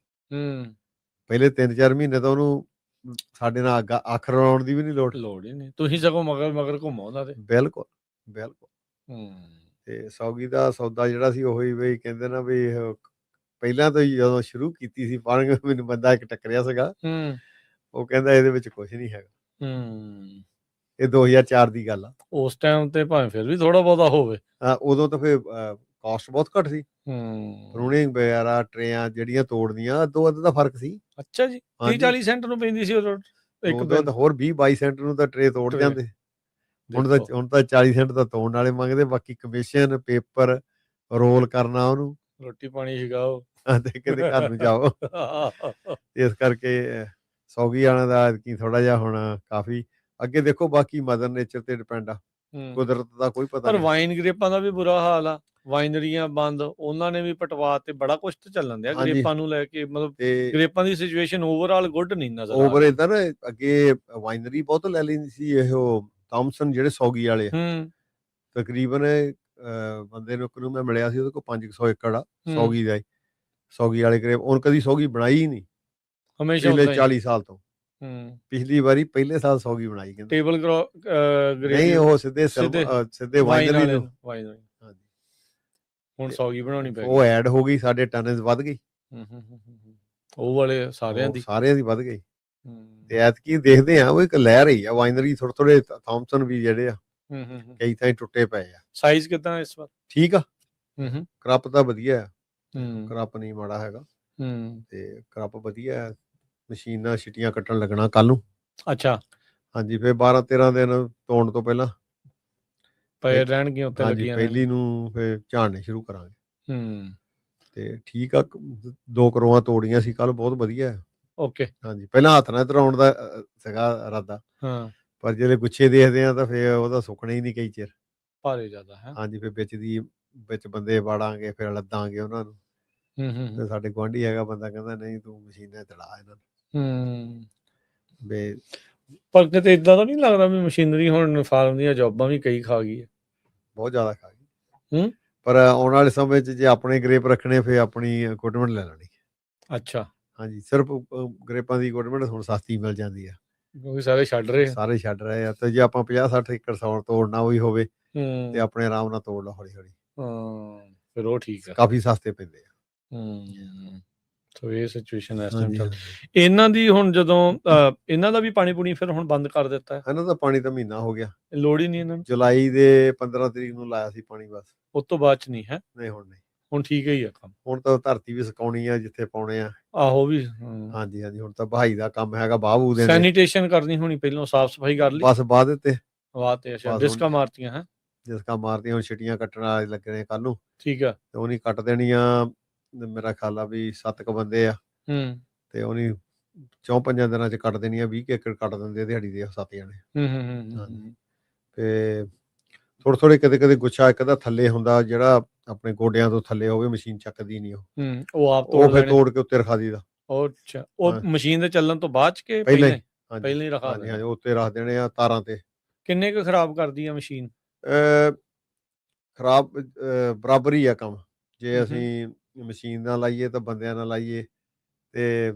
ਪਹਿਲੇ 3-4 ਮਹੀਨੇ ਤਾਂ ਉਹਨੂੰ ਸਾਡੇ ਨਾਲ ਅੱਖ ਰਲਾਉਣ ਦੀ ਵੀ ਨਹੀਂ ਲੋੜ ਹੀ ਨਹੀਂ, ਤੁਸੀਂ ਸਗੋਂ ਮਗਰ ਘੁੰਮੋ ਉਹਨਾਂ ਦੇ। ਬਿਲਕੁਲ ਤੇ ਸੌਗੀ ਦਾ ਸੌਦਾ ਜਿਹੜਾ ਸੀ ਉਹੀ ਵੀ ਕਹਿੰਦੇ ਨਾ ਵੀ ਪਹਿਲਾਂ ਤੋਂ ਹੀ ਜਦੋਂ ਸ਼ੁਰੂ ਕੀਤੀ ਸੀ ਪਾਣੀ, ਮੈਨੂੰ ਬੰਦਾ ਇੱਕ ਟੱਕਰਿਆ ਸੀਗਾ, ਉਹ ਕਹਿੰਦਾ ਇਹਦੇ ਵਿੱਚ ਕੁਝ ਨਹੀਂ ਹੈਗਾ। ਇਹ 2004 ਦੀ ਗੱਲ ਆ। ਉਸ ਟਾਈਮ ਤੇ ਭਾਵੇਂ ਫਿਰ ਵੀ ਥੋੜਾ ਬਹੁਤਾ ਹੋਵੇ, ਉਦੋਂ ਤਾਂ ਫਿਰ ਕਾਸਟ ਬਹੁਤ ਘੱਟ ਸੀ। ਪ੍ਰੂਨਿੰਗ ਵਗੈਰਾ ਟਰੇਆਂ ਜਿਹੜੀਆਂ ਤੋੜਦੀਆਂ ਅੱਧੋ-ਅੱਧ ਦਾ ਫਰਕ ਸੀ। ਅੱਛਾ ਜੀ, 30-40 ਸੈਂਟ ਨੂੰ ਪੈਂਦੀ ਸੀ ਉਦੋਂ ਇੱਕ ਤਾਂ ਹੋਰ 20-22 ਸੈਂਟ ਨੂੰ ਤਾਂ ਟਰੇ ਤੋੜ ਜਾਂਦੇ। ਹੁਣ ਤਾਂ 40 ਸੈਂਟ ਦਾ ਤੋੜਨ ਵਾਲੇ ਮੰਗਦੇ, ਬਾਕੀ ਕਮਿਸ਼ਨ ਪੇਪਰ ਰੋਲ ਕਰਨਾ, ਉਹਨੂੰ ਰੋਟੀ ਪਾਣੀ ਛਕਾਓ ਤੇ ਕਿਤੇ ਘਰ ਨੂੰ ਜਾਓ। ਇਸ ਕਰਕੇ ਸੌਗੀ ਵਾਲਿਆਂ ਦਾ ਕੀ ਥੋੜਾ ਜਿਹਾ ਹੁਣ ਕਾਫੀ ਅੱਗੇ ਦੇਖੋ, ਬਾਕੀ ਮਦਰ ਨੇਚਰ ਤੇ ਡਿਪੈਂਡ ਆ, ਕੁਦਰਤ ਦਾ ਕੋਈ ਪਤਾ ਨਹੀਂ। ਪਰ ਵਾਈਨ ਗ੍ਰੇਪਾਂ ਦਾ ਵੀ ਬੁਰਾ ਹਾਲ ਆ, ਵਾਈਨਰੀਆਂ ਬੰਦ, ਉਹਨਾਂ ਨੇ ਵੀ ਪਟਵਾ ਤੇ ਬੜਾ ਕੁਛ ਤੇ ਚੱਲਣ ਦਿਆ ਗ੍ਰੇਪਾਂ ਨੂੰ ਲੈ ਕੇ। ਮਤਲਬ ਗ੍ਰੇਪਾਂ ਦੀ ਸਿਚੁਏਸ਼ਨ ਓਵਰਆਲ ਗੁੱਡ ਨਹੀਂ ਨਜ਼ਰ ਆ ਰਹੀ। ਓਵਰ ਇਦਾਂ ਨਾ ਅੱਗੇ ਵਾਈਨਰੀ ਬਹੁਤ ਲੈ ਲੈਂਦੀ ਸੀ ਇਹ ਥਾਮਸਨ ਜਿਹੜੇ ਸੌਗੀ ਵਾਲੇ ਆ, ਤਕਰੀਬਨ ਬੰਦੇ ਨੂੰ ਮੈਂ ਮਿਲਿਆ ਸੀ, ਉਹਦੇ ਕੋਲ 500 ਏਕੜ ਆ ਸੌਗੀ ਦਾ, ਸੌਗੀ ਵਾਲੇ ਗ੍ਰੇਪ। ਉਹਨ ਕਦੀ ਸੌਗੀ ਬਣਾਈ ਹੀ ਨਹੀਂ ਹਮੇਸ਼ਾ, ਪਿਛਲੇ 40 ਸਾਲ ਤੋਂ। ਪਿਛਲੀ ਵਾਰੀ ਪਹਿਲੇ ਸਾਲ ਸੌਗੀ ਬਣਾਈ, ਕਹਿੰਦੇ ਟੇਬਲ ਨਹੀਂ, ਉਹ ਸਿੱਧੇ ਵਾਈਨਰੀ ਨੂੰ। ਹੁਣ ਸੌਗੀ ਬਣਾਉਣੀ ਪੈ ਗਈ, ਉਹ ਐਡ ਹੋ ਗਈ, ਸਾਡੇ ਟਨੇਜ ਵੱਧ ਗਈ। ਉਹ ਵਾਲੇ ਸਾਰਿਆਂ ਦੀ ਵੱਧ ਗਈ। ਤੇ ਐਤਕੀ ਦੇਖਦੇ ਆ ਉਹ ਇੱਕ ਲਹਿਰ ਰਹੀ ਆ ਵਾਈਨਰੀ, ਥੋੜੇ ਥਾਮਸਨ ਵੀ ਜਿਹੜੇ ਆ ਕਈ ਥਾਂ ਟੁੱਟੇ ਪਏ ਆ। ਸਾਈਜ਼ ਕਿਦਾਂ ਇਸ ਵਾਰ? ਠੀਕ ਆ, ਕ੍ਰਪ ਤਾਂ ਵਧੀਆ ਆ, ਕ੍ਰਪ ਨਹੀਂ ਮਾੜਾ ਹੈਗਾ। ਤੇ ਕ੍ਰਪ ਵਧੀਆ ਆ, ਮਸ਼ੀਨਾਂ ਛਿੱਟੀਆਂ ਕੱਟਣ ਲੱਗਣਾ ਕੱਲ ਨੂੰ। ਅੱਛਾ, ਹਾਂਜੀ, ਫਿਰ 12-13 ਦਿਨ ਤੋੜਨ ਤੋਂ ਪਹਿਲਾਂ ਪਏ ਰਹਿਣਗੀਆਂ ਉੱਤੇ ਲੱਗੀਆਂ। ਪਹਿਲੀ ਨੂੰ ਫਿਰ ਝਾੜਨੇ ਸ਼ੁਰੂ ਕਰਾਂਗੇ। ਤੇ ਠੀਕ ਆ, 2 ਕਰੋਆਂ ਤੋੜੀਆਂ ਸੀ ਕੱਲ, ਬਹੁਤ ਵਧੀਆ। ਓਕੇ, ਹਾਂਜੀ, ਪਹਿਲਾਂ ਹੱਥ ਨਾਲ ਧਰਾਉਣ ਦਾ ਸੀਗਾ ਇਰਾਦਾ, ਪਰ ਜਿਹੜੇ ਗੁੱਛੇ ਦੇਖਦੇ ਆ ਤਾਂ ਫਿਰ ਉਹਦਾ ਸੁੱਕਣਾ ਹੀ ਨਹੀਂ ਕਈ ਚਿਰ, ਭਾਰੇ ਜ਼ਿਆਦਾ ਹੈ। ਹਾਂਜੀ, ਫਿਰ ਵਿੱਚ ਬੰਦੇ ਵਾੜਾਂਗੇ, ਫਿਰ ਲੱਦਾਂਗੇ ਉਹਨਾਂ ਨੂੰ। ਤੇ ਸਾਡੇ ਗੁਆਂਢੀ ਹੈਗਾ ਬੰਦਾ, ਕਹਿੰਦਾ ਨਹੀਂ ਤੂੰ ਮਸ਼ੀਨਾਂ ਚਲਾ ਇਹਨਾਂ ਨੂੰ। ਪਰ ਕਿਤੇ ਇਦਾਂ ਤਾਂ ਨਹੀਂ ਲੱਗਦਾ ਵੀ ਮਸ਼ੀਨਰੀ ਹੁਣ ਫਾਰਮ ਦੀਆਂ ਜੌਬਾਂ ਵੀ ਕਈ ਖਾ ਗਈ ਹੈ? ਬਹੁਤ ਜ਼ਿਆਦਾ ਖਾ ਗਈ। ਪਰ ਆਉਣ ਵਾਲੇ ਸਮੇਂ 'ਚ ਜੇ ਆਪਣੇ ਗ੍ਰੇਪ ਰੱਖਣੇ, ਫਿਰ ਆਪਣੀ ਇਕੁਇਪਮੈਂਟ ਲੈ ਲੈਣੀ। ਅੱਛਾ, ਹਾਂਜੀ, ਸਿਰਫ ਗ੍ਰੇਪਾਂ ਦੀ ਇਕੁਇਪਮੈਂਟ ਹੁਣ ਸਸਤੀ ਮਿਲ ਜਾਂਦੀ ਆ। ਕਿਉਂਕਿ ਸਾਰੇ ਛੱਡ ਰਹੇ ਆ ਤੇ ਜੇ ਆਪਾਂ 50-60 ਏਕੜ ਤੋੜਨਾ ਵੀ ਹੋਵੇ ਤੇ ਆਪਣੇ ਆਰਾਮ ਨਾਲ ਤੋੜ ਲਓ ਹੌਲੀ-ਹੌਲੀ। ਫਿਰ ਉਹ ਠੀਕ ਆ, ਕਾਫੀ ਸਸਤੇ ਪੈਂਦੇ ਆ। ਸੋ ਇਹ ਸਿਚੁਏਸ਼ਨ ਇਸ ਟਾਈਮ ਚੱਲ ਇਹਨਾਂ ਦੀ। ਹੁਣ ਜਦੋਂ ਇਹਨਾਂ ਦਾ ਵੀ ਪਾਣੀ ਪੂਣੀ ਫਿਰ ਹੁਣ ਬੰਦ ਕਰ ਦਿੱਤਾ ਹੈ। ਇਹਨਾਂ ਦਾ ਪਾਣੀ ਤਾਂ ਮਹੀਨਾ ਹੋ ਗਿਆ, ਲੋੜ ਹੀ ਨਹੀਂ ਇਹਨਾਂ ਨੂੰ। ਜੁਲਾਈ ਦੇ 15 ਤਰੀਕ ਨੂੰ ਲਾਇਆ ਸੀ ਪਾਣੀ, ਬਸ ਉਸ ਤੋਂ ਬਾਅਦ ਚ ਨਹੀਂ ਹੈ। ਨਹੀਂ, ਹੁਣ ਨਹੀਂ, ਹੁਣ ਠੀਕ ਹੀ ਆ ਕੰਮ। ਹੁਣ ਤਾਂ ਧਰਤੀ ਵੀ ਸੁਕਾਉਣੀ ਆ ਜਿੱਥੇ ਪਾਉਣੇ ਆ। ਆਹੋ ਵੀ ਹਾਂਜੀ, ਹੁਣ ਤਾਂ ਬਹਾਈ ਦਾ ਕੰਮ ਹੈਗਾ, ਬਾਹੂ ਦੇ ਸੈਨੀਟੇਸ਼ਨ ਕਰਨੀ ਹੋਣੀ, ਪਹਿਲਾਂ ਸਾਫ ਸਫਾਈ ਕਰ ਲਈ, ਬਸ ਬਾਅਦ ਤੇ ਅੱਛਾ ਡਿਸਕਾ ਮਾਰਤੀਆਂ ਹੈ, ਡਿਸਕਾ ਮਾਰਤੀਆਂ। ਹੁਣ ਛਿਟੀਆਂ ਕੱਟਣ ਵਾਲੇ ਲੱਗਣੇ ਕੱਲ ਨੂੰ। ਠੀਕ ਆ, ਤੇ ਉਹਨੀ ਕੱਟ ਦੇਣੀਆਂ। ਮੇਰਾ ਖਿਆਲ ਆ ਵੀ 7 ਕੁ ਬੰਦੇ ਆ ਤੇ ਉਹਨੀ 4-5 ਦਿਨਾਂ ਚ ਕੱਟ ਦੇਣੀਆਂ। 20 ਏਕੜ ਕੱਟ ਦਿੰਦੇ ਦਿਹਾੜੀ ਦੇ 7 ਜਣੇ। ਤੇ ਥੋੜੇ ਕਦੇ ਗੁੱਛਾ ਇੱਕ ਦਾ ਥੱਲੇ ਹੁੰਦਾ, ਜਿਹੜਾ ਆਪਣੇ ਗੋਡਿਆਂ ਤੋਂ ਥੱਲੇ ਹੋਵੇ, ਮਸ਼ੀਨ ਚੱਕਦੀ ਨਹੀਂ ਉਹ ਆਪ ਫਿਰ ਤੋੜ ਕੇ ਉੱਤੇ ਰਖਾ ਦੀਦਾ। ਅੱਛਾ, ਉਹ ਮਸ਼ੀਨ ਦੇ ਚੱਲਣ ਤੋਂ ਬਾਅਦ ਚ ਕੇ ਪਹਿਲਾਂ ਹੀ ਰਖਾ ਦੇਣਾ। ਹਾਂਜੀ, ਉੱਤੇ ਰੱਖ ਦੇਣੇ ਆ ਤਾਰਾਂ ਤੇ। ਕਿੰਨੇ ਕੁ ਖਰਾਬ ਕਰਦੀ ਆ ਮਸ਼ੀਨ? ਖਰਾਬ ਬਰਾਬਰੀ ਆ ਕੰਮ। ਜੇ ਅਸੀਂ ਮਸ਼ੀਨ ਨਾਲ ਲਾਈਏ ਤਾਂ ਬੰਦਿਆਂ ਨਾਲ ਲਾਈਏ ਤੇ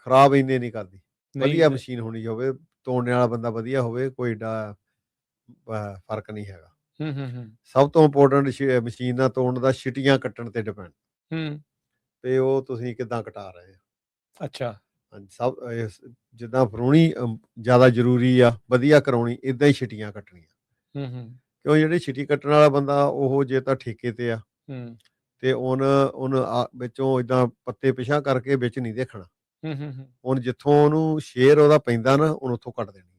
ਖਰਾਬ ਇੰਨੇ ਨਹੀਂ ਕਰਦੀ। ਵਧੀਆ ਮਸ਼ੀਨ ਹੋਣੀ ਹੋਵੇ, ਤੋੜਨੇ ਵਾਲਾ ਬੰਦਾ ਵਧੀਆ ਹੋਵੇ, ਕੋਈ ਏਡਾ ਫਰਕ ਨਹੀਂ ਹੈਗਾ। ਸਭ ਤੋਂ ਇੰਪੋਰਟੈਂਟ ਮਸ਼ੀਨ ਨਾਲ ਤੋੜਨ ਦਾ ਛਿਟੀਆਂ ਕੱਟਣ ਤੇ ਡਿਪੈਂਡ, ਤੇ ਉਹ ਤੁਸੀਂ ਕਿੱਦਾਂ ਕਟਾ ਰਹੇ ਹੋ। ਅੱਛਾ, ਹਾਂਜੀ, ਸਭ ਜਿੱਦਾਂ ਫਰੂਣੀ ਜ਼ਿਆਦਾ ਜ਼ਰੂਰੀ ਆ, ਵਧੀਆ ਕਰਾਉਣੀ, ਏਦਾਂ ਹੀ ਛਿਟੀਆਂ ਕੱਟਣੀਆਂ। ਕਿਉਂ ਜਿਹੜੀ ਛਿਟੀ ਕੱਟਣ ਵਾਲਾ ਬੰਦਾ ਉਹ ਜੇ ਤਾਂ ਠੇਕੇ ਤੇ ਆ ਤੇ ਉਹਨੂੰ ਵਿੱਚੋਂ ਏਦਾਂ ਪੱਤੇ ਪਿਛਾਂ ਕਰਕੇ ਵਿੱਚ ਨਹੀਂ ਦੇਖਣਾ। ਹੁਣ ਜਿੱਥੋਂ ਉਹਨੂੰ ਸ਼ੇਰ ਉਹਦਾ ਪੈਂਦਾ ਨਾ, ਉਹਨੂੰ ਉੱਥੋਂ ਕੱਟ ਦੇਣੀ।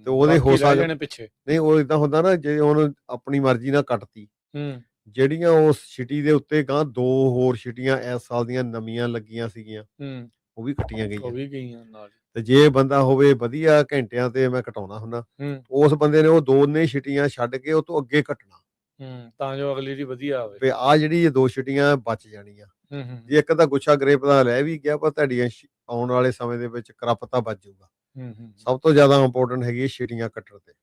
ਤੇ ਉਹਦੇ ਹੋ ਸਕਦੇ ਪਿੱਛੇ ਨਹੀਂ, ਉਹ ਏਦਾਂ ਹੁੰਦਾ ਨਾ, ਜੇ ਉਹਨੂੰ ਆਪਣੀ ਮਰਜ਼ੀ ਨਾਲ ਕੱਟਤੀ, ਜਿਹੜੀਆਂ ਉਸ ਛਿਟੀ ਦੇ ਉੱਤੇ ਗਾਂ 2 ਹੋਰ ਛਿਟੀਆਂ ਇਸ ਸਾਲ ਦੀਆਂ ਨਵੀਆਂ ਲੱਗੀਆਂ ਸੀਗੀਆਂ, ਉਹ ਵੀ ਕੱਟੀਆਂ ਗਈਆਂ ਨਾਲ। ਤੇ ਜੇ ਬੰਦਾ ਹੋਵੇ ਵਧੀਆ, ਘੰਟਿਆਂ ਤੇ ਮੈਂ ਕਟਾਉਣਾ ਹੁੰਦਾ, ਉਸ ਬੰਦੇ ਨੇ ਉਹ 2 ਛਿਟੀਆਂ ਛੱਡ ਕੇ ਉਹ ਤੋਂ ਅੱਗੇ ਕੱਟਣਾ, ਤਾਂ ਜੋ ਅਗਲੀ ਦੀ ਵਧੀਆ ਆਵੇ। ਤੇ ਆ ਜਿਹੜੀ ਇਹ 2 ਛਿਟੀਆਂ ਬਚ ਜਾਣੀਆਂ। ਜੇ ਇੱਕ ਤਾਂ ਗੁੱਛਾ ਗਰੇਪ ਦਾ ਲੈ ਵੀ ਗਿਆ, ਪਰ ਤੁਹਾਡੀਆਂ ਆਉਣ ਵਾਲੇ ਸਮੇਂ ਦੇ ਵਿੱਚ ਕਰੱਪ ਤਾਂ ਬਚ ਜਾਊਗਾ। ਸਭ ਤੋਂ ਜ਼ਿਆਦਾ ਇੰਪੋਰਟੈਂਟ ਹੈਗੀ ਛਿਟੀਆਂ ਕੱਟਣ ਤੇ।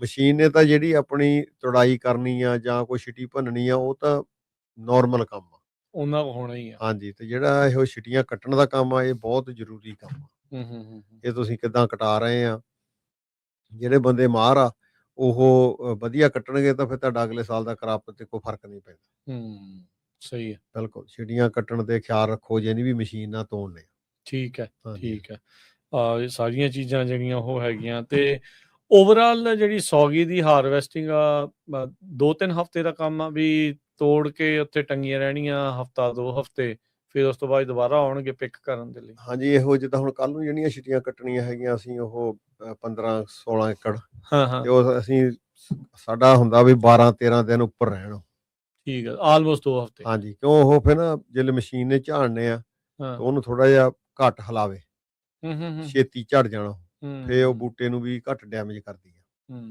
ਮਸ਼ੀਨ ਨੇ ਤਾਂ ਜਿਹੜੀ ਆਪਣੀ ਤੁੜਾਈ ਕਰਨੀ ਆ ਜਾਂ ਕੋਈ ਛਿਟੀ ਭੰਨਣੀ ਆ, ਉਹ ਤਾਂ ਨਾਰਮਲ ਕੰਮ ਆ, ਉਹਨਾਂ ਕੋ ਹੋਣਾ ਹੀ ਆ। ਹਾਂਜੀ, ਤੇ ਜਿਹੜਾ ਇਹ ਛਿਟੀਆਂ ਕੱਟਣ ਦਾ ਕੰਮ ਆ, ਇਹ ਬਹੁਤ ਜ਼ਰੂਰੀ ਕੰਮ ਆ। ਇਹ ਤੁਸੀਂ ਕਿੱਦਾਂ ਕਟਾ ਰਹੇ ਆ, ਜਿਹੜੇ ਬੰਦੇ ਮਾਹਰ ਆ ਉਹ ਵਧੀਆ ਕੱਟਣਗੇ ਤਾਂ ਫਿਰ ਤੁਹਾਡਾ ਅਗਲੇ ਸਾਲ ਦਾ ਕਰਾਪ ਤੇ ਕੋਈ ਫਰਕ ਨਹੀਂ ਪੈਂਦਾ। ਸਹੀ ਹੈ, ਬਿਲਕੁਲ। ਛਿਟੀਆਂ ਕੱਟਣ ਤੇ ਖਿਆਲ ਰੱਖੋ, ਜੇ ਨਹੀਂ ਵੀ ਮਸ਼ੀਨ ਨਾਲ ਤੋੜਨੇ। ਠੀਕ ਹੈ, ਠੀਕ ਹੈ। ਇਹ ਸਾਰੀਆਂ ਚੀਜ਼ਾਂ ਜਿਹੜੀਆਂ ਉਹ ਹੈਗੀਆਂ। ਤੇ ਓਵਰਆਲ ਜਿਹੜੀ ਸੌਗੀ ਦੀ ਹਾਰਵੈਸਟਿੰਗ ਆ, 2-3 ਹਫ਼ਤੇ ਦਾ ਕੰਮ ਆ ਵੀ ਤੋੜ ਕੇ ਉੱਥੇ ਟੰਗੀਆਂ ਰਹਿਣੀਆਂ, ਹਫ਼ਤਾ 2 ਹਫ਼ਤੇ, ਫਿਰ ਉਸ ਤੋਂ ਬਾਅਦ ਦੁਬਾਰਾ ਆਉਣਗੇ ਪਿਕ ਕਰਨ ਦੇ ਲਈ। ਹਾਂਜੀ, ਇਹੋ ਜਿੱਦਾਂ ਹੁਣ ਕੱਲ ਨੂੰ ਜਿਹੜੀਆਂ ਛਿਟੀਆਂ ਕੱਟਣੀਆਂ ਹੈਗੀਆਂ, ਅਸੀਂ ਉਹ 15-16 ਏਕੜ ਤੇ ਉਹ ਅਸੀਂ ਸਾਡਾ ਹੁੰਦਾ ਵੀ 12-13 ਦਿਨ ਉੱਪਰ ਰਹਿਣ। ਠੀਕ ਹੈ, ਆਲਮੋਸਟ 2 ਹਫ਼ਤੇ। ਹਾਂਜੀ, ਕਿਉਂ ਉਹ ਫਿਰ ਨਾ ਜਿਹੜੇ ਮਸ਼ੀਨ ਨੇ ਝਾੜਨੇ ਆ ਤਾਂ ਉਹਨੂੰ ਥੋੜਾ ਜਿਹਾ ਘੱਟ ਹਿਲਾਵੇ, ਛੇਤੀ ਝੜ ਜਾਣਾ, ਫੇਰ ਉਹ ਬੂਟੇ ਨੂੰ ਵੀ ਘੱਟ ਡੈਮੇਜ ਕਰਦੀ ਆ।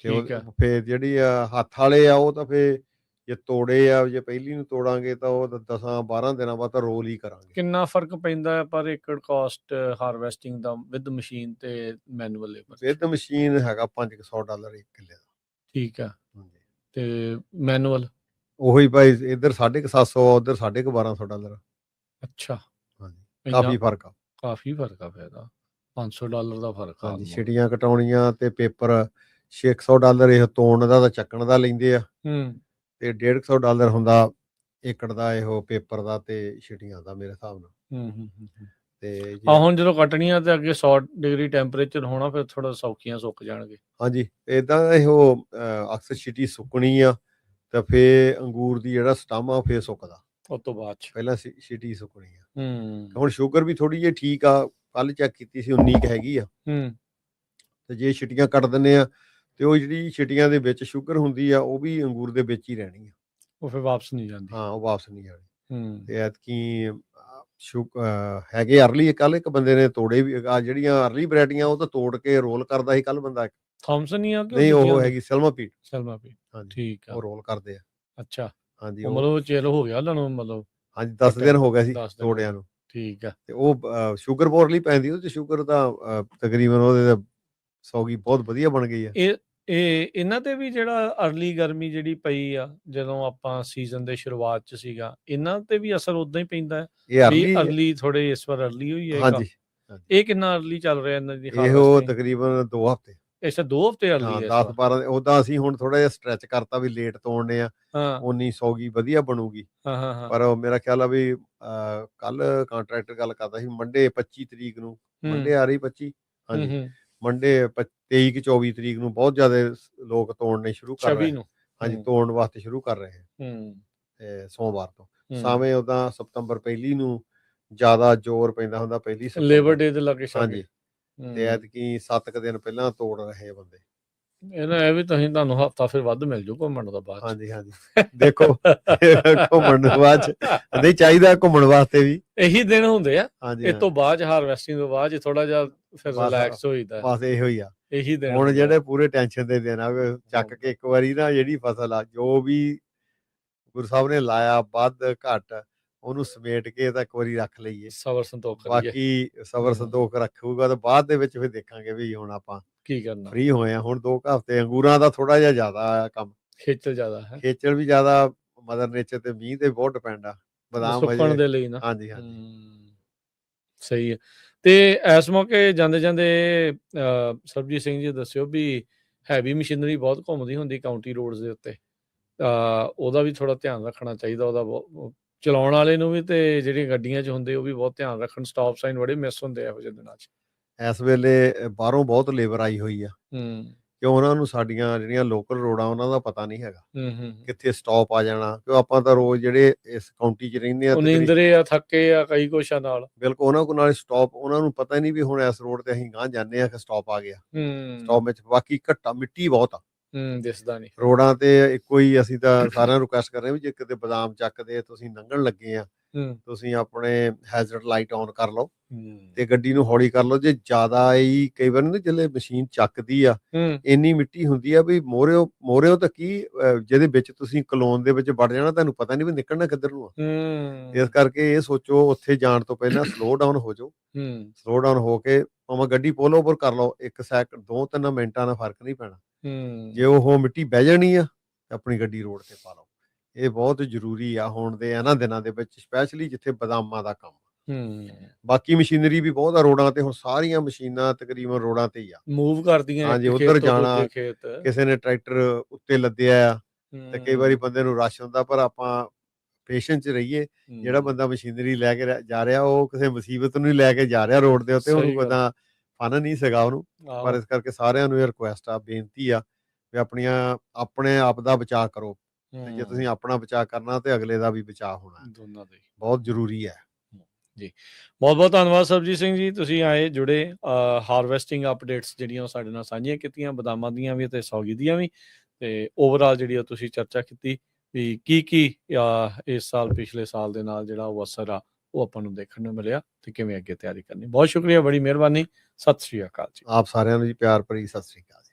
ਤੇ ਫੇਰ ਜਿਹੜੀ ਆ ਹੱਥ ਵਾਲੇ ਆ, ਉਹ ਤਾਂ ਫੇਰ ਜੇ ਤੋੜੇ ਆ, ਜੇ ਪਹਿਲੀ ਨੂੰ ਤੋੜਾਂਗੇ ਤਾਂ ਉਹ 10-12 ਦਿਨਾਂ ਬਾਅਦ ਤਾਂ ਰੋਲ ਹੀ ਕਰਾਂਗੇ। ਕਿੰਨਾ ਫਰਕ ਪੈਂਦਾ ਪਰ ਏਕੜ ਕਾਸਟ ਹਾਰਵੈਸਟਿੰਗ ਦਾ ਵਿਦ ਮਸ਼ੀਨ ਤੇ ਮੈਨੂਅਲ ਲੇਬਰ? ਵਿਦ ਮਸ਼ੀਨ ਹੈਗਾ $500 1 ਕਿੱਲੇ ਦਾ। ਠੀਕ ਆ, ਤੇ ਮੈਨੂਅਲ ਉਹੀ ਭਾਈ, ਇੱਧਰ 750, ਉੱਧਰ $1250। ਅੱਛਾ, ਹਾਂਜੀ, ਕਾਫੀ ਫਰਕ ਆ। ਕਾਫੀ ਫਰਕ ਆ, ਫਿਰ $500 ਦਾ ਫਰਕ ਆ। ਹਾਂਜੀ, ਛਿਟੀਆਂ ਕਟਾਉਣੀਆਂ ਤੇ ਪੇਪਰ $600 ਇਹ ਤੋੜਨ ਦਾ ਤਾਂ ਚੱਕਣ ਦਾ ਲੈਂਦੇ ਆ, ਤੇ $150 ਹੁੰਦਾ ਏਕੜ ਦਾ ਇਹੋ ਪੇਪਰ ਦਾ ਤੇ ਛਿਟੀਆਂ ਦਾ, ਮੇਰੇ ਹਿਸਾਬ ਨਾਲ। ਤੇ ਹੁਣ ਜਦੋਂ ਕੱਟਣੀਆਂ ਤੇ ਅੱਗੇ 100 ਡਿਗਰੀ ਟੈਂਪਰੇਚਰ ਹੋਣਾ, ਫਿਰ ਥੋੜਾ ਸੌਖੀਆਂ ਸੁੱਕ ਜਾਣਗੇ। ਹਾਂਜੀ, ਏਦਾਂ ਇਹੋ ਅਕਸਰ ਛਿਟੀ ਸੁੱਕਣੀ ਆ ਤਾਂ ਫੇਰ ਅੰਗੂਰ ਦੀ ਜਿਹੜਾ ਸਟਮ ਆ ਫੇਰ ਸੁੱਕਦਾ, ਉਸ ਤੋਂ ਬਾਅਦ ਪਹਿਲਾਂ ਛਿਟੀ ਸੁੱਕਣੀ ਆ। ਹੁਣ ਸ਼ੂਗਰ ਵੀ ਥੋੜੀ ਜਿਹੀ ਠੀਕ ਆ, ਕੱਲ ਚੈੱਕ ਕੀਤੀ ਸੀ 19 ਹੈਗੀ ਆ। ਤੇ ਜੇ ਛਿਟੀਆਂ ਕੱਟ ਦਿੰਦੇ ਆ ਤੇ ਉਹ ਜਿਹੜੀ ਛਿਟੀਆਂ ਦੇ ਵਿੱਚ ਸ਼ੂਗਰ ਹੁੰਦੀ ਆ, ਉਹ ਵੀ ਅੰਗੂਰ ਦੇ ਵਿੱਚ ਹੀ ਰਹਿਣੀ ਆ, ਉਹ ਫਿਰ ਵਾਪਸ ਨਹੀਂ ਜਾਂਦੀ। ਹਾਂ, ਉਹ ਵਾਪਸ ਨਹੀਂ ਜਾਣੀ। ਤੇ ਐਤਕੀ ਹੈਗੇ ਅਰਲੀ, ਕੱਲ ਇੱਕ ਬੰਦੇ ਨੇ ਤੋੜੇ ਵੀ, ਜਿਹੜੀਆਂ ਅਰਲੀ ਵੈਰਾਈਟੀਆਂ ਉਹ ਤਾਂ ਤੋੜ ਕੇ ਰੋਲ ਕਰਦਾ ਸੀ ਕੱਲ ਬੰਦਾ। ਥਾਮਸਨ ਹੀ ਆ ਕਿ ਨਹੀਂ, ਉਹ ਹੈਗੀ ਸੈਲਮਾਪੀਟ। ਹਾਂਜੀ, ਠੀਕ ਆ, ਉਹ ਰੋਲ ਕਰਦੇ ਆ। ਅੱਛਾ, ਹਾਂਜੀ, ਮਤਲਬ ਚਿਰ ਹੋ ਗਿਆ ਉਹਨਾਂ ਨੂੰ, ਮਤਲਬ ਹਾਂਜੀ 10 ਦਿਨ ਹੋ ਗਏ ਸੀ ਤੋੜਿਆਂ ਨੂੰ। ਠੀਕ ਆ, ਤੇ ਉਹ ਸ਼ੂਗਰ ਬੋਰ ਲਈ ਪੈਂਦੀ, ਉਹ ਤੇ ਸ਼ੂਗਰ ਤਾਂ ਤਕਰੀਬਨ ਉਹਦੇ ਸੌਗੀ ਬਹੁਤ ਵਧੀਆ ਬਣ ਗਈ ਆ। ਇਹਨਾਂ ਤੇ ਵੀ ਜਿਹੜਾ ਅਰਲੀ ਗਰਮੀ ਜਿਹੜੀ ਪਈ ਆ, ਜਦੋਂ ਆਪਾਂ ਸੀਜ਼ਨ ਦੇ ਸ਼ੁਰੂਆਤ ਚ ਸੀਗਾ, ਇਹਨਾਂ ਤੇ ਵੀ ਅਸਰ ਉਦਾਂ ਹੀ ਪੈਂਦਾ ਹੈ? ਇਹ ਅਰਲੀ ਥੋੜੇ ਇਸ ਵਾਰ ਅਰਲੀ ਹੋਈ ਹੈ। ਹਾਂਜੀ, ਇਹ ਕਿੰਨਾ ਅਰਲੀ ਚੱਲ ਰਿਹਾ ਇਹਨਾਂ ਦੀ ਇਹੋ ਹਾਰਵੈਸਟਿੰਗ? ਤਕਰੀਬਨ 2 ਹਫ਼ਤੇ। ਅੱਛਾ 2 ਹਫ਼ਤੇ ਹਾਂ ਅਰਲੀ ਹੈ 10-12 ਉਦਾਂ ਅਸੀਂ ਹੁਣ ਥੋੜਾ ਜਿਹਾ ਸਟ੍ਰੈਚ ਕਰਤਾ ਵੀ ਲੇਟ ਤੋੜਨੇ ਆ, ਹਾਂ ਉਨੀ ਸੌਗੀ ਵਧੀਆ ਬਣੂਗੀ। ਹਾਂ ਪਰ ਮੇਰਾ ਖਿਆਲ ਆ ਵੀ ਕੱਲ ਕੰਟਰੈਕਟਰ ਗੱਲ ਕਰਦਾ ਸੀ ਮੰਡੇ 25 ਤਰੀਕ ਨੂੰ, ਮੰਡੇ ਆ ਰਹੀ 25, ਹਾਂਜੀ ਮੰਡੇ 23 ਕਿ 24 ਤਰੀਕ ਨੂੰ ਬਹੁਤ ਜ਼ਿਆਦਾ ਲੋਕ ਤੋੜਨੇ ਸ਼ੁਰੂ ਕਰ ਰਹੇ ਨੂੰ ਹਾਂਜੀ ਤੋੜਨ ਵਾਸਤੇ ਸ਼ੁਰੂ ਕਰ ਰਹੇ ਤੇ ਸੋਮਵਾਰ ਤੋਂ ਸਾਵੇਂ ਉਦਾਂ ਸਤੰਬਰ ਪਹਿਲੀ ਨੂੰ ਜ਼ਿਆਦਾ ਜ਼ੋਰ ਪੈਂਦਾ ਹੁੰਦਾ, ਪਹਿਲੀ ਲੇਬਰ ਡੇ ਦੇ ਲਾਗੇ ਹਾਂਜੀ ਤੇ ਐਤਕੀ 7 ਕੁ ਦਿਨ ਪਹਿਲਾਂ ਤੋੜ ਰਹੇ ਬੰਦੇ। ਇਹਨਾਂ ਇਹ ਵੀ ਤੁਹਾਨੂੰ ਹਫਤਾ ਫਿਰ ਵੱਧ ਮਿਲ ਜੂ ਘੁੰਮਣ ਦਾ ਬਾਅਦ। ਹਾਂਜੀ ਦੇਖੋ ਘੁੰਮਣ ਤੋਂ ਬਾਅਦ ਨਹੀਂ ਚਾਹੀਦਾ ਘੁੰਮਣ ਵਾਸਤੇ ਵੀ ਇਹੀ ਦਿਨ ਹੁੰਦੇ ਆ। ਹਾਂਜੀ ਇਸ ਤੋਂ ਬਾਅਦ ਹਾਰਵੈਸਟਿੰਗ ਤੋਂ ਬਾਅਦ ਥੋੜਾ ਜਿਹਾ ਫਿਰ ਰਿਲੈਕਸ ਹੋਈਦਾ। ਬਸ ਇਹੋ ਹੀ ਆ ਇਹੀ ਦਿਨ ਹੁਣ ਜਿਹੜੇ ਪੂਰੇ ਟੈਨਸ਼ਨ ਦੇ ਦਿਨ ਆ ਚੱਕ ਕੇ ਇੱਕ ਵਾਰੀ ਨਾ ਜਿਹੜੀ ਫਸਲ ਆ ਜੋ ਵੀ ਗੁਰੂ ਸਾਹਿਬ ਨੇ ਲਾਇਆ ਵੱਧ ਘੱਟ ਉਹਨੂੰ ਸਮੇਟ ਕੇ ਤਾਂ ਇੱਕ ਵਾਰੀ ਰੱਖ ਲਈਏ, ਸਬਰ ਸੰਤੋਖ ਕਰੀਏ। ਬਾਕੀ ਸਬਰ ਸੰਤੋਖ ਰੱਖੂਗਾ ਤਾਂ ਬਾਅਦ ਦੇ ਵਿੱਚ ਫਿਰ ਦੇਖਾਂਗੇ ਵੀ ਹੁਣ ਆਪਾਂ ਕੀ ਕਰਨਾ, ਫ੍ਰੀ ਹੋਏ ਆ। ਹੁਣ 2 ਹਫ਼ਤੇ ਅੰਗੂਰਾਂ ਦਾ ਥੋੜਾ ਜਿਹਾ ਜ਼ਿਆਦਾ ਆ ਕੰਮ, ਖੇਚਲ ਜ਼ਿਆਦਾ ਹੈ, ਖੇਚਲ ਵੀ ਜ਼ਿਆਦਾ ਮਦਰ ਨੇਚਰ ਤੇ ਮੀਂਹ ਤੇ ਬਹੁਤ ਡਿਪੈਂਡ ਆ ਬਦਾਮ ਸੁੱਕਣ ਦੇ ਲਈ ਨਾ। ਹਾਂਜੀ ਸਹੀ ਹੈ। ਤੇ ਇਸ ਮੌਕੇ ਜਾਂਦੇ ਸਰਬਜੀਤ ਸਿੰਘ ਜੀ ਦੱਸਿਓ ਵੀ ਹੈਵੀ ਮਸ਼ੀਨਰੀ ਬਹੁਤ ਘੁੰਮਦੀ ਹੁੰਦੀ ਕਾਊਂਟੀ ਰੋਡਸ ਦੇ ਉੱਤੇ, ਉਹਦਾ ਵੀ ਥੋੜਾ ਧਿਆਨ ਰੱਖਣਾ ਚਾਹੀਦਾ, ਉਹਦਾ ਚਲਾਉਣ ਵਾਲੇ ਨੂੰ ਵੀ ਤੇ ਜਿਹੜੀਆਂ ਗੱਡੀਆਂ 'ਚ ਹੁੰਦੇ ਉਹ ਵੀ ਬਹੁਤ ਧਿਆਨ ਰੱਖਣ। ਸਟਾਪ ਸਾਈਨ ਬੜੇ ਮਿਸ ਹੁੰਦੇ ਇਹੋ ਜਿਹੇ ਦਿਨਾਂ 'ਚ। ਇਸ ਵੇਲੇ ਬਾਹਰੋਂ ਬਹੁਤ ਲੇਬਰ ਆਈ ਹੋਈ ਆ ਕਿਉਂ ਉਹਨਾਂ ਨੂੰ ਸਾਡੀਆਂ ਜਿਹੜੀਆਂ ਲੋਕਲ ਰੋਡਾਂ ਉਹਨਾਂ ਦਾ ਪਤਾ ਨਹੀਂ ਹੈਗਾ ਕਿੱਥੇ ਸਟਾਪ ਆ ਜਾਣਾ, ਕਿਉਂ ਆਪਾਂ ਤਾਂ ਰੋਜ਼ ਜਿਹੜੇ ਇਸ ਕਾਊਂਟੀ 'ਚ ਰਹਿੰਦੇ ਆ ਨੀਂਦਰੇ ਆ, ਥੱਕੇ ਆ, ਕਈ ਕੁਛ ਆ ਨਾਲ, ਬਿਲਕੁਲ ਉਹਨਾਂ ਕੋਲ ਨਾਲ ਸਟਾਪ ਉਹਨਾਂ ਨੂੰ ਪਤਾ ਨਹੀਂ ਵੀ ਹੁਣ ਇਸ ਰੋਡ ਤੇ ਅਸੀਂ ਗਾਂਹ ਜਾਂਦੇ ਆ ਕਿ ਸਟਾਪ ਆ ਗਿਆ। ਸਟਾਪ ਵਿੱਚ ਬਾਕੀ ਘੱਟਾ ਮਿੱਟੀ ਬਹੁਤ ਆ, ਦਿਸਦਾ ਨਹੀਂ ਰੋਡਾਂ ਤੇ ਇੱਕੋ ਹੀ। ਅਸੀਂ ਤਾਂ ਸਾਰਿਆਂ ਨੂੰ ਰਿਕੁਐਸਟ ਕਰ ਰਹੇ ਵੀ ਜੇ ਕਿਤੇ ਬਦਾਮ ਚੱਕਦੇ ਤੁਸੀਂ ਲੰਘਣ ਲੱਗੇ ਆ ਤੁਸੀਂ ਆਪਣੇ ਹੈਜ਼ਰਡ ਲਾਈਟ ਔਨ ਕਰ ਲਓ ਤੇ ਗੱਡੀ ਨੂੰ ਹੌਲੀ ਕਰ ਲਓ। ਜੇ ਜ਼ਿਆਦਾ ਹੀ ਕਈ ਵਾਰ ਨਾ ਜਿਹੜੇ ਮਸ਼ੀਨ ਚੱਕਦੀ ਆ ਇੰਨੀ ਮਿੱਟੀ ਹੁੰਦੀ ਆ ਵੀ ਮੋਰਿਓ ਤਾਂ ਕੀ ਜਿਹਦੇ ਵਿੱਚ ਤੁਸੀਂ ਕਲੋਨ ਦੇ ਵਿੱਚ ਵੜ ਜਾਣਾ, ਤੁਹਾਨੂੰ ਪਤਾ ਨਹੀਂ ਵੀ ਨਿਕਲਣਾ ਕਿੱਧਰ ਨੂੰ ਆ। ਇਸ ਕਰਕੇ ਇਹ ਸੋਚੋ ਉੱਥੇ ਜਾਣ ਤੋਂ ਪਹਿਲਾਂ ਸਲੋ ਡਾਊਨ ਹੋ ਜਾਓ, ਸਲੋ ਡਾਊਨ ਹੋ ਕੇ ਭਾਵੇਂ ਗੱਡੀ ਪੁੱਲ ਓਵਰ ਕਰ ਲਓ, 1 ਸੈਕਿੰਡ 2-3 ਮਿੰਟਾਂ ਦਾ ਫਰਕ ਨਹੀਂ ਪੈਣਾ। ਜੇ ਉਹ ਮਿੱਟੀ ਬਹਿ ਜਾਣੀ ਆ ਆਪਣੀ ਗੱਡੀ ਰੋਡ ਤੇ ਪਾ ਲਓ। ਇਹ ਬਹੁਤ ਜ਼ਰੂਰੀ ਆ ਹੁਣ ਦੇ ਇਹਨਾਂ ਦਿਨਾਂ ਦੇ ਵਿੱਚ, ਸਪੈਸ਼ਲੀ ਜਿੱਥੇ ਬਦਾਮਾਂ ਦਾ ਕੰਮ। ਬਾਕੀ ਮਸ਼ੀਨਰੀ ਵੀ ਬਹੁਤ ਆ ਰੋਡਾਂ ਤੇ, ਹੁਣ ਸਾਰੀਆਂ ਮਸ਼ੀਨਾਂ ਤਕਰੀਬਨ ਰੋਡਾਂ ਤੇ ਹੀ ਆ, ਮੂਵ ਕਰਦੀਆਂ। ਹਾਂਜੀ ਉੱਧਰ ਜਾਣਾ, ਕਿਸੇ ਨੇ ਟਰੈਕਟਰ ਉੱਤੇ ਲੱਦਿਆ ਆ ਤੇ ਕਈ ਵਾਰੀ ਬੰਦੇ ਨੂੰ ਰਸ਼ ਹੁੰਦਾ, ਪਰ ਆਪਾਂ ਪੇਸ਼ੈਂਸ 'ਚ ਰਹੀਏ। ਜਿਹੜਾ ਬੰਦਾ ਮਸ਼ੀਨਰੀ ਲੈ ਕੇ ਜਾ ਰਿਹਾ ਉਹ ਕਿਸੇ ਮੁਸੀਬਤ ਨੂੰ ਹੀ ਲੈ ਕੇ ਜਾ ਰਿਹਾ ਰੋਡ ਦੇ ਉੱਤੇ, ਉਹਨੂੰ ਬੰਦਾ ਫਨ ਨਹੀਂ ਸੀਗਾ ਉਹਨੂੰ। ਪਰ ਇਸ ਕਰਕੇ ਸਾਰਿਆਂ ਨੂੰ ਇਹ ਰਿਕੁਐਸਟ ਆ, ਬੇਨਤੀ ਆ ਵੀ ਆਪਣੇ ਆਪ ਦਾ ਬਚਾਅ ਕਰੋ। ਜੇ ਤੁਸੀਂ ਆਪਣਾ ਬਚਾਅ ਕਰਨਾ ਤੇ ਅਗਲੇ ਦਾ ਵੀ ਬਚਾਅ ਹੋਣਾ, ਦੋਨਾਂ ਦਾ ਬਹੁਤ ਜ਼ਰੂਰੀ ਹੈ ਜੀ। ਬਹੁਤ ਬਹੁਤ ਧੰਨਵਾਦ ਸਰਬਜੀਤ ਸਿੰਘ ਜੀ, ਤੁਸੀਂ ਆਏ ਜੁੜੇ, ਹਾਰਵੈਸਟਿੰਗ ਅਪਡੇਟਸ ਜਿਹੜੀਆਂ ਉਹ ਸਾਡੇ ਨਾਲ ਸਾਂਝੀਆਂ ਕੀਤੀਆਂ, ਬਦਾਮਾਂ ਦੀਆਂ ਵੀ ਤੇ ਸੌਗੀ ਦੀਆਂ ਵੀ, ਤੇ ਓਵਰਆਲ ਜਿਹੜੀ ਉਹ ਤੁਸੀਂ ਚਰਚਾ ਕੀਤੀ ਵੀ ਕੀ ਇਸ ਸਾਲ ਪਿਛਲੇ ਸਾਲ ਦੇ ਨਾਲ ਜਿਹੜਾ ਉਹ ਅਸਰ ਆ ਉਹ ਆਪਾਂ ਨੂੰ ਦੇਖਣ ਨੂੰ ਮਿਲਿਆ ਤੇ ਕਿਵੇਂ ਅੱਗੇ ਤਿਆਰੀ ਕਰਨੀ। ਬਹੁਤ ਸ਼ੁਕਰੀਆ, ਬੜੀ ਮਿਹਰਬਾਨੀ। ਸਤਿ ਸ੍ਰੀ ਅਕਾਲ ਜੀ। ਆਪ ਸਾਰਿਆਂ ਨੂੰ ਜੀ ਪਿਆਰ ਭਰੀ ਸਤਿ ਸ੍ਰੀ ਅਕਾਲ ਜੀ।